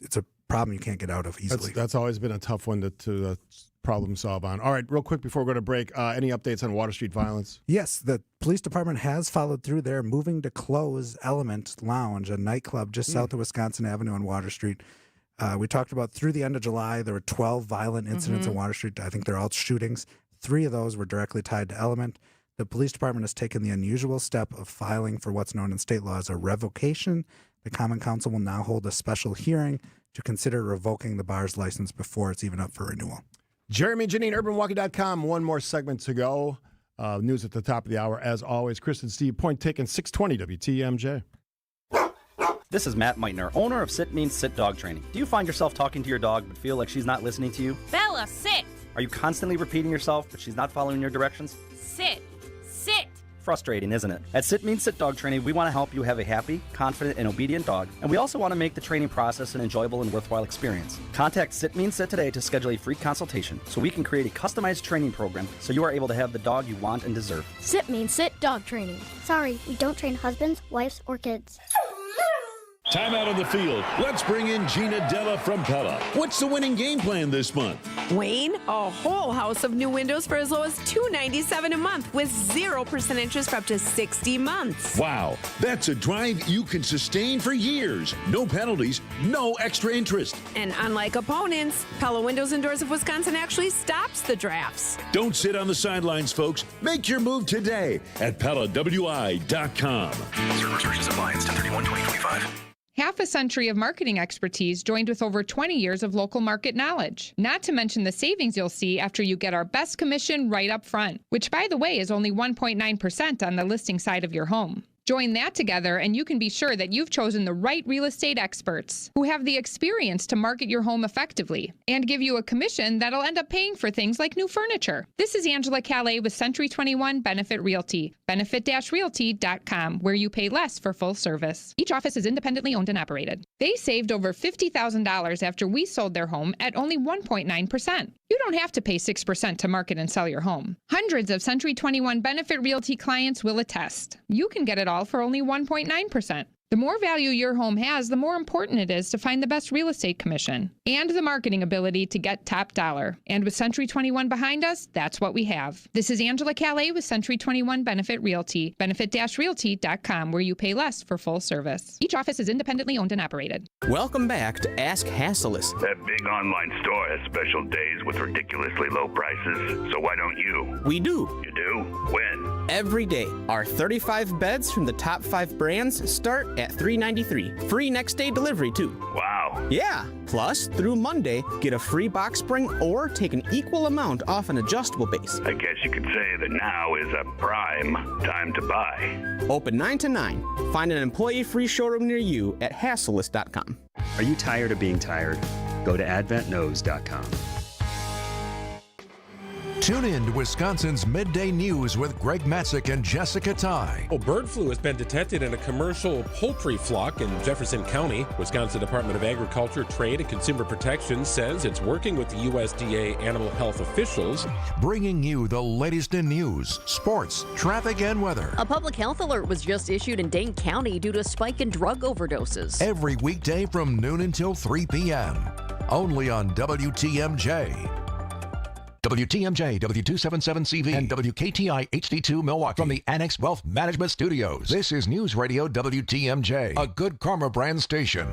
It's a problem you can't get out of easily. That's always been a tough one to problem solve on. All right, real quick before we go to break, any updates on Water Street violence? Yes, the police department has followed through. They're moving to close Element Lounge, a nightclub just south of Wisconsin Avenue on Water Street. We talked about through the end of July, there were 12 violent incidents on Water Street. I think they're all shootings. 3 of those were directly tied to Element. the police department has taken the unusual step of filing for what's known in state law as a revocation. The Common Council will now hold a special hearing to consider revoking the bar's license before it's even up for renewal. Jeremy and Janine, urbanwalking.com. One more segment to go. News at the top of the hour. As always, Kristin, Steve, point taken, 620 WTMJ. This is Matt Meitner, owner of Sit Means Sit Dog Training. Do you find yourself talking to your dog but feel like she's not listening to you? Bella, sit! Are you constantly repeating yourself but she's not following your directions? Sit! Sit! Frustrating, isn't it? At Sit Means Sit Dog Training, we want to help you have a happy, confident, and obedient dog, and we also want to make the training process an enjoyable and worthwhile experience. Contact Sit Means Sit today to schedule a free consultation so we can create a customized training program so you are able to have the dog you want and deserve. Sit Means Sit Dog Training. Sorry, we don't train husbands, wives, or kids. Time out on the field. Let's bring in Gina Della from Pella. What's the winning game plan this month? Wayne, a whole house of new windows for as low as $297 a month with 0% interest for up to 60 months. Wow, that's a drive you can sustain for years. No penalties, no extra interest. And unlike opponents, Pella Windows and Doors of Wisconsin actually stops the drafts. Don't sit on the sidelines, folks. Make your move today at PellaWI.com. Server searches appliance 1031-2025. Half a century of marketing expertise joined with over 20 years of local market knowledge. Not to mention the savings you'll see after you get our best commission right up front, which, by the way, is only 1.9% on the listing side of your home. Join that together and you can be sure that you've chosen the right real estate experts who have the experience to market your home effectively and give you a commission that'll end up paying for things like new furniture. This is Angela Calais with Century 21 Benefit Realty, benefit-realty.com, where you pay less for full service. Each office is independently owned and operated. They saved over $50,000 after we sold their home at only 1.9%. You don't have to pay 6% to market and sell your home. Hundreds of Century 21 Benefit Realty clients will attest. You can get it all for only 1.9%. The more value your home has, the more important it is to find the best real estate commission and the marketing ability to get top dollar. And with Century 21 behind us, that's what we have. This is Angela Calais with Century 21 Benefit Realty, benefit-realty.com, where you pay less for full service. Each office is independently owned and operated. Welcome back to Ask Hasselus. That big online store has special days with ridiculously low prices, so why don't you? We do. You do? When? Every day. Our 35 beds from the top 5 brands start at $393. Free next day delivery, too. Wow. Yeah. Plus, through Monday, get a free box spring or take an equal amount off an adjustable base. I guess you could say that now is a prime time to buy. Open 9 to 9. Find an employee-free showroom near you at Hasselus.com. Are you tired of being tired? Go to AdventKnows.com. Tune in to Wisconsin's Midday News with Greg Matzik and Jessica Ty. Well, bird flu has been detected in a commercial poultry flock in Jefferson County. Wisconsin Department of Agriculture, Trade, and Consumer Protection says it's working with the USDA animal health officials. Bringing you the latest in news, sports, traffic, and weather. A public health alert was just issued in Dane County due to a spike in drug overdoses. Every weekday from noon until 3 p.m. Only on WTMJ. WTMJ, W277CV, and WKTI HD2 Milwaukee. From the Annex Wealth Management Studios, this is News Radio WTMJ, a Good Karma brand station.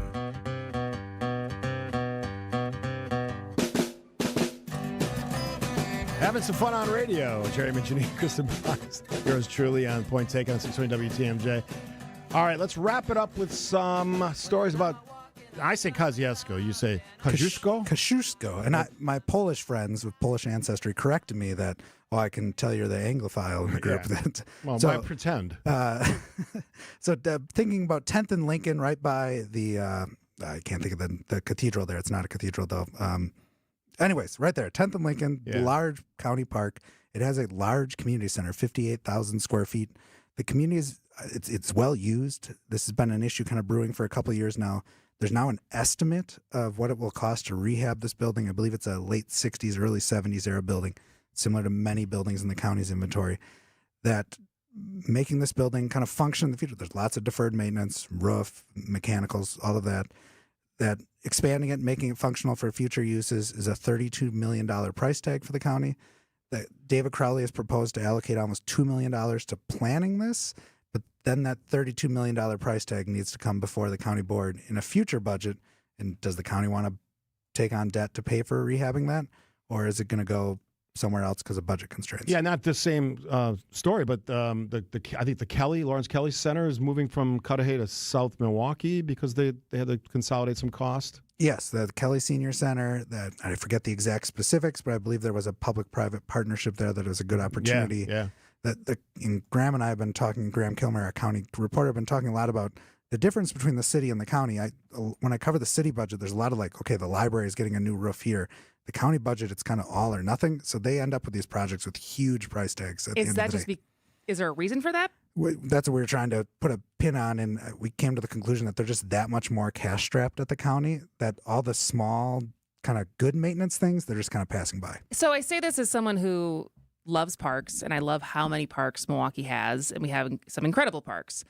Having some fun on radio. Jeremy Janine, Kristin Fox. Yours truly on Point Taken on 620 WTMJ. All right, let's wrap it up with some stories about. I say Kosciuszko. You say Kosciuszko? Kosciuszko. And my Polish friends with Polish ancestry corrected me that, well, I can tell you're the Anglophile in the group. Yeah. Well, so, why pretend? Thinking about 10th and Lincoln, right by the, I can't think of the cathedral there. It's not a cathedral, though. Anyways, right there, 10th and Lincoln, large county park. It has a large community center, 58,000 square feet. The community is, it's well used. This has been an issue kind of brewing for a couple of years now. There's now an estimate of what it will cost to rehab this building. I believe it's a late 60s, early 70s era building, similar to many buildings in the county's inventory, that making this building kind of function in the future. There's lots of deferred maintenance, roof, mechanicals, all of that. That expanding it, making it functional for future uses is a $32 million price tag for the county. That David Crowley has proposed to allocate almost $2 million to planning this. But then that $32 million price tag needs to come before the county board in a future budget. And does the county want to take on debt to pay for rehabbing that? Or is it going to go somewhere else because of budget constraints. Yeah, not the same story, but I think the Lawrence Kelly Center is moving from Cudahy to South Milwaukee because they had to consolidate some cost. Yes, the Kelly Senior Center, that I forget the exact specifics, but I believe there was a public-private partnership there that was a good opportunity. Yeah. Graham and I have been talking, Graham Kilmer, our county reporter, have been talking a lot about the difference between the city and the county. When I cover the city budget, there's a lot of the library is getting a new roof here. The county budget, it's kind of all or nothing. So they end up with these projects with huge price tags at the end of the day. Is there a reason for that? That's what we were trying to put a pin on, and we came to the conclusion that they're just that much more cash strapped at the county that all the small kind of good maintenance things, they're just kind of passing by. So I say this as someone who loves parks, and I love how many parks Milwaukee has, and we have some incredible parks.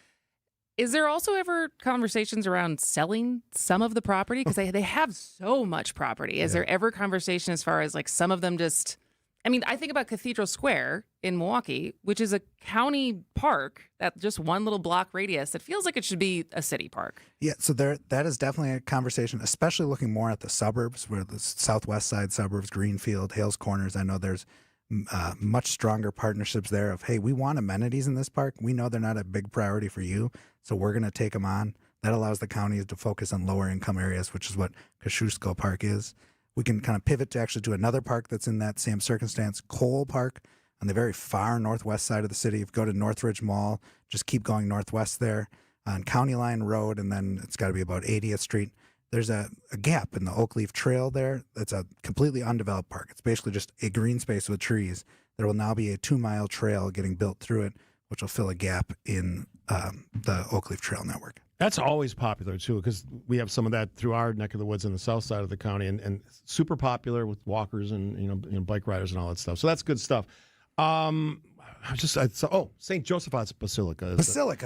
Is there also ever conversations around selling some of the property? Because they have so much property. Is there ever conversation as far as like some of them just... I mean, I think about Cathedral Square in Milwaukee, which is a county park that just one little block radius. It feels like it should be a city park. Yeah, so that is definitely a conversation, especially looking more at the suburbs, where the southwest side suburbs, Greenfield, Hales Corners. I know there's much stronger partnerships there of, hey, we want amenities in this park. We know they're not a big priority for you, so we're going to take them on. That allows the counties to focus on lower income areas, which is what Kosciuszko Park is. We can kind of pivot to actually do another park that's in that same circumstance, Cole Park, on the very far northwest side of the city. If you go to Northridge Mall, just keep going northwest there on County Line Road, and then it's got to be about 80th Street. There's a gap in the Oak Leaf Trail there. That's a completely undeveloped park. It's basically just a green space with trees. There will now be a 2-mile trail getting built through it, which will fill a gap in the Oak Leaf Trail network. That's always popular, too, because we have some of that through our neck of the woods in the south side of the county, and super popular with walkers and bike riders and all that stuff. So that's good stuff. St. Joseph's Basilica.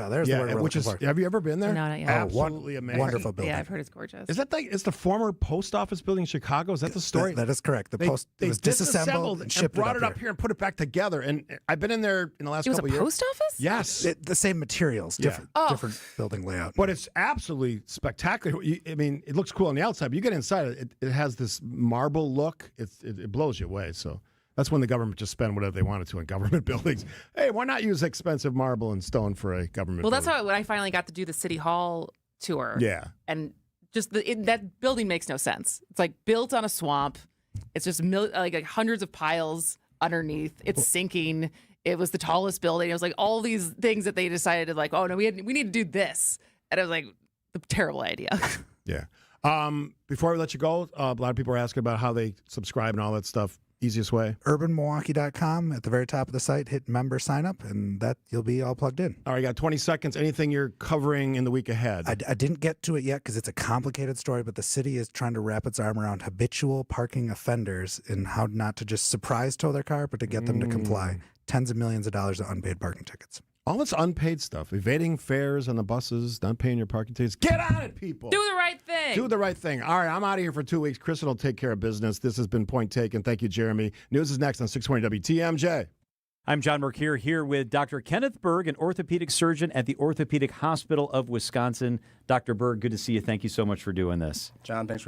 There's the word we're looking for. Have you ever been there? No, not yet. Absolutely amazing. Wonderful building. Yeah, I've heard it's gorgeous. Is that it's the former post office building in Chicago? Is that the story? That is correct. It was disassembled and brought it up here and put it back together. And I've been in there in the last couple of years. It was a post office? Yes. The same materials, different building layout. But it's absolutely spectacular. I mean, it looks cool on the outside, but you get inside, it has this marble look. It blows you away. So that's when the government just spend whatever they wanted to in government buildings. Hey, why not use expensive marble and stone for a government building? That's how when I finally got to do the City Hall tour. Yeah. And just that building makes no sense. It's like built on a swamp. It's just like hundreds of piles underneath. It's sinking. It was the tallest building. It was like all these things that they decided like, oh no, we need to do this. And I was like, the terrible idea. Yeah. Before we let you go, a lot of people are asking about how they subscribe and all that stuff. Easiest way? UrbanMilwaukee.com. At the very top of the site, hit member sign up, and that you'll be all plugged in. All right, you got 20 seconds. Anything you're covering in the week ahead? I didn't get to it yet because it's a complicated story, but the city is trying to wrap its arm around habitual parking offenders and how not to just surprise tow their car, but to get them to comply. Tens of millions of dollars of unpaid parking tickets. All this unpaid stuff, evading fares on the buses, not paying your parking tickets. Get on it, people. Do the right thing. Do the right thing. All right, I'm out of here for 2 weeks. Kristin will take care of business. This has been Point Taken. Thank you, Jeremy. News is next on 620 WTMJ. I'm John Mercure here with Dr. Kenneth Berg, an orthopedic surgeon at the Orthopedic Hospital of Wisconsin. Dr. Berg, good to see you. Thank you so much for doing this. John, thanks for